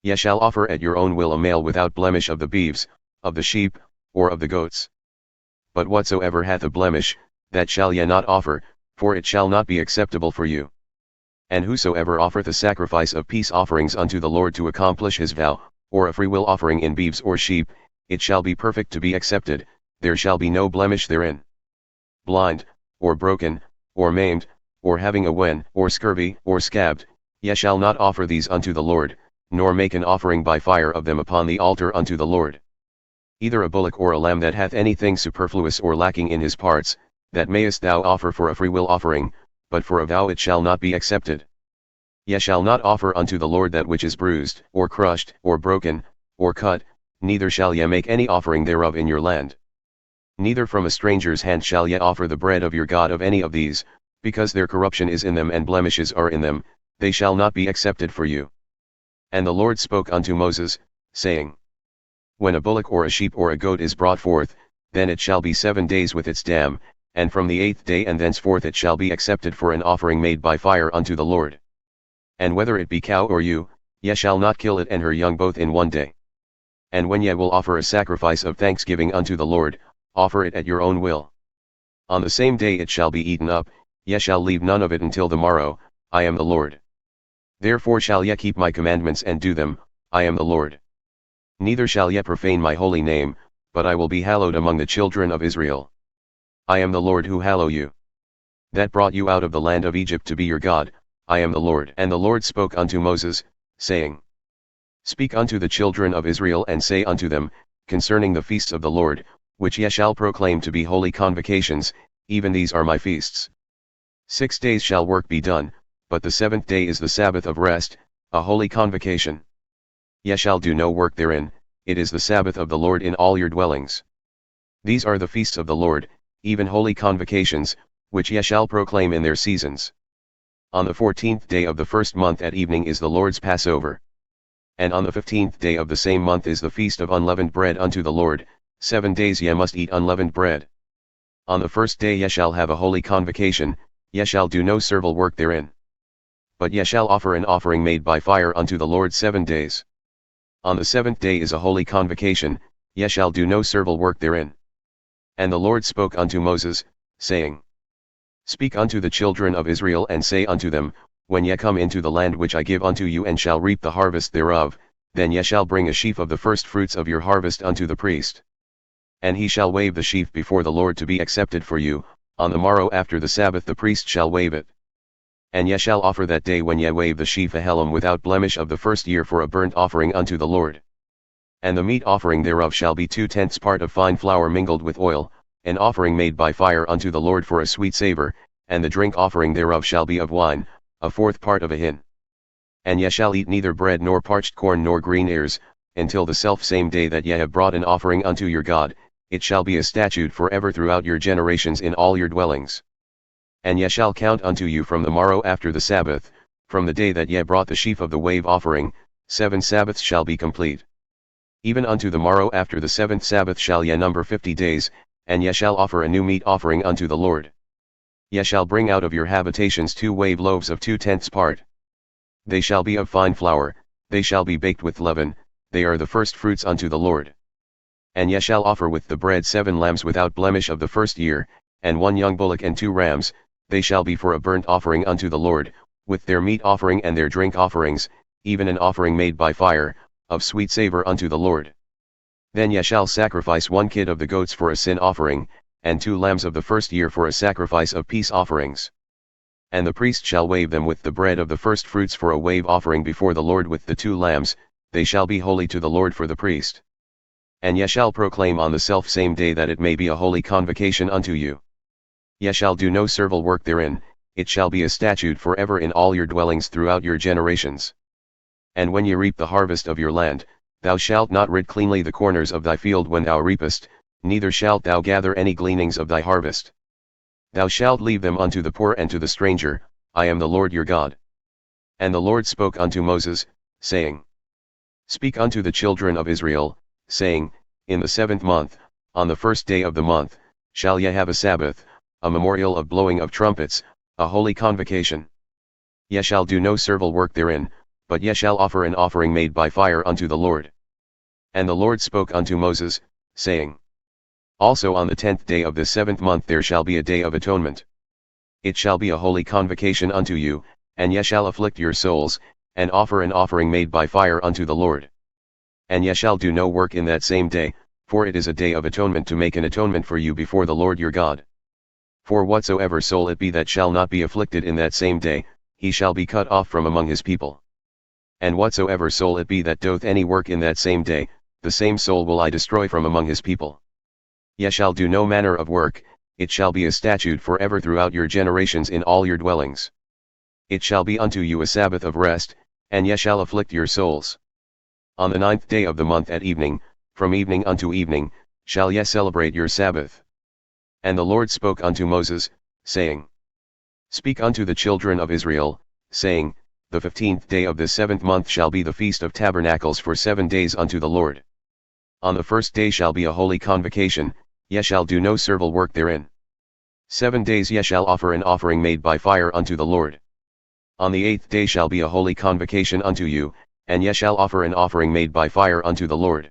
Ye shall offer at your own will a male without blemish of the beeves, of the sheep, or of the goats. But whatsoever hath a blemish, that shall ye not offer, for it shall not be acceptable for you. And whosoever offereth a sacrifice of peace offerings unto the Lord to accomplish his vow, or a freewill offering in beeves or sheep, it shall be perfect to be accepted, there shall be no blemish therein. Blind, or broken, or maimed, or having a wen, or scurvy, or scabbed, ye shall not offer these unto the Lord, nor make an offering by fire of them upon the altar unto the Lord. Either a bullock or a lamb that hath anything superfluous or lacking in his parts, that mayest thou offer for a freewill offering, but for a vow it shall not be accepted. Ye shall not offer unto the Lord that which is bruised, or crushed, or broken, or cut, neither shall ye make any offering thereof in your land. Neither from a stranger's hand shall ye offer the bread of your God of any of these, because their corruption is in them and blemishes are in them, they shall not be accepted for you. And the Lord spoke unto Moses, saying, When a bullock or a sheep or a goat is brought forth, then it shall be 7 days with its dam, and from the 8th day and thenceforth it shall be accepted for an offering made by fire unto the Lord. And whether it be cow or ewe, ye shall not kill it and her young both in 1 day. And when ye will offer a sacrifice of thanksgiving unto the Lord, offer it at your own will. On the same day it shall be eaten up, ye shall leave none of it until the morrow, I am the Lord. Therefore shall ye keep my commandments and do them, I am the Lord. Neither shall ye profane my holy name, but I will be hallowed among the children of Israel. I am the Lord who hallow you. That brought you out of the land of Egypt to be your God, I am the Lord. And the Lord spoke unto Moses, saying, Speak unto the children of Israel and say unto them, concerning the feasts of the Lord, which ye shall proclaim to be holy convocations, even these are my feasts. 6 days shall work be done, but the 7th day is the Sabbath of rest, a holy convocation. Ye shall do no work therein, it is the Sabbath of the Lord in all your dwellings. These are the feasts of the Lord, even holy convocations, which ye shall proclaim in their seasons. On the 14th day of the first month at evening is the Lord's Passover. And on the 15th day of the same month is the feast of unleavened bread unto the Lord, 7 days ye must eat unleavened bread. On the first day ye shall have a holy convocation, ye shall do no servile work therein. But ye shall offer an offering made by fire unto the Lord 7 days. On the 7th day is a holy convocation, ye shall do no servile work therein. And the Lord spoke unto Moses, saying, Speak unto the children of Israel and say unto them, When ye come into the land which I give unto you and shall reap the harvest thereof, then ye shall bring a sheaf of the first fruits of your harvest unto the priest. And he shall wave the sheaf before the Lord to be accepted for you, on the morrow after the Sabbath the priest shall wave it. And ye shall offer that day when ye wave the sheaf a hellam without blemish of the first year for a burnt offering unto the Lord. And the meat offering thereof shall be 2/10 part of fine flour mingled with oil, an offering made by fire unto the Lord for a sweet savor, and the drink offering thereof shall be of wine, a 4th part of a hin. And ye shall eat neither bread nor parched corn nor green ears, until the selfsame day that ye have brought an offering unto your God, it shall be a statute for ever throughout your generations in all your dwellings. And ye shall count unto you from the morrow after the Sabbath, from the day that ye brought the sheaf of the wave offering, 7 Sabbaths shall be complete. Even unto the morrow after the 7th Sabbath shall ye number 50 days, and ye shall offer a new meat offering unto the Lord. Ye shall bring out of your habitations 2 wave loaves of 2/10 part. They shall be of fine flour, they shall be baked with leaven, they are the first fruits unto the Lord. And ye shall offer with the bread 7 lambs without blemish of the first year, and 1 young bullock and 2 rams, they shall be for a burnt offering unto the Lord, with their meat offering and their drink offerings, even an offering made by fire, of sweet savor unto the Lord. Then ye shall sacrifice 1 kid of the goats for a sin offering, and 2 lambs of the first year for a sacrifice of peace offerings. And the priest shall wave them with the bread of the first fruits for a wave offering before the Lord with the 2 lambs, they shall be holy to the Lord for the priest. And ye shall proclaim on the selfsame day that it may be a holy convocation unto you. Ye shall do no servile work therein, it shall be a statute forever in all your dwellings throughout your generations. And when ye reap the harvest of your land, thou shalt not rid cleanly the corners of thy field when thou reapest, neither shalt thou gather any gleanings of thy harvest. Thou shalt leave them unto the poor and to the stranger, I am the Lord your God. And the Lord spoke unto Moses, saying, Speak unto the children of Israel, saying, In the 7th month, on the 1st day of the month, shall ye have a Sabbath, a memorial of blowing of trumpets, a holy convocation. Ye shall do no servile work therein, but ye shall offer an offering made by fire unto the Lord. And the Lord spoke unto Moses, saying, Also on the 10th day of this 7th month there shall be a day of atonement. It shall be a holy convocation unto you, and ye shall afflict your souls, and offer an offering made by fire unto the Lord. And ye shall do no work in that same day, for it is a day of atonement to make an atonement for you before the Lord your God. For whatsoever soul it be that shall not be afflicted in that same day, he shall be cut off from among his people. And whatsoever soul it be that doth any work in that same day, the same soul will I destroy from among his people. Ye shall do no manner of work, it shall be a statute forever throughout your generations in all your dwellings. It shall be unto you a Sabbath of rest, and ye shall afflict your souls. On the 9th day of the month at evening, from evening unto evening, shall ye celebrate your Sabbath. And the Lord spoke unto Moses, saying, Speak unto the children of Israel, saying, The 15th day of this 7th month shall be the feast of tabernacles for 7 days unto the Lord. On the 1st day shall be a holy convocation, ye shall do no servile work therein. 7 days ye shall offer an offering made by fire unto the Lord. On the 8th day shall be a holy convocation unto you, and ye shall offer an offering made by fire unto the Lord.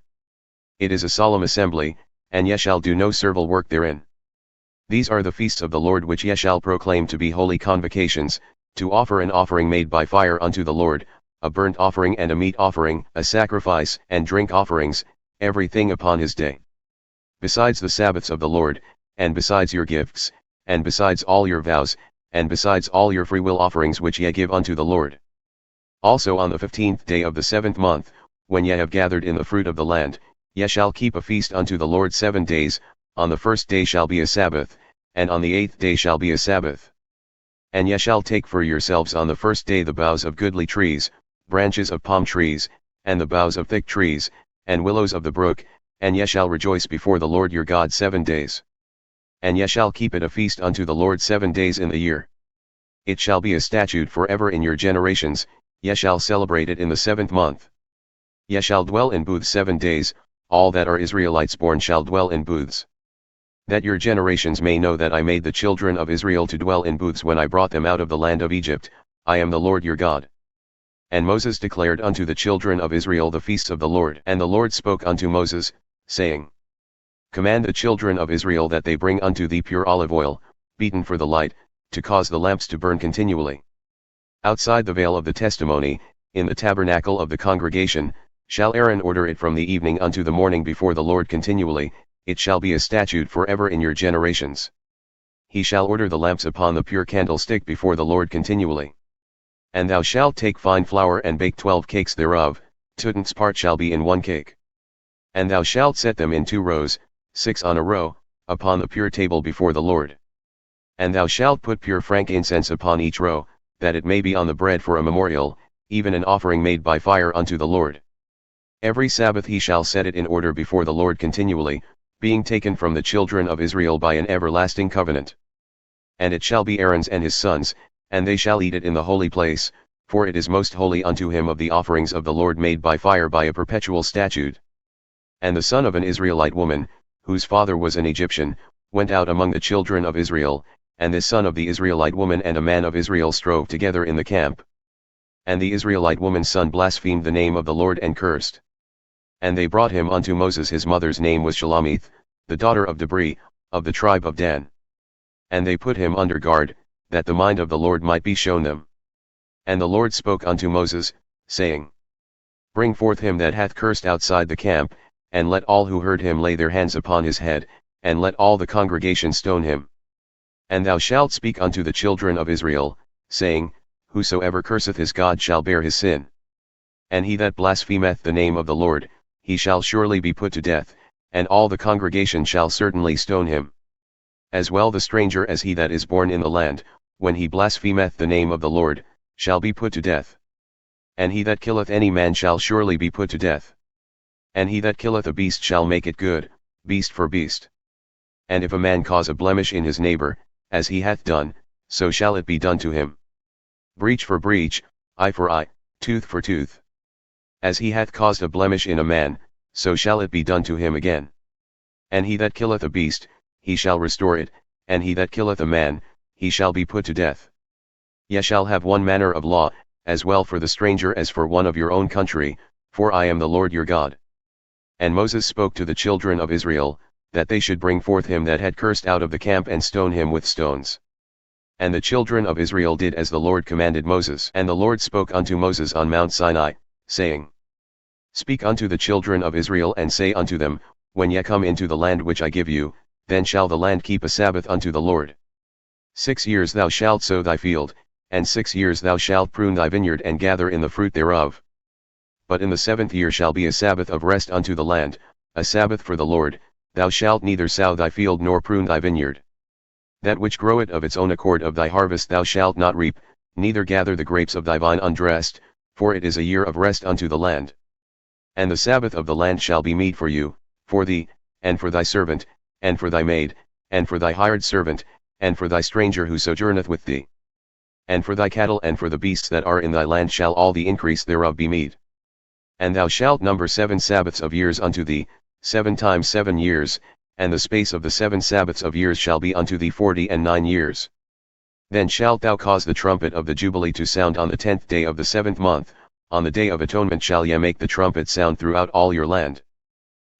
It is a solemn assembly, and ye shall do no servile work therein. These are the feasts of the Lord which ye shall proclaim to be holy convocations, to offer an offering made by fire unto the Lord, a burnt offering and a meat offering, a sacrifice and drink offerings, everything upon his day. Besides the Sabbaths of the Lord, and besides your gifts, and besides all your vows, and besides all your freewill offerings which ye give unto the Lord. Also on the 15th day of the 7th month, when ye have gathered in the fruit of the land, ye shall keep a feast unto the Lord 7 days, on the 1st day shall be a Sabbath, and on the 8th day shall be a Sabbath. And ye shall take for yourselves on the 1st day the boughs of goodly trees, branches of palm trees, and the boughs of thick trees, and willows of the brook, and ye shall rejoice before the Lord your God 7 days. And ye shall keep it a feast unto the Lord 7 days in the year. It shall be a statute forever in your generations, ye shall celebrate it in the 7th month. Ye shall dwell in booths 7 days, all that are Israelites born shall dwell in booths. That your generations may know that I made the children of Israel to dwell in booths when I brought them out of the land of Egypt, I am the Lord your God. And Moses declared unto the children of Israel the feasts of the Lord. And the Lord spoke unto Moses, saying, Command the children of Israel that they bring unto thee pure olive oil, beaten for the light, to cause the lamps to burn continually. Outside the veil of the testimony, in the tabernacle of the congregation, shall Aaron order it from the evening unto the morning before the Lord continually, it shall be a statute forever in your generations. He shall order the lamps upon the pure candlestick before the Lord continually. And thou shalt take fine flour and bake 12 cakes thereof, 2/10 part shall be in 1 cake. And thou shalt set them in 2 rows, 6 on a row, upon the pure table before the Lord. And thou shalt put pure frankincense upon each row, that it may be on the bread for a memorial, even an offering made by fire unto the Lord. Every Sabbath he shall set it in order before the Lord continually, being taken from the children of Israel by an everlasting covenant. And it shall be Aaron's and his sons, and they shall eat it in the holy place, for it is most holy unto him of the offerings of the Lord made by fire by a perpetual statute. And the son of an Israelite woman, whose father was an Egyptian, went out among the children of Israel, and this son of the Israelite woman and a man of Israel strove together in the camp. And the Israelite woman's son blasphemed the name of the Lord and cursed. And they brought him unto Moses. His mother's name was Shelomith, the daughter of Debri, of the tribe of Dan. And they put him under guard, that the mind of the Lord might be shown them. And the Lord spoke unto Moses, saying, Bring forth him that hath cursed outside the camp, and let all who heard him lay their hands upon his head, and let all the congregation stone him. And thou shalt speak unto the children of Israel, saying, Whosoever curseth his God shall bear his sin. And he that blasphemeth the name of the Lord, he shall surely be put to death, and all the congregation shall certainly stone him. As well the stranger as he that is born in the land, when he blasphemeth the name of the Lord, shall be put to death. And he that killeth any man shall surely be put to death. And he that killeth a beast shall make it good, beast for beast. And if a man cause a blemish in his neighbor, as he hath done, so shall it be done to him. Breach for breach, eye for eye, tooth for tooth. As he hath caused a blemish in a man, so shall it be done to him again. And he that killeth a beast, he shall restore it, and he that killeth a man, he shall be put to death. Ye shall have one manner of law, as well for the stranger as for one of your own country, for I am the Lord your God. And Moses spoke to the children of Israel, that they should bring forth him that had cursed out of the camp and stone him with stones. And the children of Israel did as the Lord commanded Moses. And the Lord spoke unto Moses on Mount Sinai, saying, Speak unto the children of Israel and say unto them, When ye come into the land which I give you, then shall the land keep a Sabbath unto the Lord. 6 years thou shalt sow thy field, and 6 years thou shalt prune thy vineyard and gather in the fruit thereof. But in the 7th year shall be a Sabbath of rest unto the land, a Sabbath for the Lord. Thou shalt neither sow thy field nor prune thy vineyard. That which groweth of its own accord of thy harvest thou shalt not reap, neither gather the grapes of thy vine undressed, for it is a year of rest unto the land. And the Sabbath of the land shall be meat for you, for thee, and for thy servant, and for thy maid, and for thy hired servant, and for thy stranger who sojourneth with thee. And for thy cattle and for the beasts that are in thy land shall all the increase thereof be meat. And thou shalt number 7 Sabbaths of years unto thee, 7 times 7 years, and the space of the 7 Sabbaths of years shall be unto thee 49 years. Then shalt thou cause the trumpet of the Jubilee to sound on the 10th day of the 7th month, on the day of atonement shall ye make the trumpet sound throughout all your land.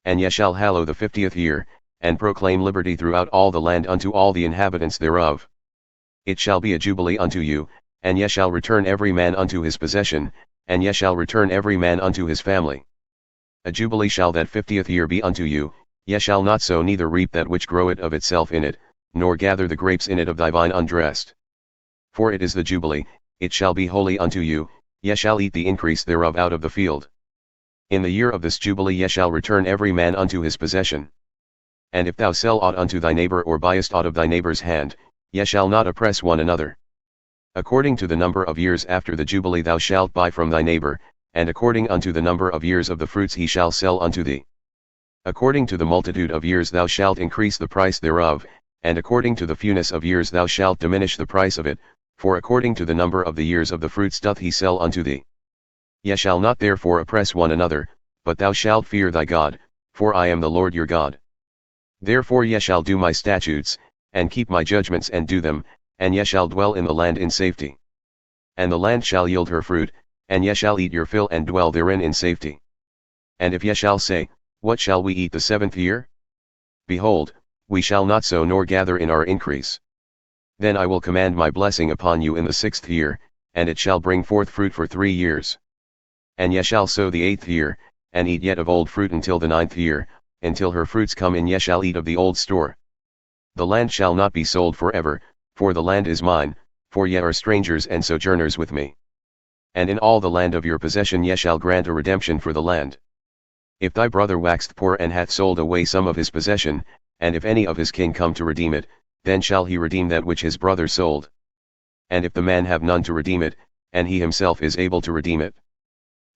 And ye shall hallow the 50th year, and proclaim liberty throughout all the land unto all the inhabitants thereof. It shall be a jubilee unto you, and ye shall return every man unto his possession, and ye shall return every man unto his family. A jubilee shall that 50th year be unto you, ye shall not sow neither reap that which groweth of itself in it, nor gather the grapes in it of thy vine undressed. For it is the jubilee, it shall be holy unto you, ye shall eat the increase thereof out of the field. In the year of this jubilee ye shall return every man unto his possession. And if thou sell aught unto thy neighbor or buyest aught of thy neighbor's hand, ye shall not oppress one another. According to the number of years after the jubilee thou shalt buy from thy neighbor, and according unto the number of years of the fruits he shall sell unto thee. According to the multitude of years thou shalt increase the price thereof, and according to the fewness of years thou shalt diminish the price of it, for according to the number of the years of the fruits doth he sell unto thee. Ye shall not therefore oppress one another, but thou shalt fear thy God, for I am the Lord your God. Therefore ye shall do my statutes, and keep my judgments and do them, and ye shall dwell in the land in safety. And the land shall yield her fruit, and ye shall eat your fill and dwell therein in safety. And if ye shall say, What shall we eat the 7th year? Behold, we shall not sow nor gather in our increase. Then I will command my blessing upon you in the 6th year, and it shall bring forth fruit for 3 years. And ye shall sow the 8th year, and eat yet of old fruit until the 9th year, until her fruits come in ye shall eat of the old store. The land shall not be sold forever, for the land is mine, for ye are strangers and sojourners with me. And in all the land of your possession ye shall grant a redemption for the land. If thy brother waxed poor and hath sold away some of his possession, and if any of his kin come to redeem it, then shall he redeem that which his brother sold. And if the man have none to redeem it, and he himself is able to redeem it,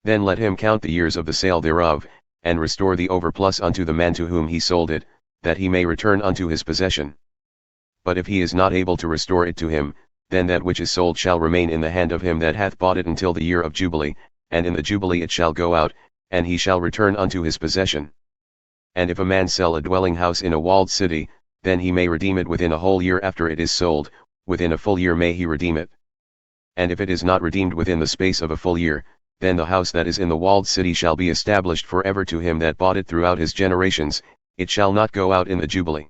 then let him count the years of the sale thereof, and restore the overplus unto the man to whom he sold it, that he may return unto his possession. But if he is not able to restore it to him, then that which is sold shall remain in the hand of him that hath bought it until the year of Jubilee, and in the Jubilee it shall go out, and he shall return unto his possession. And if a man sell a dwelling house in a walled city, then he may redeem it within a whole year after it is sold, within a full year may he redeem it. And if it is not redeemed within the space of a full year, then the house that is in the walled city shall be established forever to him that bought it throughout his generations, it shall not go out in the Jubilee.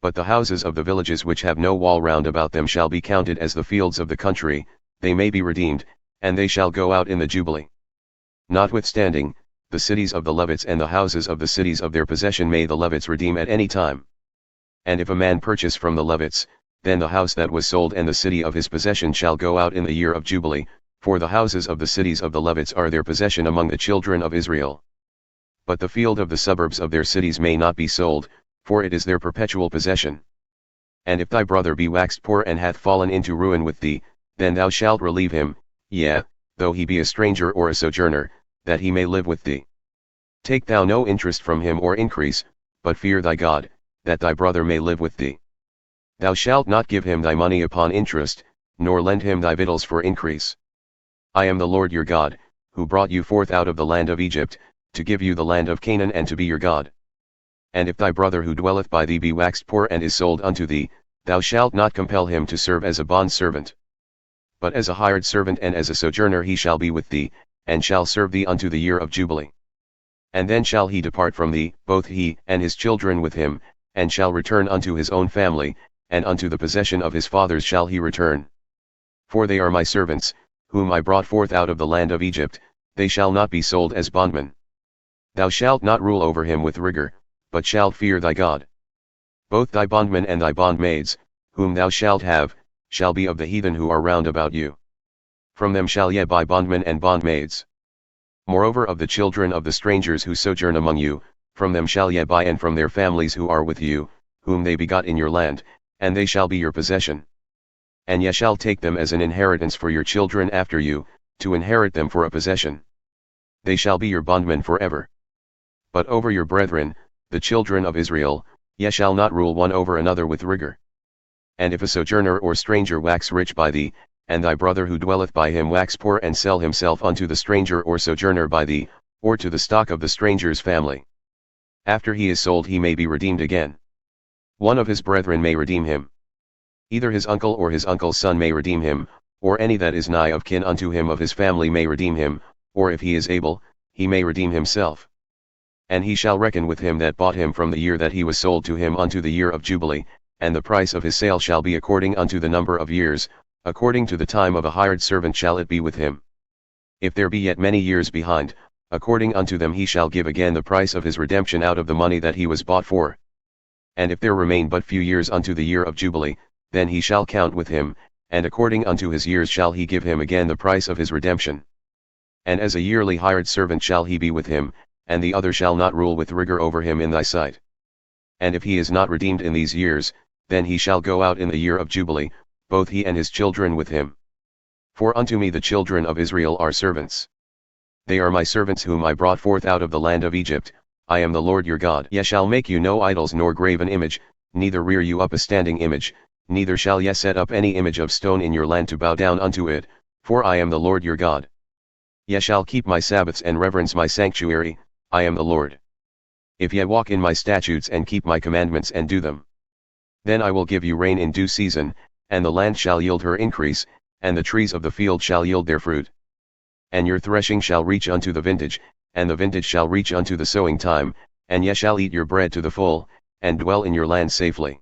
But the houses of the villages which have no wall round about them shall be counted as the fields of the country, they may be redeemed, and they shall go out in the Jubilee. Notwithstanding, the cities of the Levites and the houses of the cities of their possession may the Levites redeem at any time. And if a man purchase from the Levites, then the house that was sold and the city of his possession shall go out in the year of Jubilee, for the houses of the cities of the Levites are their possession among the children of Israel. But the field of the suburbs of their cities may not be sold, for it is their perpetual possession. And if thy brother be waxed poor and hath fallen into ruin with thee, then thou shalt relieve him, yea, though he be a stranger or a sojourner, that he may live with thee. Take thou no interest from him or increase, but fear thy God, that thy brother may live with thee. Thou shalt not give him thy money upon interest, nor lend him thy victuals for increase. I am the Lord your God, who brought you forth out of the land of Egypt, to give you the land of Canaan and to be your God. And if thy brother who dwelleth by thee be waxed poor and is sold unto thee, thou shalt not compel him to serve as a bondservant. But as a hired servant and as a sojourner he shall be with thee, and shall serve thee unto the year of Jubilee. And then shall he depart from thee, both he and his children with him, and shall return unto his own family, and unto the possession of his fathers shall he return. For they are my servants, whom I brought forth out of the land of Egypt, they shall not be sold as bondmen. Thou shalt not rule over him with rigor, but shalt fear thy God. Both thy bondmen and thy bondmaids, whom thou shalt have, shall be of the heathen who are round about you. From them shall ye buy bondmen and bondmaids. Moreover of the children of the strangers who sojourn among you, from them shall ye buy, and from their families who are with you, whom they begot in your land, and they shall be your possession. And ye shall take them as an inheritance for your children after you, to inherit them for a possession. They shall be your bondmen forever. But over your brethren, the children of Israel, ye shall not rule one over another with rigor. And if a sojourner or stranger wax rich by thee, and thy brother who dwelleth by him wax poor and sell himself unto the stranger or sojourner by thee, or to the stock of the stranger's family, after he is sold he may be redeemed again. One of his brethren may redeem him. Either his uncle or his uncle's son may redeem him, or any that is nigh of kin unto him of his family may redeem him, or if he is able, he may redeem himself. And he shall reckon with him that bought him from the year that he was sold to him unto the year of Jubilee, and the price of his sale shall be according unto the number of years, according to the time of a hired servant shall it be with him. If there be yet many years behind, according unto them he shall give again the price of his redemption out of the money that he was bought for. And if there remain but few years unto the year of Jubilee, then he shall count with him, and according unto his years shall he give him again the price of his redemption. And as a yearly hired servant shall he be with him, and the other shall not rule with rigor over him in thy sight. And if he is not redeemed in these years, then he shall go out in the year of Jubilee, both he and his children with him. For unto me the children of Israel are servants. They are my servants whom I brought forth out of the land of Egypt. I am the Lord your God. Ye shall make you no idols nor graven image, neither rear you up a standing image, neither shall ye set up any image of stone in your land to bow down unto it, for I am the Lord your God. Ye shall keep my Sabbaths and reverence my sanctuary, I am the Lord. If ye walk in my statutes and keep my commandments and do them, then I will give you rain in due season, and the land shall yield her increase, and the trees of the field shall yield their fruit. And your threshing shall reach unto the vintage, and the vintage shall reach unto the sowing time, and ye shall eat your bread to the full, and dwell in your land safely.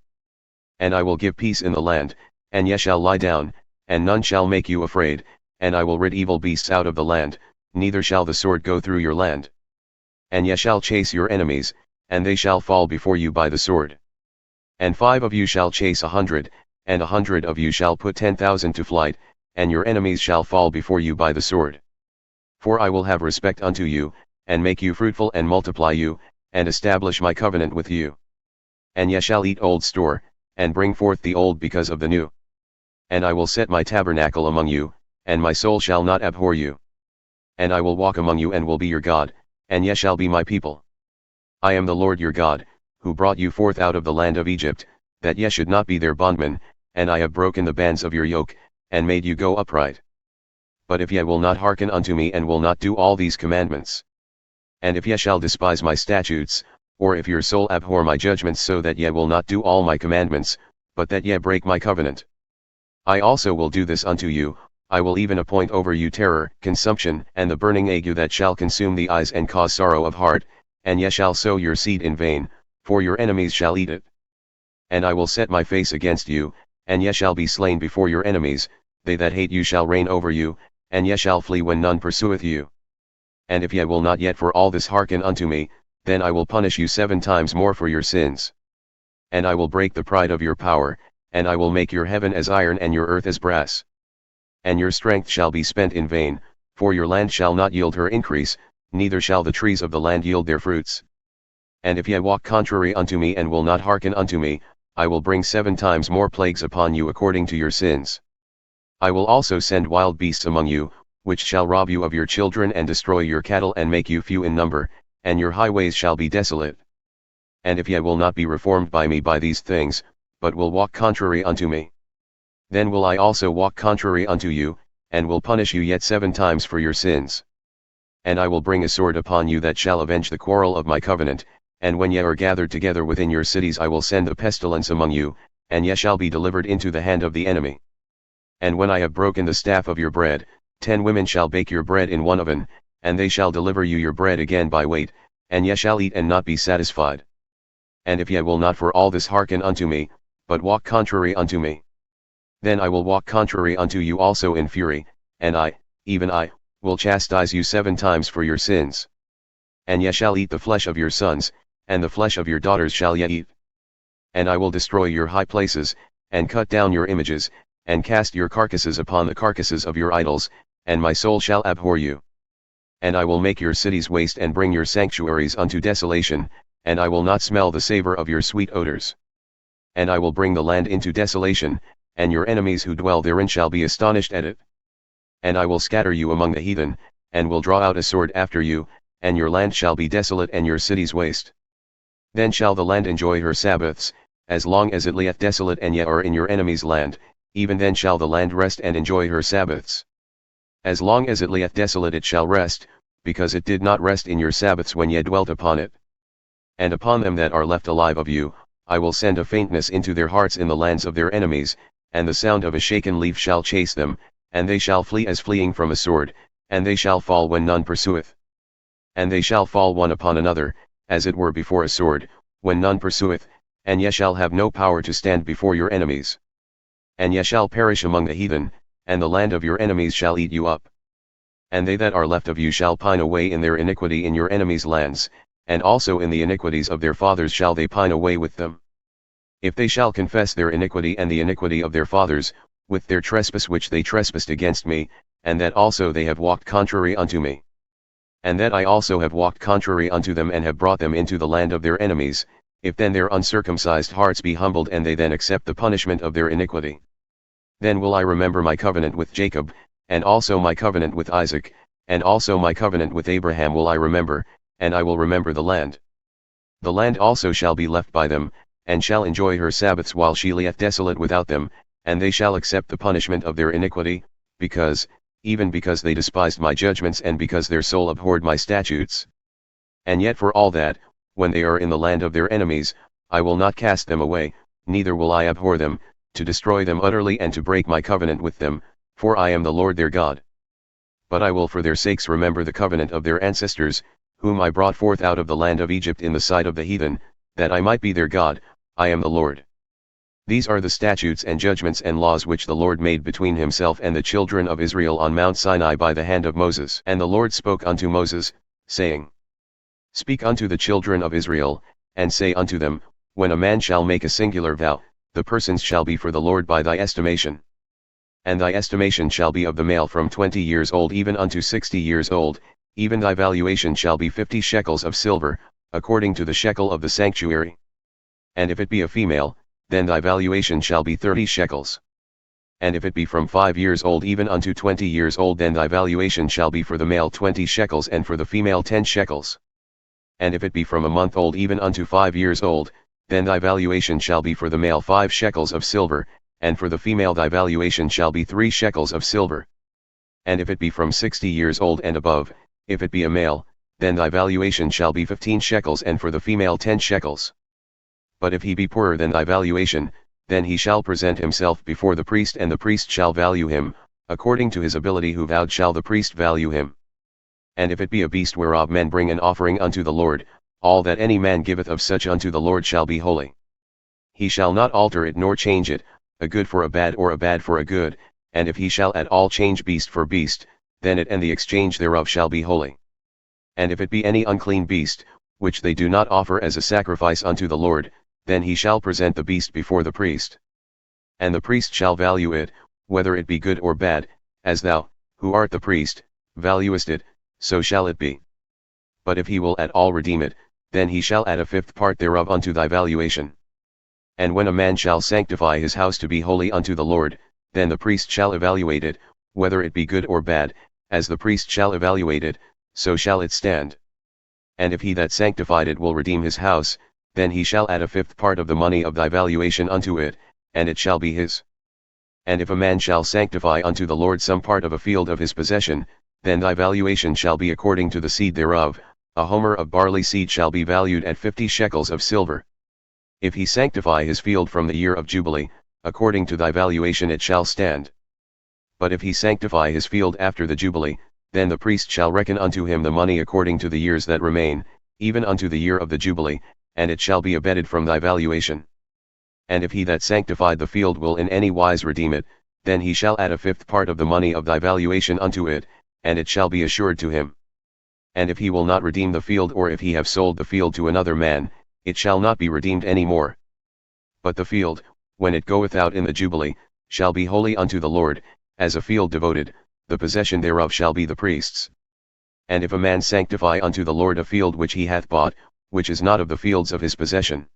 And I will give peace in the land, and ye shall lie down, and none shall make you afraid, and I will rid evil beasts out of the land, neither shall the sword go through your land. And ye shall chase your enemies, and they shall fall before you by the sword. And 5 of you shall chase 100, and 100 of you shall put 10,000 to flight, and your enemies shall fall before you by the sword. For I will have respect unto you, and make you fruitful and multiply you, and establish my covenant with you. And ye shall eat old store, and bring forth the old because of the new. And I will set my tabernacle among you, and my soul shall not abhor you. And I will walk among you and will be your God, and ye shall be my people. I am the Lord your God, who brought you forth out of the land of Egypt, that ye should not be their bondmen, and I have broken the bands of your yoke, and made you go upright. But if ye will not hearken unto me and will not do all these commandments, and if ye shall despise my statutes, or if your soul abhor my judgments so that ye will not do all my commandments, but that ye break my covenant, I also will do this unto you. I will even appoint over you terror, consumption, and the burning ague that shall consume the eyes and cause sorrow of heart, and ye shall sow your seed in vain, for your enemies shall eat it. And I will set my face against you, and ye shall be slain before your enemies, they that hate you shall reign over you, and ye shall flee when none pursueth you. And if ye will not yet for all this hearken unto me, then I will punish you 7 times more for your sins. And I will break the pride of your power, and I will make your heaven as iron and your earth as brass. And your strength shall be spent in vain, for your land shall not yield her increase, neither shall the trees of the land yield their fruits. And if ye walk contrary unto me and will not hearken unto me, I will bring 7 times more plagues upon you according to your sins. I will also send wild beasts among you, which shall rob you of your children and destroy your cattle and make you few in number, and your highways shall be desolate. And if ye will not be reformed by me by these things, but will walk contrary unto me, then will I also walk contrary unto you, and will punish you yet 7 times for your sins. And I will bring a sword upon you that shall avenge the quarrel of my covenant, and when ye are gathered together within your cities I will send a pestilence among you, and ye shall be delivered into the hand of the enemy. And when I have broken the staff of your bread, 10 women shall bake your bread in one oven, and they shall deliver you your bread again by weight, and ye shall eat and not be satisfied. And if ye will not for all this hearken unto me, but walk contrary unto me, then I will walk contrary unto you also in fury, and I, even I, will chastise you 7 times for your sins. And ye shall eat the flesh of your sons, and the flesh of your daughters shall ye eat. And I will destroy your high places, and cut down your images, and cast your carcasses upon the carcasses of your idols, and my soul shall abhor you. And I will make your cities waste and bring your sanctuaries unto desolation, and I will not smell the savor of your sweet odors. And I will bring the land into desolation, and your enemies who dwell therein shall be astonished at it. And I will scatter you among the heathen, and will draw out a sword after you, and your land shall be desolate and your cities waste. Then shall the land enjoy her Sabbaths, as long as it lieth desolate and ye are in your enemy's land, even then shall the land rest and enjoy her Sabbaths. As long as it lieth desolate it shall rest, because it did not rest in your Sabbaths when ye dwelt upon it. And upon them that are left alive of you, I will send a faintness into their hearts in the lands of their enemies, and the sound of a shaken leaf shall chase them, and they shall flee as fleeing from a sword, and they shall fall when none pursueth. And they shall fall one upon another, as it were before a sword, when none pursueth, and ye shall have no power to stand before your enemies. And ye shall perish among the heathen, and the land of your enemies shall eat you up. And they that are left of you shall pine away in their iniquity in your enemies' lands, and also in the iniquities of their fathers shall they pine away with them. If they shall confess their iniquity and the iniquity of their fathers, with their trespass which they trespassed against me, and that also they have walked contrary unto me, and that I also have walked contrary unto them and have brought them into the land of their enemies, if then their uncircumcised hearts be humbled and they then accept the punishment of their iniquity, then will I remember my covenant with Jacob, and also my covenant with Isaac, and also my covenant with Abraham will I remember, and I will remember the land. The land also shall be left by them, and shall enjoy her Sabbaths while she lieth desolate without them, and they shall accept the punishment of their iniquity, even because they despised my judgments and because their soul abhorred my statutes. And yet for all that, when they are in the land of their enemies, I will not cast them away, neither will I abhor them, to destroy them utterly and to break my covenant with them, for I am the Lord their God. But I will for their sakes remember the covenant of their ancestors, whom I brought forth out of the land of Egypt in the sight of the heathen, that I might be their God, I am the Lord. These are the statutes and judgments and laws which the Lord made between himself and the children of Israel on Mount Sinai by the hand of Moses. And the Lord spoke unto Moses, saying, Speak unto the children of Israel, and say unto them, When a man shall make a singular vow, the persons shall be for the Lord by thy estimation. And thy estimation shall be of the male from 20 years old even unto 60 years old, even thy valuation shall be 50 shekels of silver, according to the shekel of the sanctuary. And if it be a female, then thy valuation shall be 30 shekels. And if it be from 5 years old even unto 20 years old, then thy valuation shall be for the male 20 shekels and for the female 10 shekels. And if it be from a month old even unto 5 years old, then thy valuation shall be for the male 5 shekels of silver, and for the female thy valuation shall be 3 shekels of silver. And if it be from 60 years old and above, if it be a male, then thy valuation shall be 15 shekels and for the female 10 shekels. But if he be poorer than thy valuation, then he shall present himself before the priest and the priest shall value him, according to his ability who vowed shall the priest value him. And if it be a beast whereof men bring an offering unto the Lord, all that any man giveth of such unto the Lord shall be holy. He shall not alter it nor change it, a good for a bad or a bad for a good, and if he shall at all change beast for beast, then it and the exchange thereof shall be holy. And if it be any unclean beast, which they do not offer as a sacrifice unto the Lord, then he shall present the beast before the priest. And the priest shall value it, whether it be good or bad, as thou, who art the priest, valuest it, so shall it be. But if he will at all redeem it, then he shall add a 5th part thereof unto thy valuation. And when a man shall sanctify his house to be holy unto the Lord, then the priest shall evaluate it, whether it be good or bad, as the priest shall evaluate it, so shall it stand. And if he that sanctified it will redeem his house, then he shall add a fifth part of the money of thy valuation unto it, and it shall be his. And if a man shall sanctify unto the Lord some part of a field of his possession, then thy valuation shall be according to the seed thereof, a homer of barley seed shall be valued at 50 shekels of silver. If he sanctify his field from the year of Jubilee, according to thy valuation it shall stand. But if he sanctify his field after the Jubilee, then the priest shall reckon unto him the money according to the years that remain, even unto the year of the Jubilee, and it shall be abated from thy valuation. And if he that sanctified the field will in any wise redeem it, then he shall add a fifth part of the money of thy valuation unto it, and it shall be assured to him. And if he will not redeem the field, or if he have sold the field to another man, it shall not be redeemed any more. But the field, when it goeth out in the Jubilee, shall be holy unto the Lord, as a field devoted, the possession thereof shall be the priest's. And if a man sanctify unto the Lord a field which he hath bought, which is not of the fields of his possession,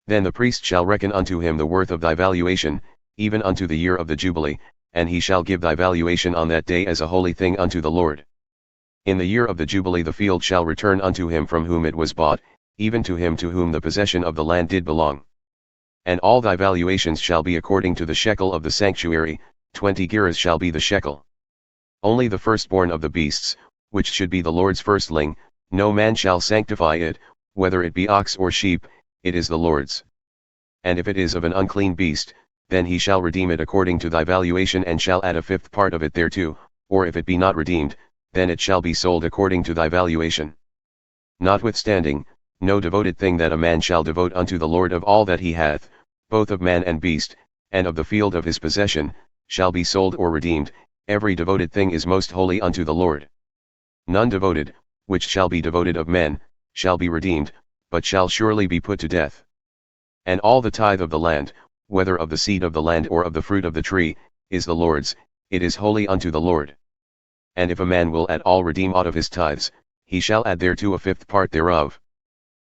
then the priest shall reckon unto him the worth of thy valuation, even unto the year of the Jubilee, and he shall give thy valuation on that day as a holy thing unto the Lord. In the year of the Jubilee the field shall return unto him from whom it was bought, even to him to whom the possession of the land did belong. And all thy valuations shall be according to the shekel of the sanctuary, 20 gerahs shall be the shekel. Only the firstborn of the beasts, which should be the Lord's firstling, no man shall sanctify it, whether it be ox or sheep, it is the Lord's. And if it is of an unclean beast, then he shall redeem it according to thy valuation and shall add a fifth part of it thereto, or if it be not redeemed, then it shall be sold according to thy valuation. Notwithstanding, no devoted thing that a man shall devote unto the Lord of all that he hath, both of man and beast, and of the field of his possession, shall be sold or redeemed. Every devoted thing is most holy unto the Lord. None devoted, which shall be devoted of men, shall be redeemed, but shall surely be put to death. And all the tithe of the land, whether of the seed of the land or of the fruit of the tree, is the Lord's, it is holy unto the Lord. And if a man will at all redeem aught of his tithes, he shall add thereto a fifth part thereof.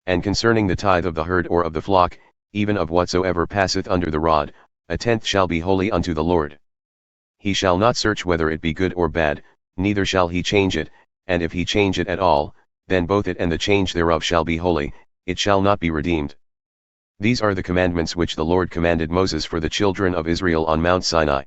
And concerning the tithe of the herd or of the flock, even of whatsoever passeth under the rod, a tenth shall be holy unto the Lord. He shall not search whether it be good or bad, neither shall he change it, and if he change it at all, then both it and the change thereof shall be holy, it shall not be redeemed. These are the commandments which the Lord commanded Moses for the children of Israel on Mount Sinai.